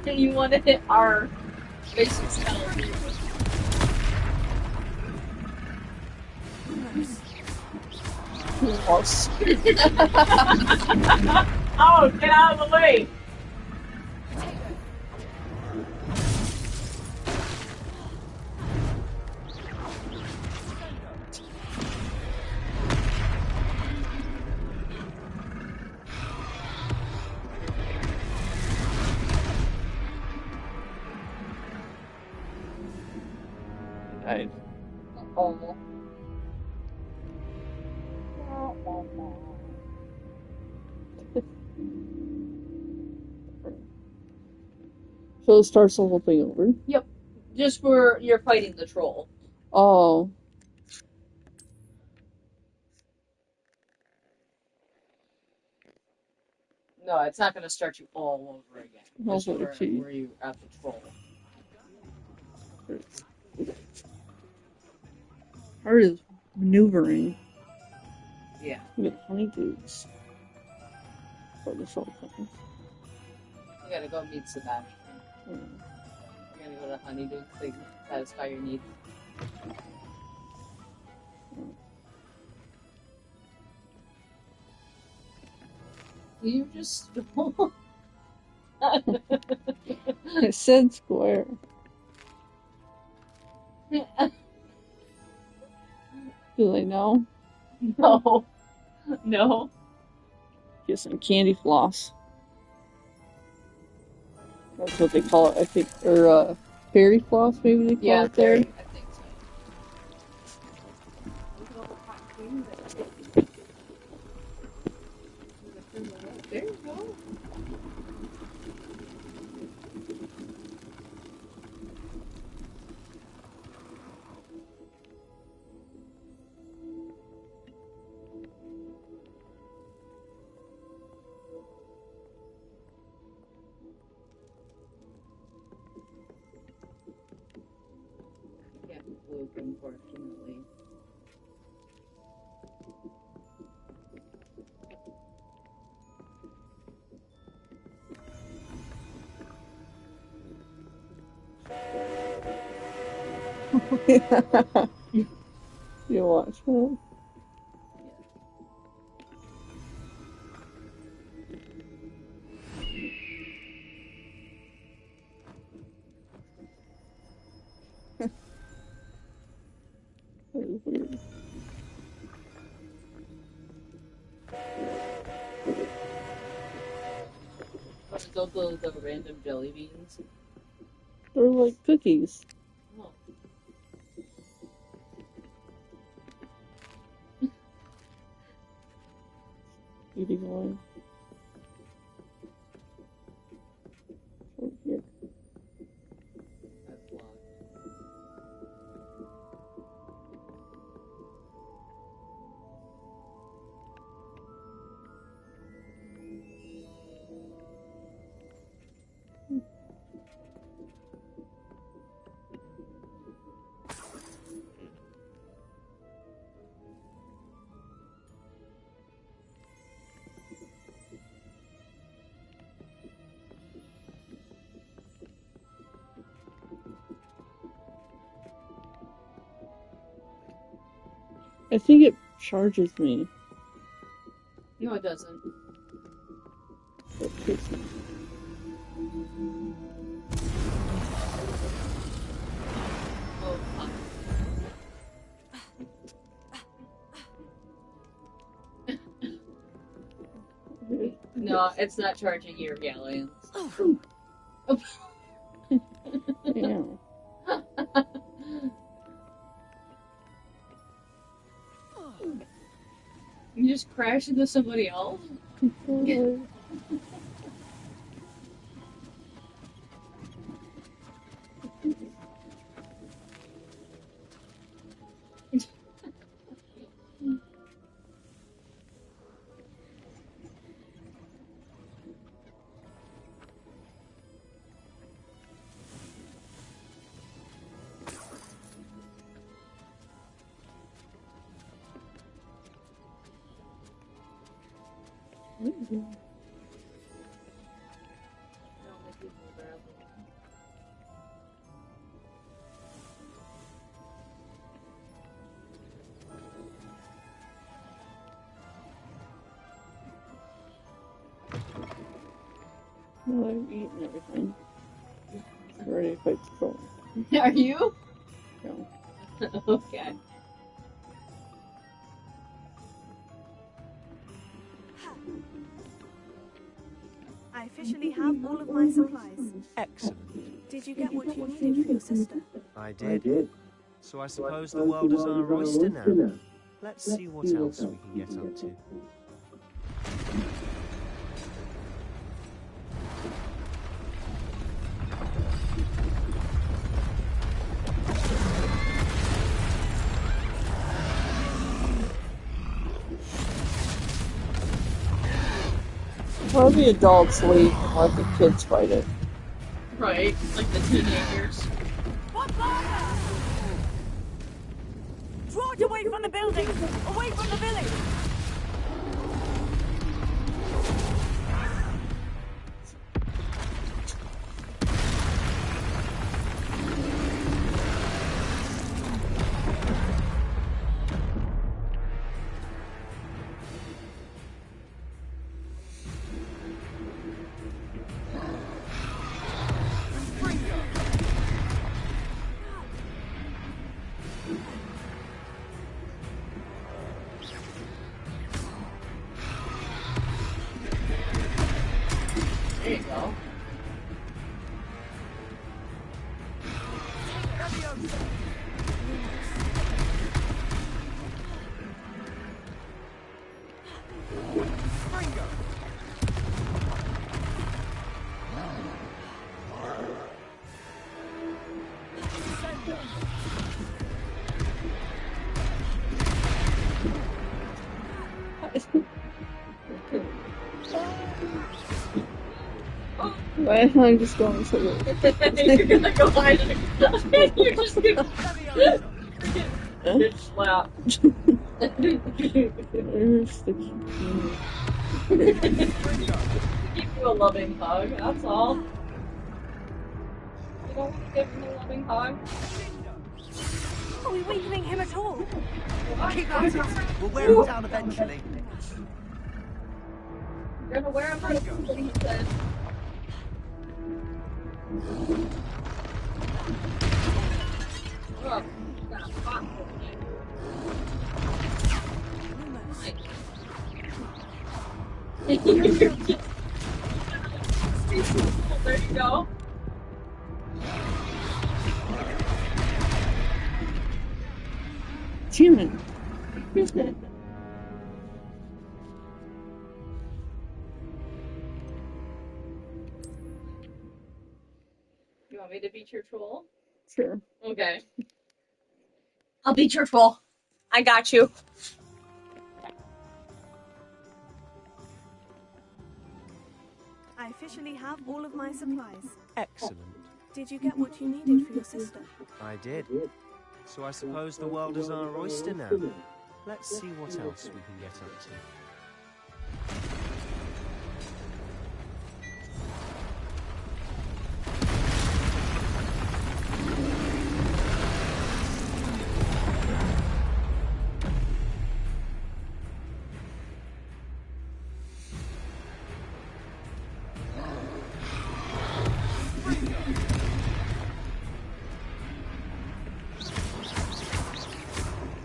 You want to hit our basic spell. Horse. Oh, get out of the way! I Oh. So it starts the whole thing over. Yep. Just where you're fighting the troll. Oh. No, it's not going to start you all over again. Just Okay, gee. where you at the troll. Part is maneuvering. Yeah. With honeydews. For the soul company. You gotta go meet Sebastian. You're gonna go to Honeydew to satisfy your needs. You just stole. I said square. Do they know? No. No. Get some candy floss. That's what they call it, I think. Or, fairy floss, maybe they call it there. I think so. Look at all the cotton candy that there you go. Can't loop, unfortunately. You watch that? That is weird. What are those the random jelly beans? They're like cookies. Oh. Eating one. Over here. That's locked. I think it charges me. No, it doesn't. It takes me. Oh, fuck. No, it's not charging your galleons. Yeah. You just crash into somebody else? No, I've eaten everything. I'm ready to fight the troll. Are you? No. Okay. I officially have all of my supplies. Excellent. Did you get what you needed for your sister? I did. So I suppose the world is our oyster now. Let's see what else we can get up to. Why do the adults leave and let the kids fight it? Right, like the teenagers. Draw it away from the building! Away from the village! Why am I just going so low? You're gonna go hide in a You're just gonna bitch slap. Where's the Give you a loving hug, that's all. You don't want to give him a loving hug? Are we weakening him at all? Keep at it. We'll wear him down eventually. You're gonna wear him out, what he said. Oh, you got a pot for me. There you go. Damn it. You want me to beat your troll? Sure. Okay. I'll beat your troll. I got you. I officially have all of my supplies. Excellent. Did you get what you needed for your sister? I did. So I suppose the world is our oyster now. Let's see what else we can get up to.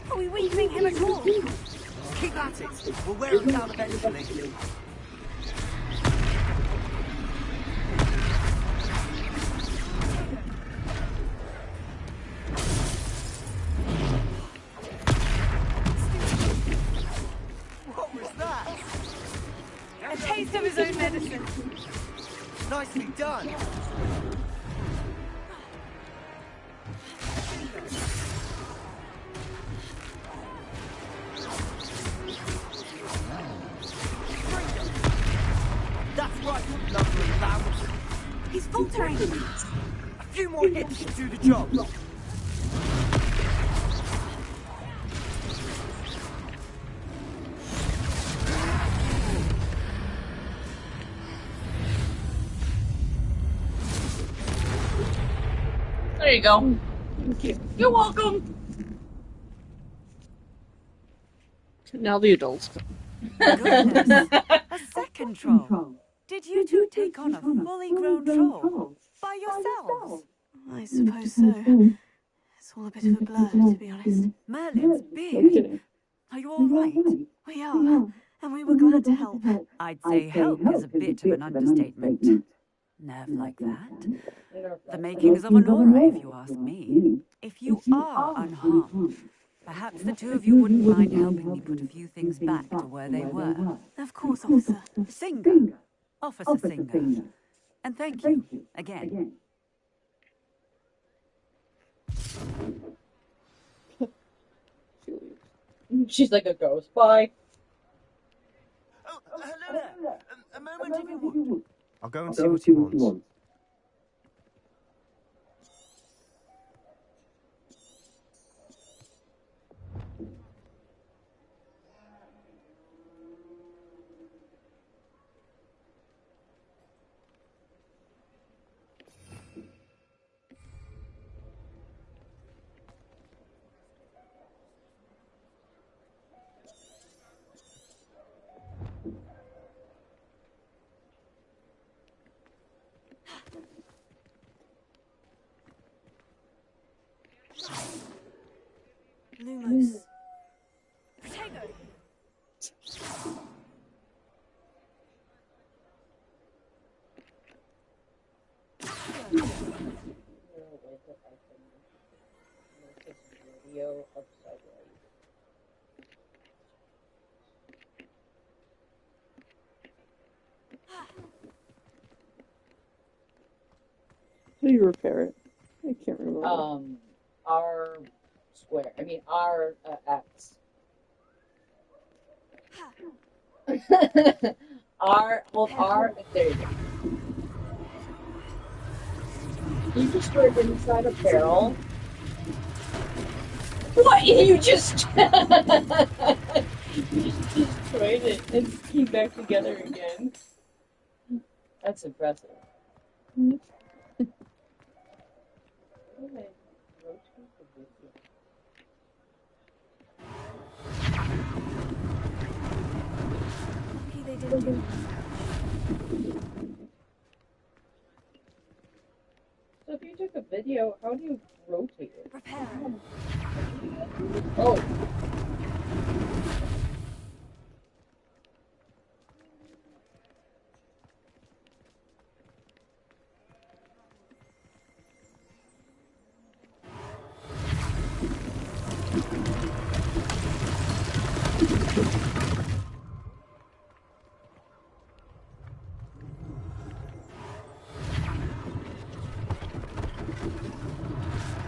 Are we weakening him at all? Keep at it. We'll wear him down eventually. What was that? A taste of his own medicine. Nicely done. That's right, lover and loud. He's faltering. A few more hits should do the job. There you go. Thank you. You're welcome. Now the adults come. Goodness. A second troll. Did you two take on a fully grown troll? By yourselves? I suppose so. It's all a bit of a blur, to be honest. Merlin's big. Are you all right? We are, and we were glad to help. I'd say help is a bit of an understatement. Nerve like that? The makings of an aura, if you ask me. If you are unharmed, perhaps the two of you wouldn't mind helping me put a few things back to where they were. Of course, officer. Singer. Officer Singer. And thank you, again. She's like a ghost. Bye. Oh, hello there. A moment if you would. I'll go and see what he wants. Lumos. Potato. video of Cyberlight. How do you repair it? I can't remember. R square. I mean R X. Hold R. There you go. You destroyed inside a barrel. What? You just you just destroyed it and came back together again. That's impressive. Lucky they didn't do So if you took a video, how do you rotate it? Repair. Oh.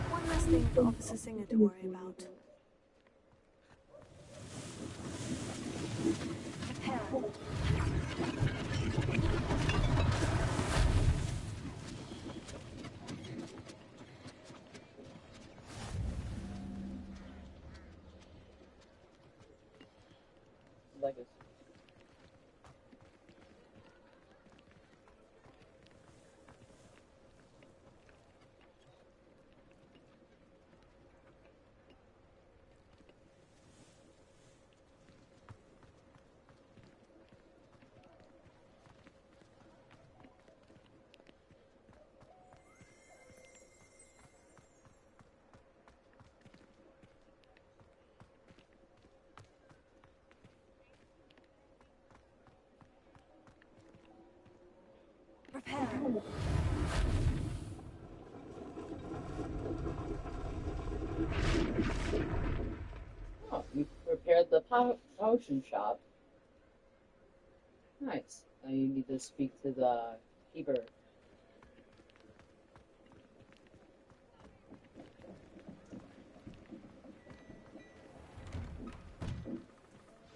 One less thing for Officer Singer to worry about. Repair. Legacy. Repair. Oh, you prepared the potion shop. Nice. Now you need to speak to the keeper.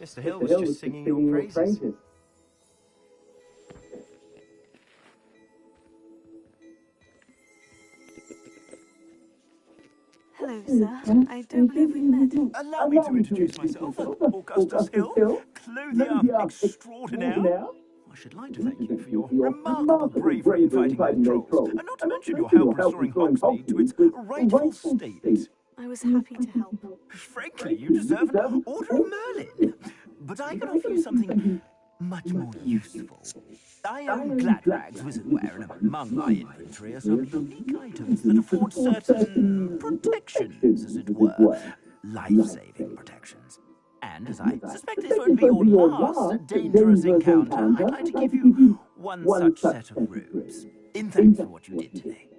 Mr. Hill was just singing your praises. Hello, sir. I don't believe we've met. Allow me to introduce myself, Augustus Hill, clothier extraordinaire. I should like to thank you for your remarkable bravery in fighting those trolls, and not to mention your help restoring Hogsmeade to its rightful state. I was happy to help. Frankly, you deserve an Order of Merlin. But I can offer you something much more useful. I own Gladrag's wizardware, and among my inventory are some unique items that afford certain protections, as it were. Life-saving protections. And as I suspect this won't be your last dangerous encounter, I'd like to give you one such set of robes, in thanks for what you did today.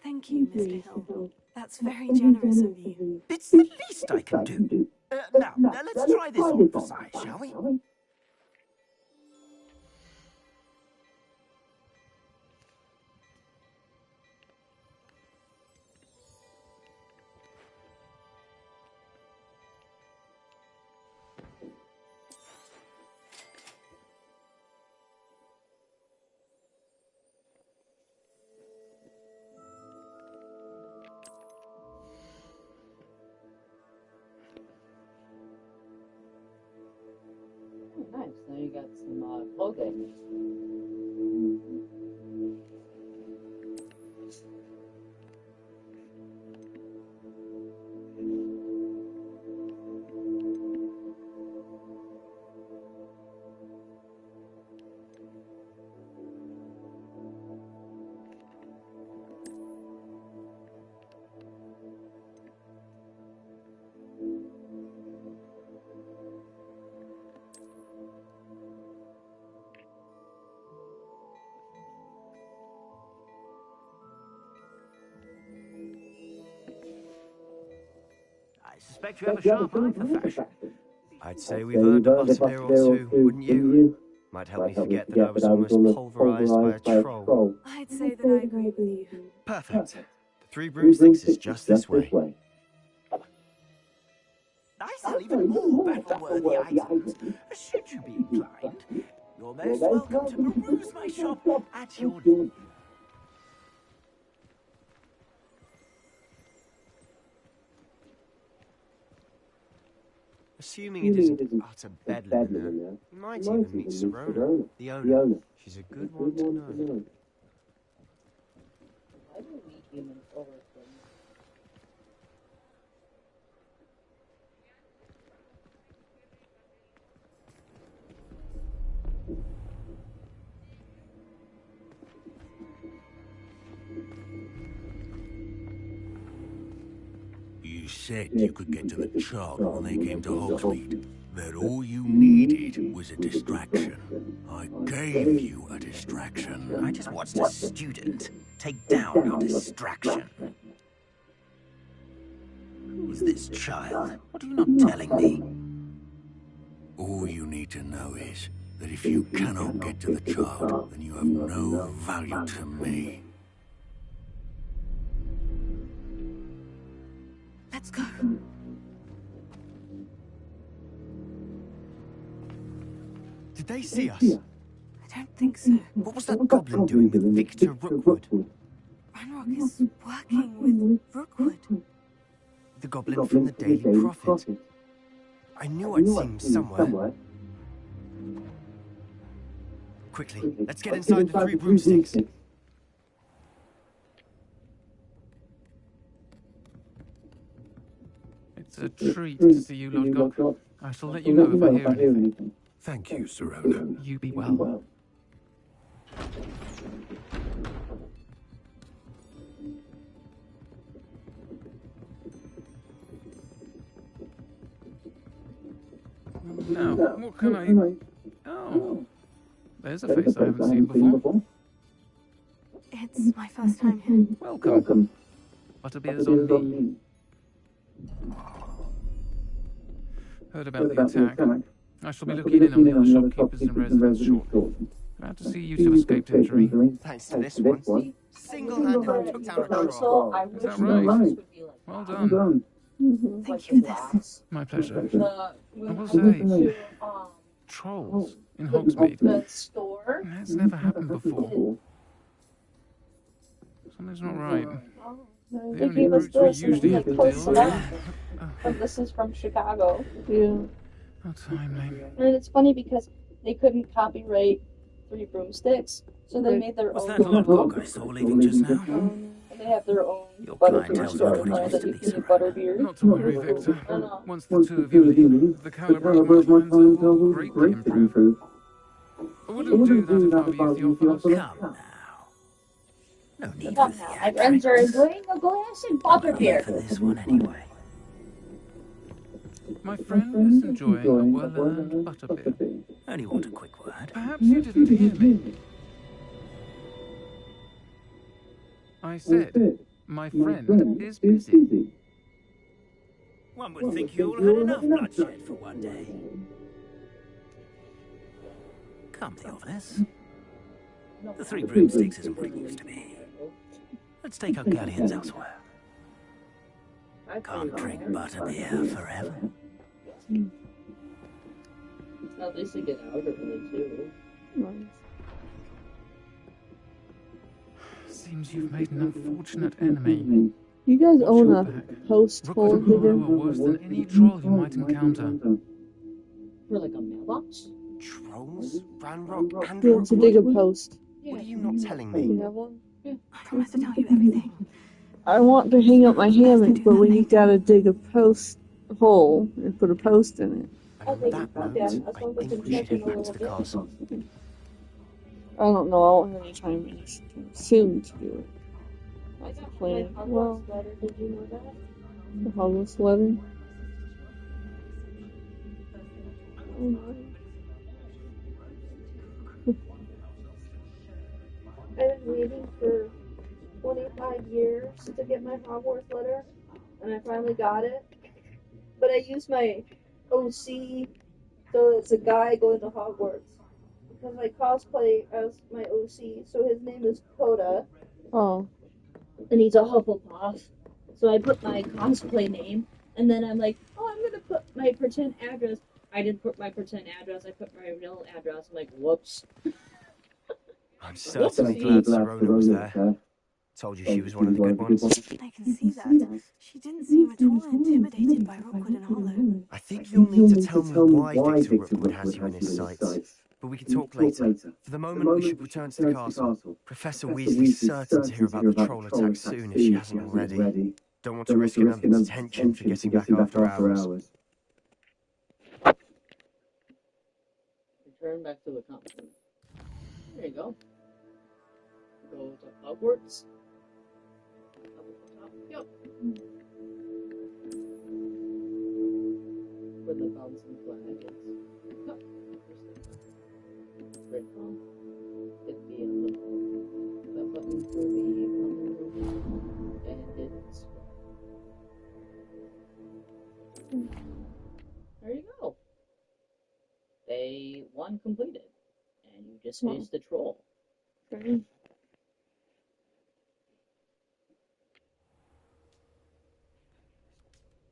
Thank you, Mr. Hill. That's very generous of you. It's the least I can do. Now, let's try this on for size, shall we? Oh, nice. Now you got some clothing. I suspect you have a sharp eye for fashion. I'd say we've earned a butterbeer or two, wouldn't you? Might help me forget that I was almost pulverized by a troll. I'd say that I agree with you. Perfect. The Three Broomsticks is just this way. I sell even more battle-worthy items. Should you be inclined, you're most welcome to peruse my shop at your leisure. Assuming it isn't utter bedlam in there, you might even meet Serona, the owner. She's a good one to know. Why do we humans overthink? You said you could get to the child when they came to Hogsmeade. That all you needed was a distraction. I gave you a distraction. I just watched a student take down your distraction. Who's this child? What are you not telling me? All you need to know is that if you cannot get to the child, then you have no value to me. Let's go. Did they see us? I don't think so. What was that goblin doing with Victor Rookwood? Ranrock is working with Rookwood. The goblin from the Daily Prophet. I knew I'd seen him somewhere. Quickly, let's get inside the Three Broomsticks. It's a treat to see you, Lord Gok. I shall let you know if I hear anything. Thank you, Serona. You be well. Now, what can I... Oh, there's a face I haven't seen before. It's my first time here. Welcome. Butterbeer's on me. Heard about the attack. I shall be looking in on the other shopkeepers and residents shortly. Glad to see you two escaped injury. Thanks to this one. Single-handedly took down a troll. Is that right? Well done. Thank you for this. My pleasure. I will say, trolls in Hogsmeade. That's never happened before. Something's not right. The only brutes we usually have to deal with. And this is from Chicago. Yeah. How timely. And it's funny because they couldn't copyright Three Broomsticks, so they made their Was own. that Lord Gok I saw leaving just now? And they have their own Your butterbeer clientele's store not what it now used that to you be, can get Serena. butterbeer. Not to worry, Victor. Once the two of you leave, the caliber of my clientele will greatly improve. I wouldn't do that if I were you, Theophilus. Come now. No need Come for now, my friends are enjoying a glass of I'm here butterbeer. for this one anyway. My friend is enjoying a well-earned butterbeer. Only want a quick word. Perhaps you didn't hear me. I said, my friend is busy. One would think you all had enough bloodshed for one day. Come, Theophilus. The Three Broomsticks isn't what it used to be. Let's take our galleons elsewhere. Can't drink butterbeer forever. At least they get out early too. Seems you've made an unfortunate enemy. You guys own a post hole Rookwood here? are worse than any troll you might encounter. We're like a mailbox? Trolls? Ranrock and Yeah, to dig a post. What are you not telling me? You have one? I promise to tell you everything. I want to hang up my hammock, but when you gotta dig a post hole and put a post in it. And on that note, I think we should head back to the castle. I don't know, I won't have any time anytime soon to do it. That's the plan. Well, Did you know that? the Hogwarts letter. I've been waiting for 25 years to get my Hogwarts letter, and I finally got it. but I use my OC, so it's a guy going to Hogwarts. Because I cosplay as my OC, so his name is Coda. Oh. And he's a Hufflepuff. So I put my cosplay name, and then I'm like, oh, I'm gonna put my pretend address. I didn't put my pretend address, I put my real address. I'm like, whoops. I'm certainly glad Serona was there. Told you she was one of the good ones. I can see that. She didn't seem at all intimidated by Rookwood and Hollow. I think you'll need to tell me why Victor Rookwood has you in his sights. But we can talk later. For the moment, we should return to the castle. Professor Weasley's certain to hear about the troll attack soon if she hasn't already. Don't want to risk another detention for getting back after hours. Return back to the continent. There you go. Go to Hogwarts. Up at the top. Yep. Where the bouncing flag is. Yep. Right on. Hit the that button for the and it's there you go. Day 1 completed. And you just faced the troll. Okay.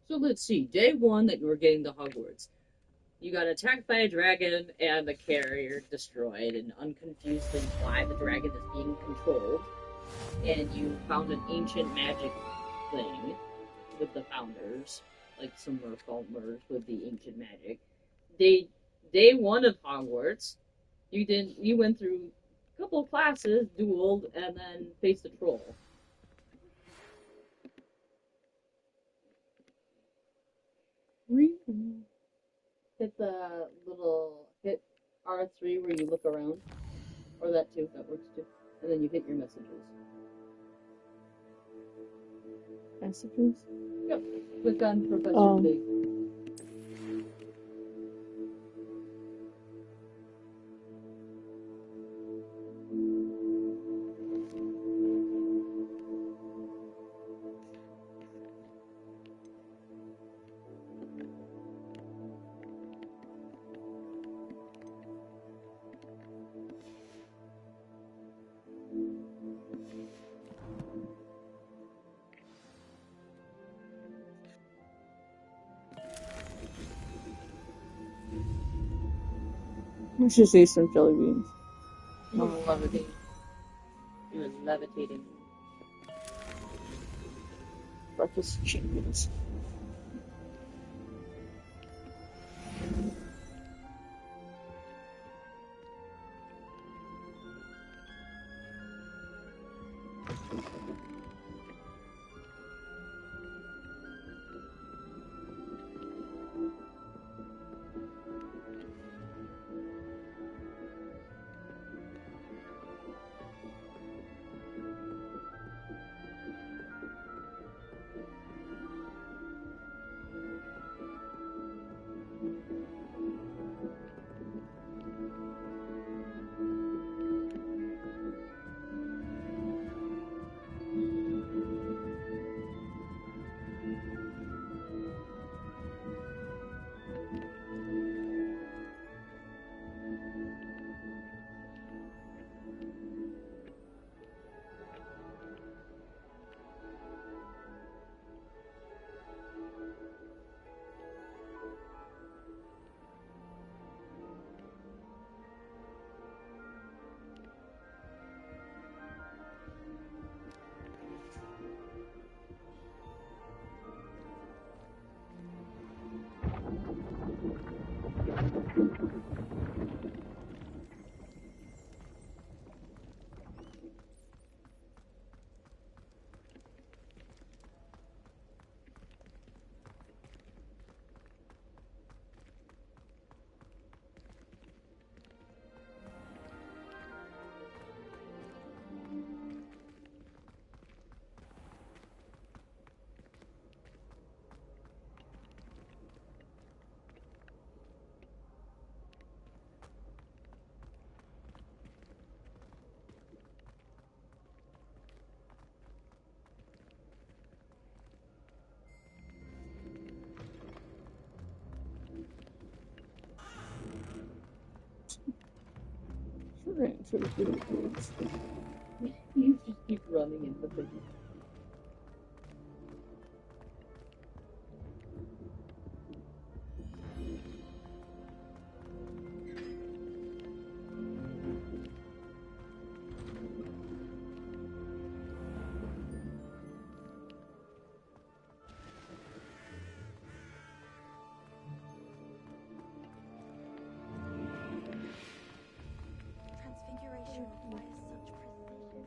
So let's see. Day 1 that you were getting to Hogwarts. You got attacked by a dragon and the carrier destroyed, and unconfused things why the dragon is being controlled. And you found an ancient magic thing with the founders, like some Merfolk merged with the ancient magic. Day 1 of Hogwarts, you went through a couple of classes, dueled, and then faced a troll. Hit the little hit R3 where you look around, or that too, that works too, and then you hit your messages. Messages? Yep. Click on Professor Big. We should see some jelly beans. I'm levitating. You're levitating. Breakfast champions. ran to the guinea pigs. You just keep running into things. Transfiguration requires such precision.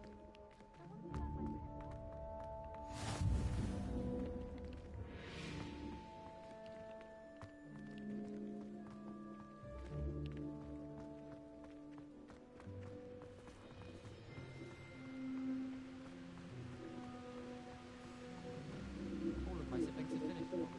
All of my siblings have finished.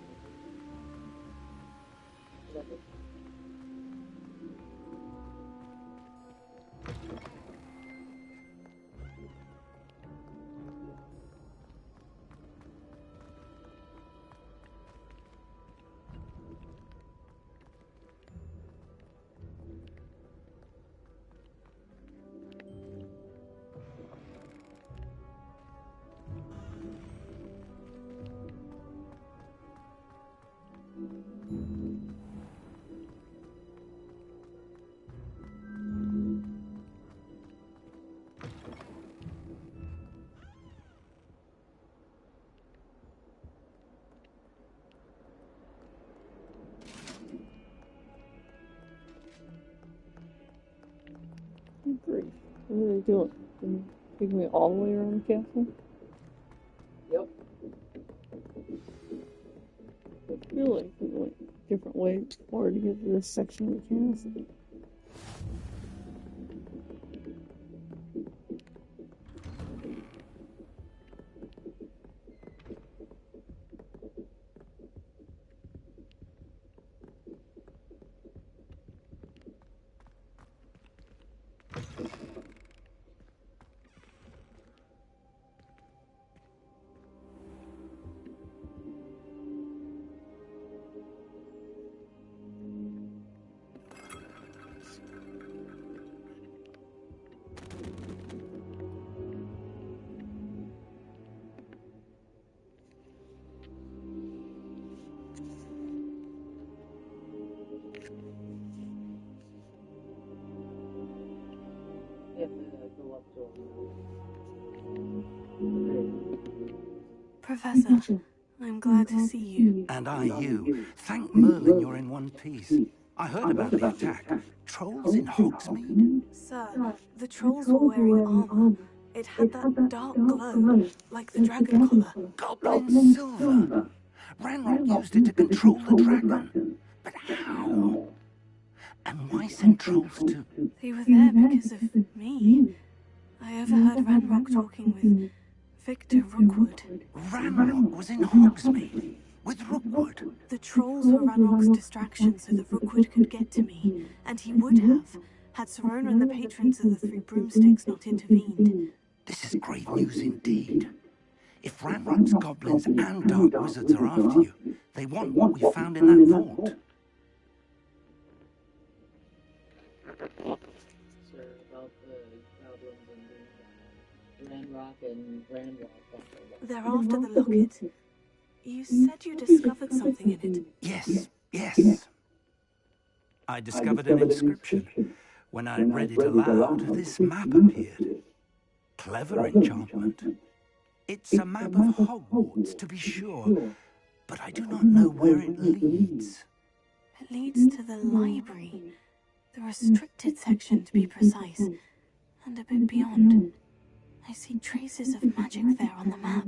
Great. What are they doing? Can you take me all the way around the castle? Yep. I feel like we went a different way before to get to this section of the castle. Professor, I'm glad to see you. And I you. Thank Merlin you're in one piece. I heard about the attack. Trolls in Hogsmeade? Sir, the trolls were wearing armor. It had that dark glow, like the dragon collar. Goblin silver. Ranrock used it to control the dragon. But how? And why send trolls to... They were there because of me. I overheard Ranrock talking with Victor Rookwood. Ranrock was in Hogsmeade with Rookwood. The trolls were Ranrock's distraction so that Rookwood could get to me, and he would have, had Serona and the patrons of the Three Broomsticks not intervened. This is grave news indeed. If Ranrock's goblins and dark wizards are after you, they want what we found in that vault. Sir, about the goblins and Ranrock and Ranrock. They're after the locket. You said you discovered something in it. Yes. I discovered an inscription. When I read it aloud, this map appeared. Clever enchantment. It's a map of Hogwarts, to be sure, but I do not know where it leads. It leads to the library. The restricted section, to be precise, and a bit beyond. I see traces of magic there on the map.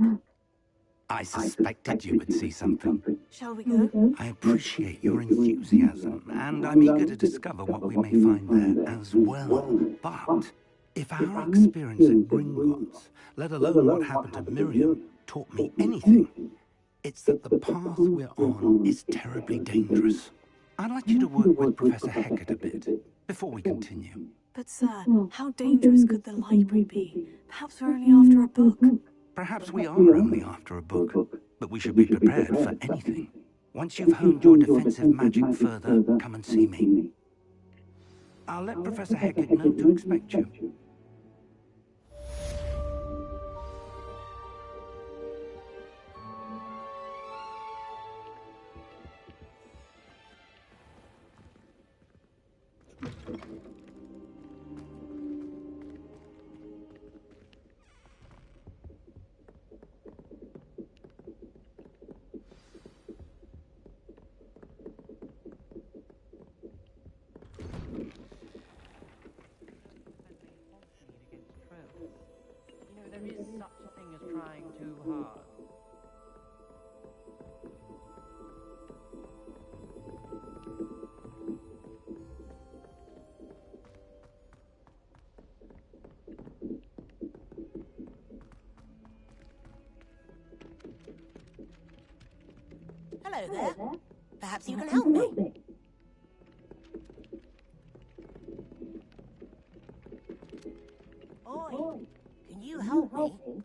I suspected you would see something. Shall we go? I appreciate your enthusiasm, and I'm eager to discover what we may find there as well. But if our experience at Gringotts, let alone what happened to Miriam, taught me anything, it's that the path we're on is terribly dangerous. I'd like you to work with Professor Hecat a bit before we continue. But, sir, how dangerous could the library be? Perhaps we're only after a book. Perhaps we are only after a book, but we should be prepared for anything. Once you've honed your defensive magic further, come and see me. I'll let Professor Hecat know to expect you. There is such a thing as trying too hard. Hello there. Perhaps you can help me. Oi, can you help me?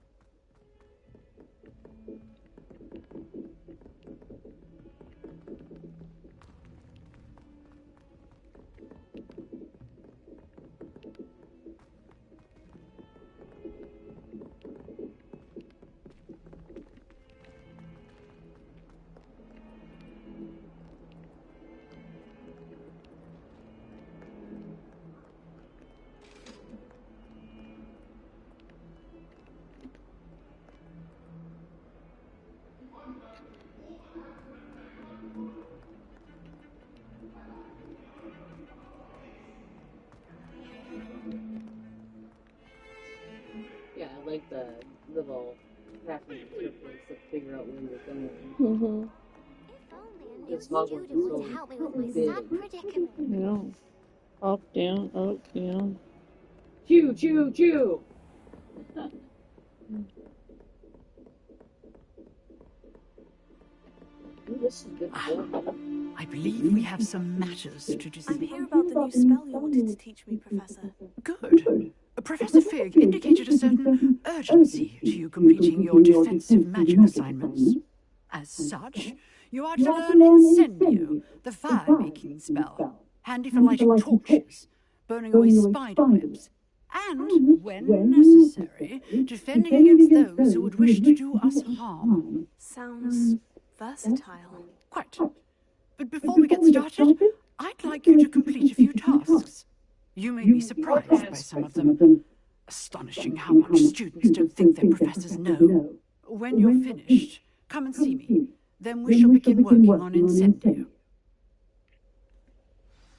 Yeah, I like the little crafting circles to figure out where you're going. Mm-hmm. This Hogwarts is so help me with my big. sad predicament. Yeah. Up, down, up, down. Choo, choo, choo! Ooh, this is good. I believe we have some matters to discuss. I'm here about the new spell you wanted to teach me, Professor. Good. Professor Fig indicated a certain urgency to you completing your defensive magic assignments. As such, you are to learn Incendio, the fire-making spell, handy for lighting torches, burning away spider webs, and, when necessary, defending against those who would wish to do us harm. Sounds versatile. Quite. But before we get started, I'd like you to complete a few tasks. You may be surprised by some of them. Astonishing how much students don't think their professors know. When you're finished, come and see me. Then we shall begin working on Incendio.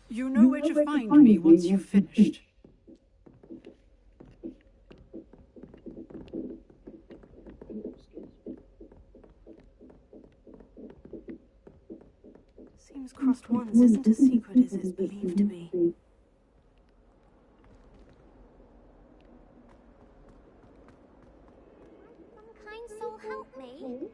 You know where to find me once you've finished. Seems crossed once isn't as secret as it's believed to be. Some kind soul help me.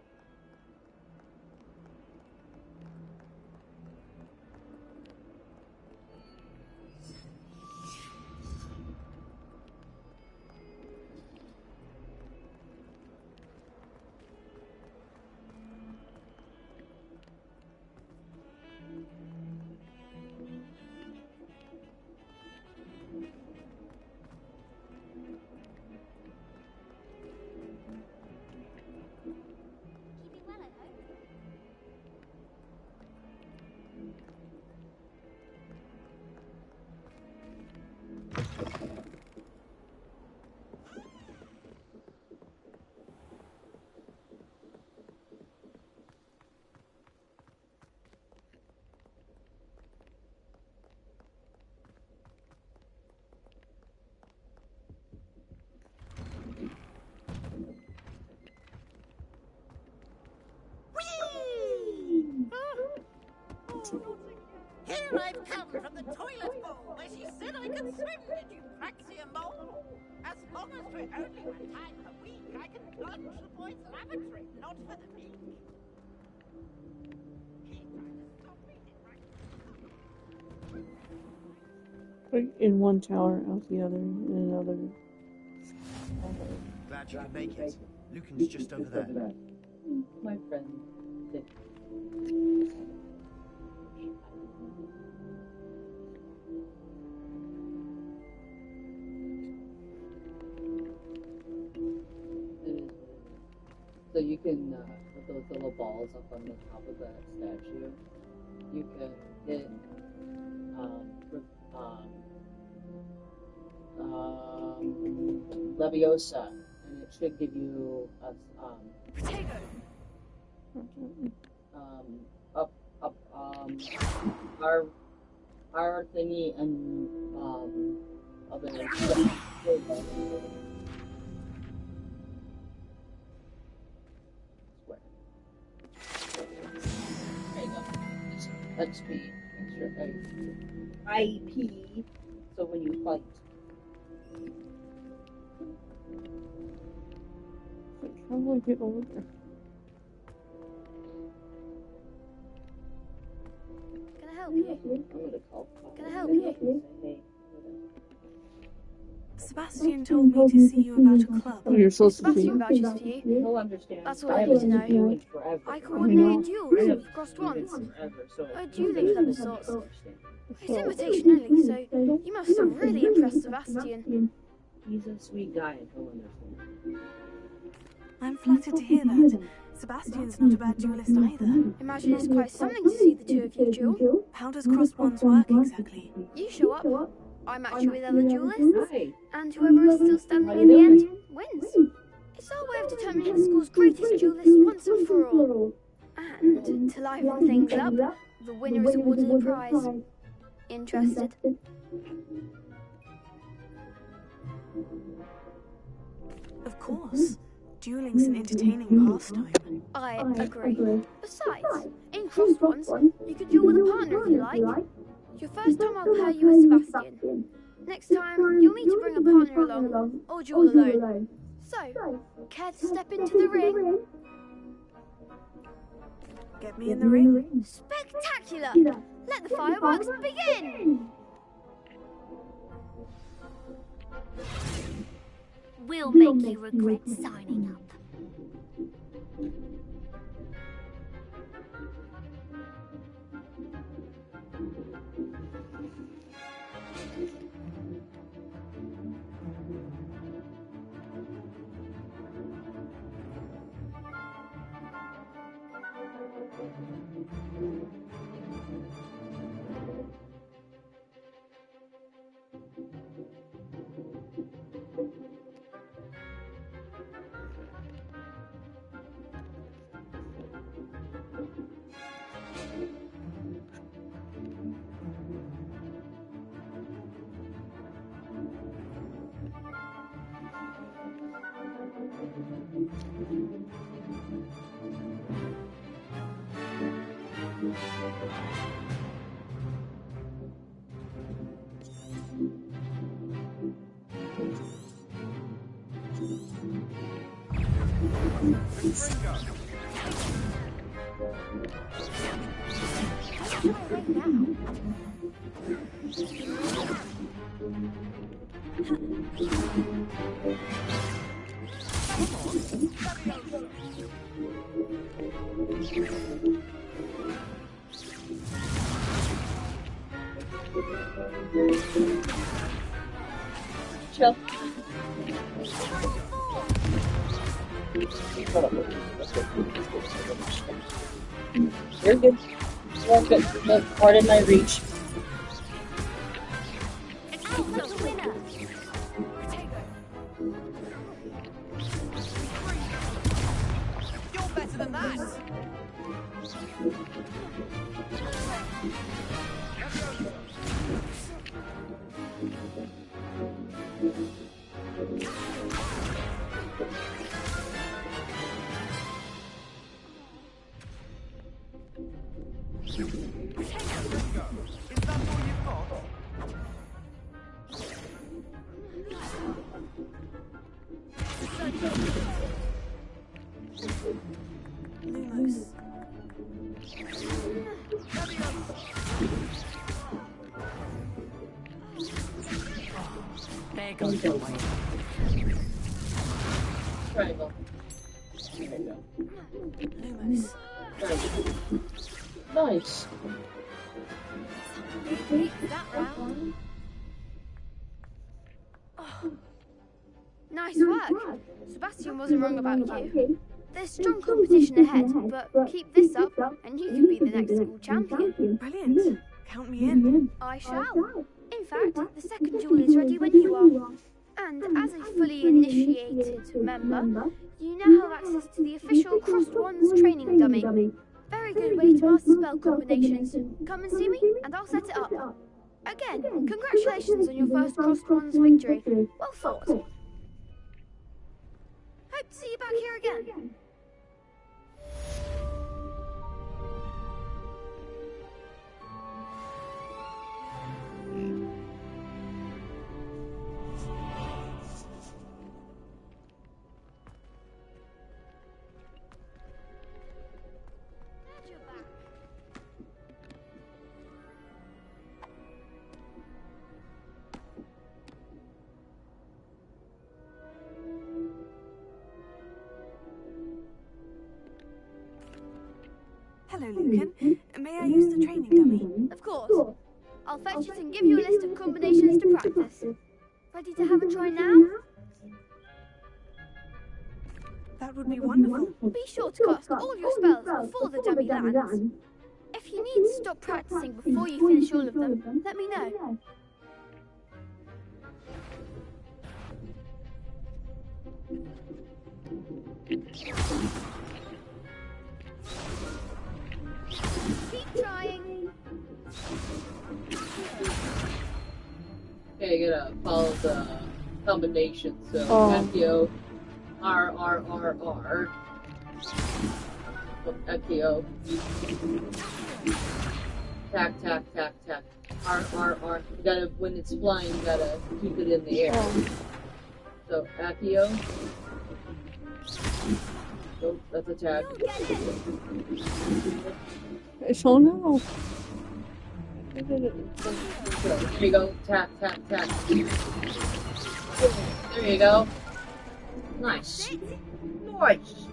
Here I've come from the toilet bowl where she said I could swim, did you praxia mole? As long as we're only one time a week, I can plunge the boys' lavatory, not for the meek. Like in one tower, out the other, in another. Glad you could make it. Lucan's just over there. My friend. So you can, with those little balls up on the top of that statue, you can hit Leviosa, and it should give you a our thingy and other stuff. There you go. XP, extra IP. So when you fight. How do I get over there? Can I help you? Can I help you? Sebastian told me to see you about a club. Oh, you're supposed to see. Sebastian vouches for you. He'll understand. That's all I need to know. I coordinate duels with crossed ones. A dueling club of sorts. It's invitation only, so you must have really impressed Sebastian. He's a sweet guy and he'll understand. I'm flattered to hear that. Sebastian's not a bad duelist either. Imagine it's quite something to see the two of you duel. How does crossed ones work exactly? You show up, I match you with other duelists, and whoever is still standing in the end wins. It's our way of determining the school's greatest duelist once and for all. And to liven things up, the winner is awarded a prize. Interested? Of course. Dueling's an entertaining pastime. I agree. Besides, in crossed ones, you could duel with a partner if you like. Your first time I'll pair you with Sebastian. Next time, you'll need to bring a partner along, or duel alone. So, care to step into the ring? Get me in the ring. Spectacular! Let the fireworks begin! We'll make you regret signing up. Chill. You're good. You're good. Look, pardon my reach. You're better than that. Lumos. There goes the way. Triangle. There you go. Lumos. Nice. That round. Oh. Nice work. Sebastian wasn't wrong about you. There's strong competition ahead, but keep this up and you could be the next school champion. Brilliant. Count me in. I shall. In fact, the second duel is ready when you are. And as a fully initiated member, you now have access to the official Crossed Wands training dummy. Very good way to master spell combinations. Come and see me and I'll set it up. Again, congratulations on your first Crossed Wands victory. Well fought. Hope to see you back here again. Hello, Lucan. May I use the training dummy? Of course. I'll fetch it and give you a list of combinations to practice. Ready to have a try now? That would be wonderful. Be sure to cast all your spells before the dummy lands. If you need to stop practicing before you finish all of them, let me know. Keep trying. Okay, I gotta follow the combination. So, FTO, R, R, R, R. FTO. Tack, tack, tack, tack. R, R, R. You gotta, when it's flying, you gotta keep it in the air. So, FTO. Oh, that's a tag. Oh no. There you go. Tap, tap, tap. There you go. Nice. Nice.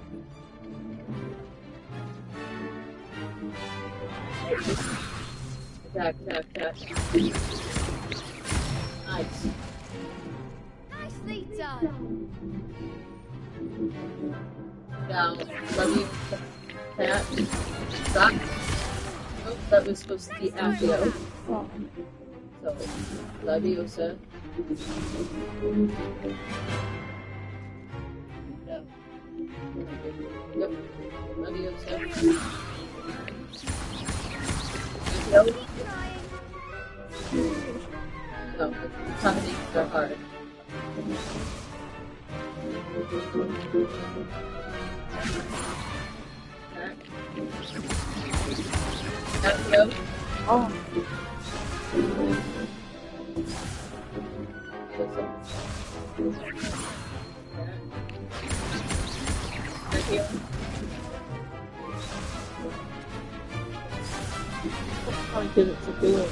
Tap, tap, tap. Nice. Nicely done. Now, let me tap. Stop. Oh, that was supposed to be Accio. So, Laviosa. Yep. Yep. Laviosa. Accio. No, the combinations are hard. Accio. Oh. Accio. I did it to do it.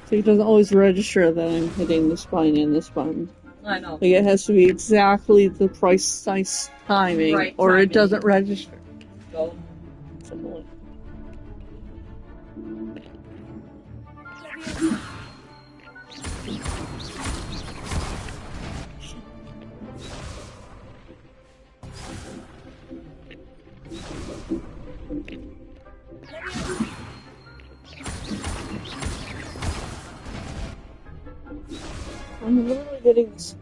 So it doesn't always register that I'm hitting the spine and this button. I know. Like it has to be exactly the precise timing, Right or it timing. doesn't register. Go. Simple. I'm literally getting this.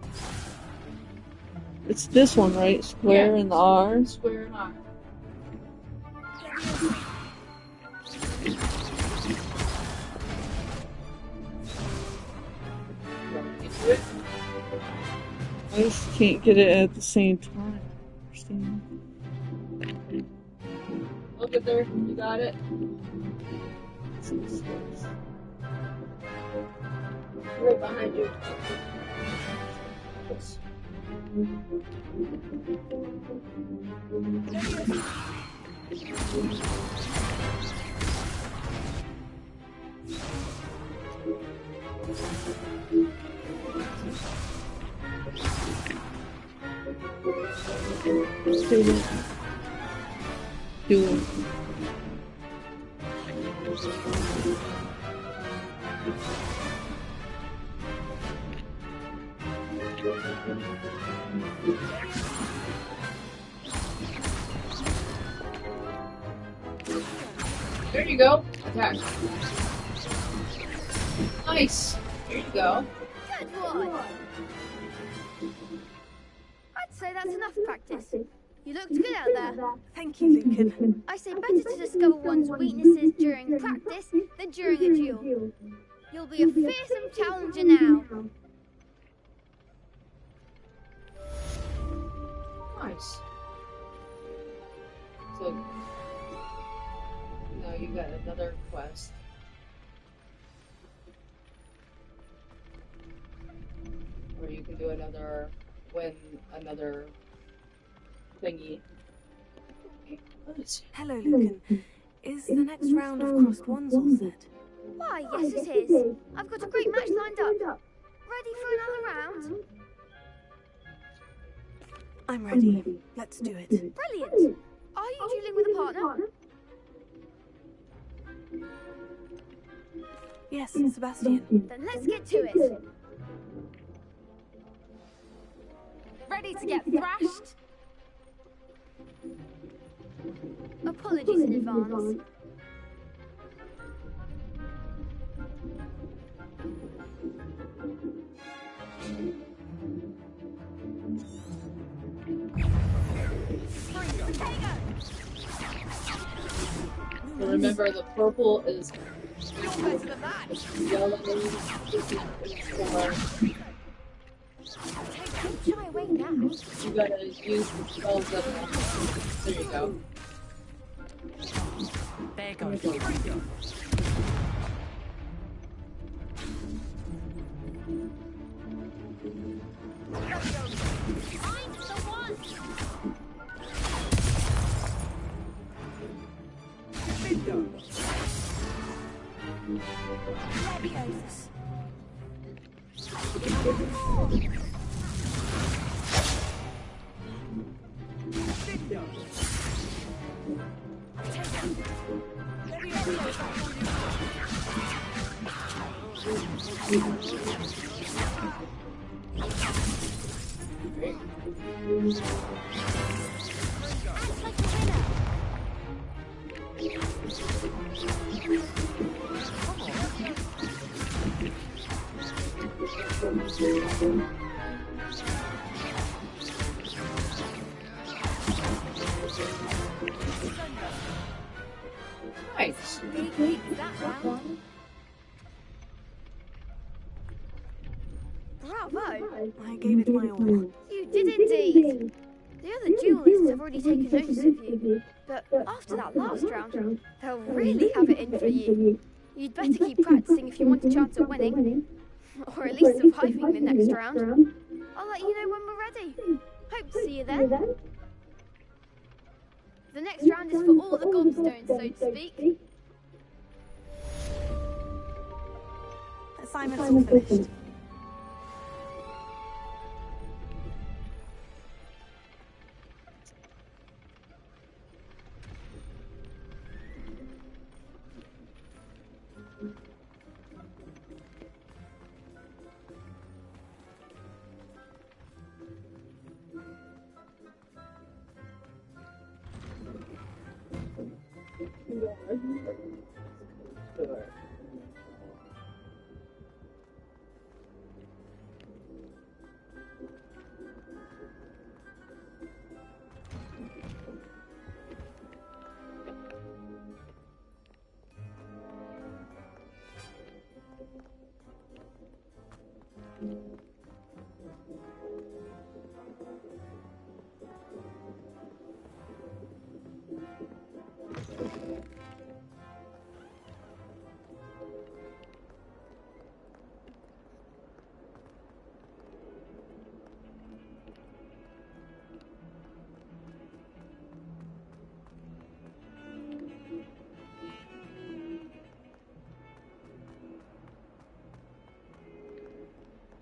It's this one, right? Square and the R. Square and R. I just can't get it at the same time. I understand. Look at there. You got it. Right behind you. Yes. doing. There you go. Attack. Nice. There you go. Good one. I'd say that's enough practice. You looked good out there. Thank you, Lucan. I say better to discover one's weaknesses during practice than during a duel. You'll be a fearsome challenger now. Nice. So, now you got another quest. Or you can do another, win another thingy. Hello, Lucan. Is the next round of crossed ones all set? Why, yes it is. I've got a great match lined up. Ready for another round? I'm ready. Let's do it. Brilliant. Are you dueling with a partner? Yes, Sebastian. Then let's get to it. Ready to get thrashed? Apologies in advance. So remember, the purple is yellow is for. Try away now. You gotta use the spells that are. There you go. There goes. I'm the one. Leviosa. Nice. Bravo! I gave it my all. You did indeed. The other duelists have already taken notice of you, but after that last round, they'll really have it in for you. You'd better keep practicing if you want a chance at winning, or at least surviving the next round. I'll let you know when we're ready. Hope to see you then. The next round is for all the gobstones, so to speak. Assignment's all finished.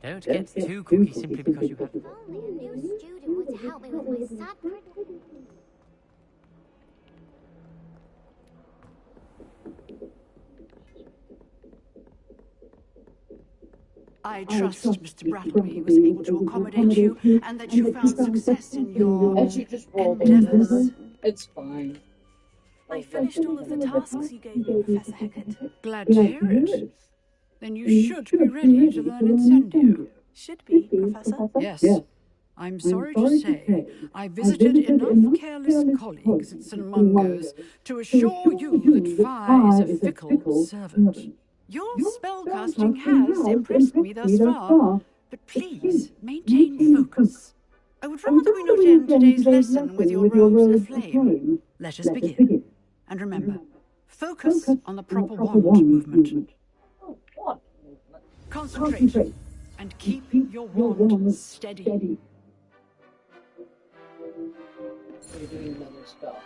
Don't get too cookie simply because you have. If only a new student were to help me with my sad I trust Mr. Brattleby was able to accommodate you and that you found success in your And she just rolled endeavors. over. It's fine. I finished all of the tasks you gave me, Professor Hecat. Glad to hear it. Then you should be ready to learn Incendio. Should be, Professor? Yes. I'm sorry to say, I visited enough careless colleagues at St. Mungo's to assure you that Phi is a fickle servant. Your spellcasting has impressed me thus far, but please maintain focus. I would rather we not end today's lesson with your robes aflame. Let us begin. And remember, focus on the proper wand movement. Concentrate and keep your wand steady. You're doing another spell.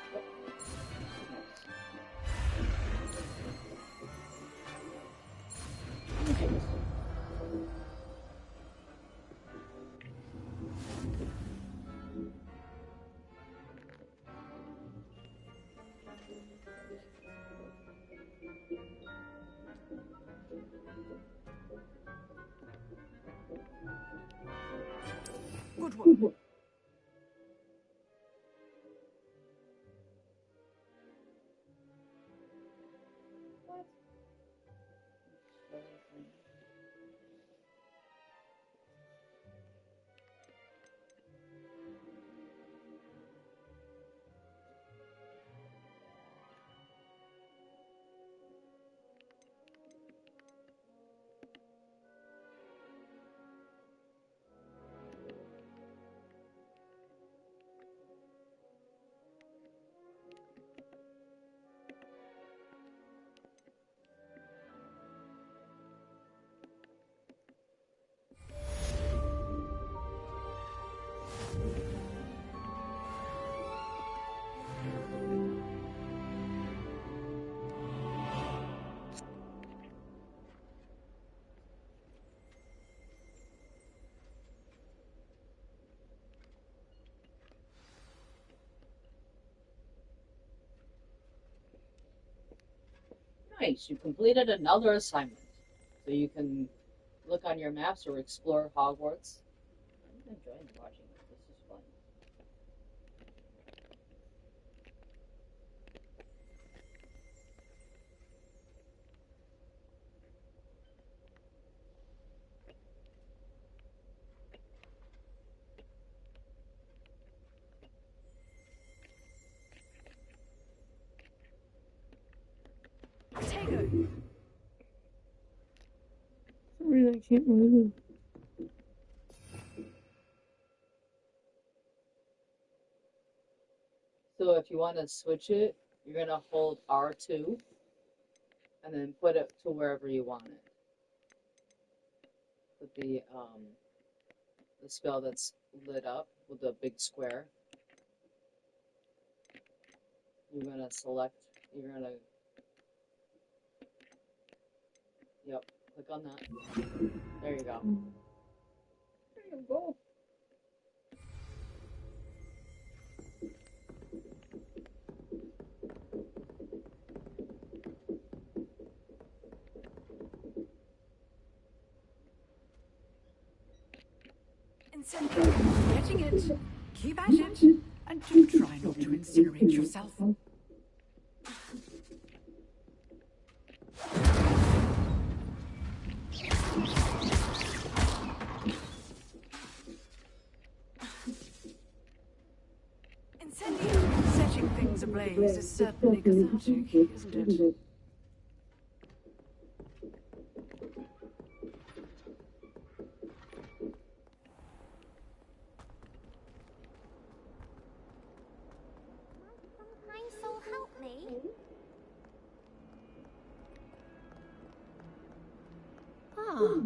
Good work. Nice, you completed another assignment. So you can look on your maps or explore Hogwarts. I'm enjoying watching this. This is fun. Sorry, I can't move. So if you want to switch it, you're going to hold R2 and then put it to wherever you want it. Put the spell that's lit up with the big square. You're going to select, you're going to, yep, click on that. There you go. There you go. Getting it. Keep at it. And do try not to incinerate yourself. Setting things ablaze is certainly cathartic, isn't it? Kind soul, help me. Ah.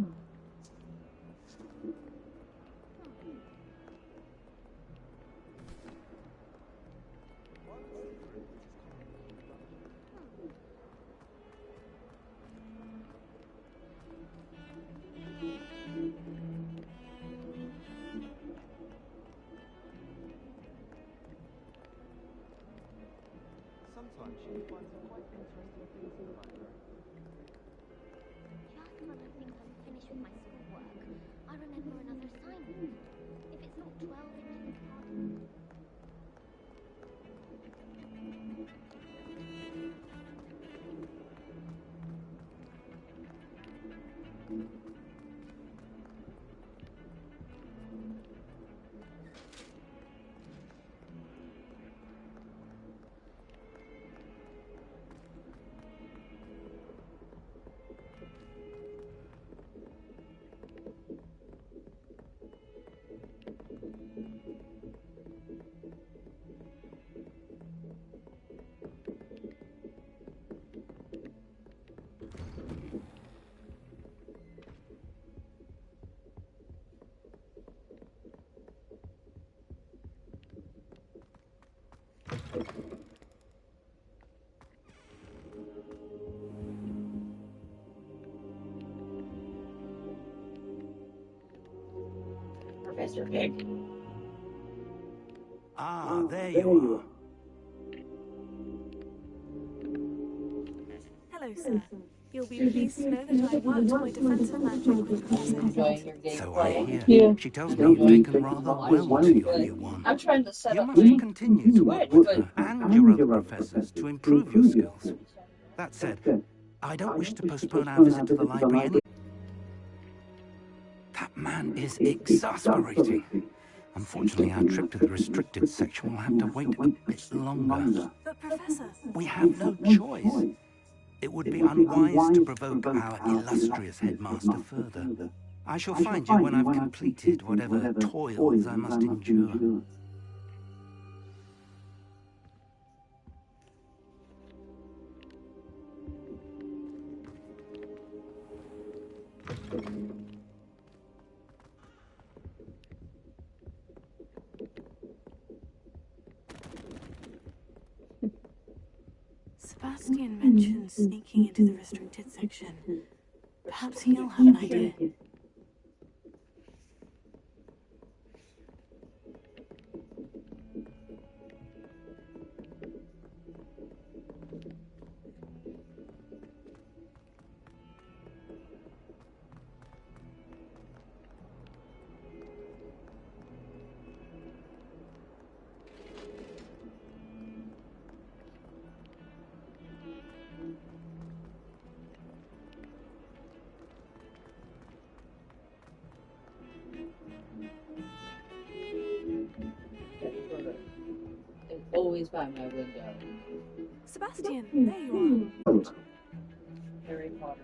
Sometimes she finds some quite interesting things in the library. Just when I think I'm finished with my schoolwork, remember another assignment. If it's not 12, it makes it harder. Professor Pig. Ah, there you Hello, sir. You'll be pleased to know that I worked my defensive magic with Professor Enjoying your are. gameplay? So I hear. Yeah. She tells me you've taken rather well to your new one. I'm trying to set You up must my continue to work with her and your other professors to improve your skills. That said, I don't wish to postpone our visit to the library any... That man is exasperating. Unfortunately, our trip to the restricted section will have to wait a bit longer. But, Professor... We have no choice. It would be unwise to provoke our illustrious headmaster further. I shall find you when I've completed whatever toils I must endure. Sebastian mentioned sneaking into the restricted section. Perhaps he'll have an idea. It's always by my window. Sebastian, there you are. Harry Potter.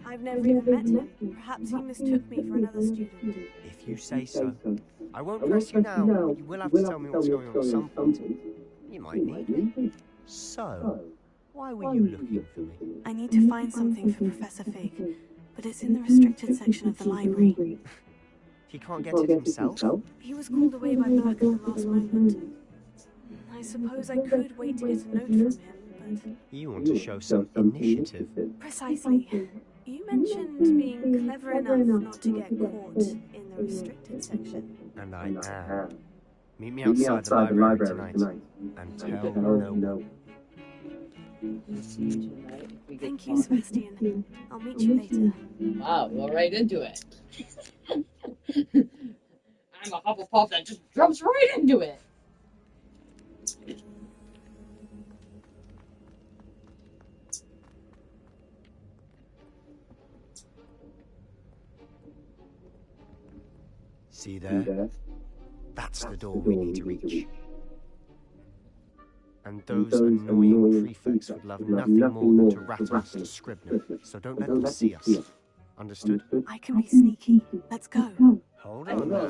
I've never even met him. Perhaps he mistook me for another student. If you say so. I won't press you now. You will have to tell me what's going on at some point. You might need me. So, why were you looking for me? I need to find something for Professor Fig, but it's in the restricted section of the library. He can't get it himself? He was called away by Black at the last moment. I suppose I could wait to get a note from him, but... You want to show some initiative. Precisely. You mentioned being clever enough not to get caught in the restricted section. And I am. Meet me outside the library tonight. And tell no. Thank you, Sebastian. I'll meet you later. Wow, we're right into it. I'm a Hufflepuff that just jumps right into it. See there? That's the door we need to reach. And those annoying prefects would love nothing more than to rattle us to Scribner, so don't let them see us. Understood? I can be sneaky. Let's go. Hold on now.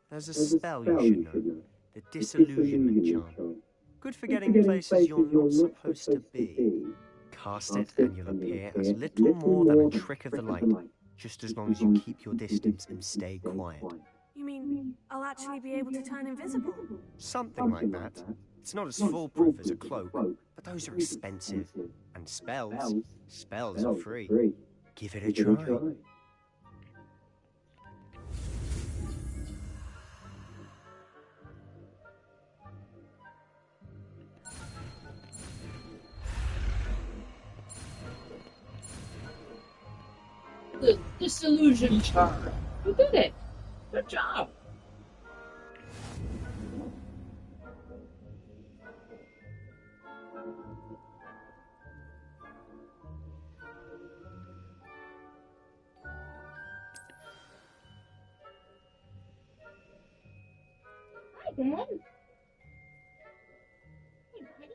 There's a spell you should know. The disillusionment charm. Good for getting places you're not supposed to be. Cast it and you'll appear as little more than a trick of the light, just as long as you keep your distance and stay quiet. You mean I'll actually be able to turn invisible? Something like that. It's not as foolproof as a cloak, but those are expensive. And spells are free. Give it a try. The disillusion chart. You did it. Good job. Hi, Ben. Hey, buddy.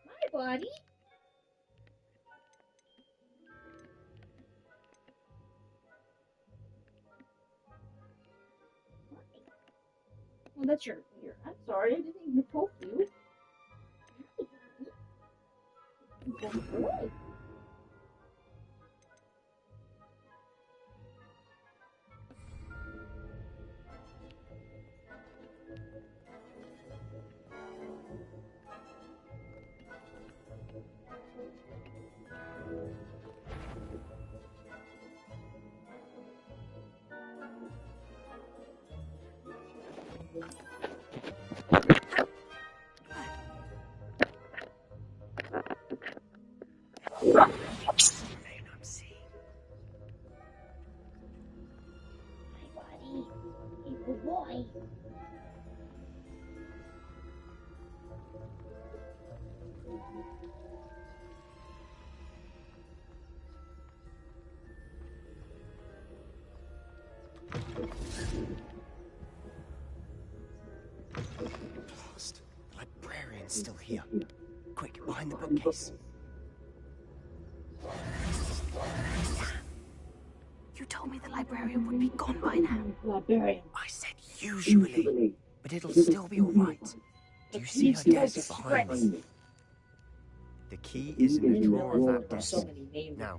Hi, buddy. Well, that's your ear. I'm sorry, I didn't mean to poke you. Good boy. Hi, buddy. Hey, good boy. Blast. The librarian's still here. Quick, behind the bookcase. You told me the librarian would be gone by now. Librarian. I said usually, but it'll still be alright. Do you see her desk behind me? The key is in the drawer of that desk. Now,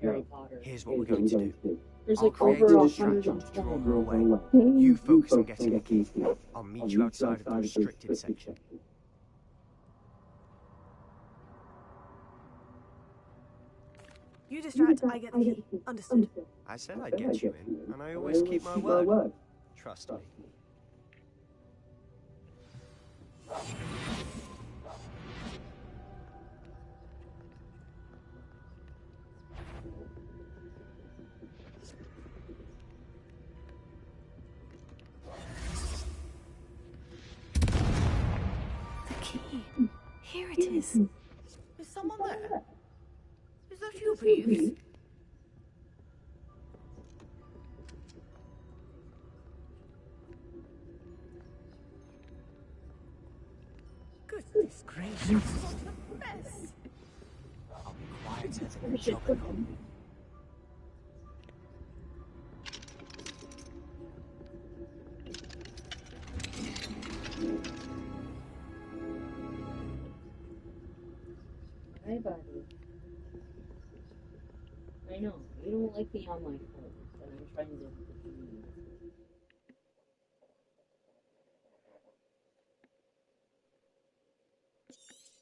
here's what we're going to do. There's I'll like create over a 100 distraction to draw her away. You focus on getting the key. I'll meet you outside of the restricted section. You distract, I get the key. Understood. I said I'd get you in, and I always keep my word. Trust me. The key. Here it is. Is someone there? Is that you, Peeves? Goodness gracious, what a mess! I'll be quieter than a juggernaut. Hi, buddy. I know, you don't like me on my phone, but I'm trying to be.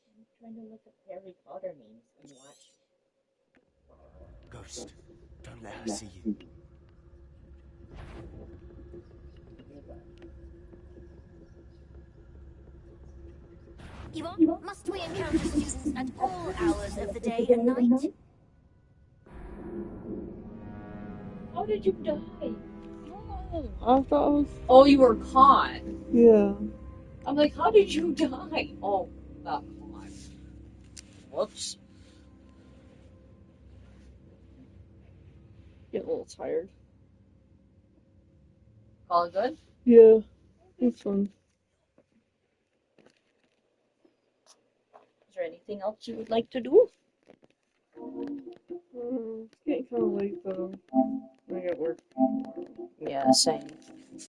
I'm trying to look up Harry Potter names and watch. Ghost, don't let her see you. Yvonne, must we encounter students at all hours of the day and night? How did you die? No. I thought it was. Oh, you were caught. Yeah. I'm like, how did you die? Oh, got caught. Whoops. Get a little tired. Call it good? Yeah. It's fun. Is there anything else you would like to do? It's getting kind of late though. I got work. Yeah, same.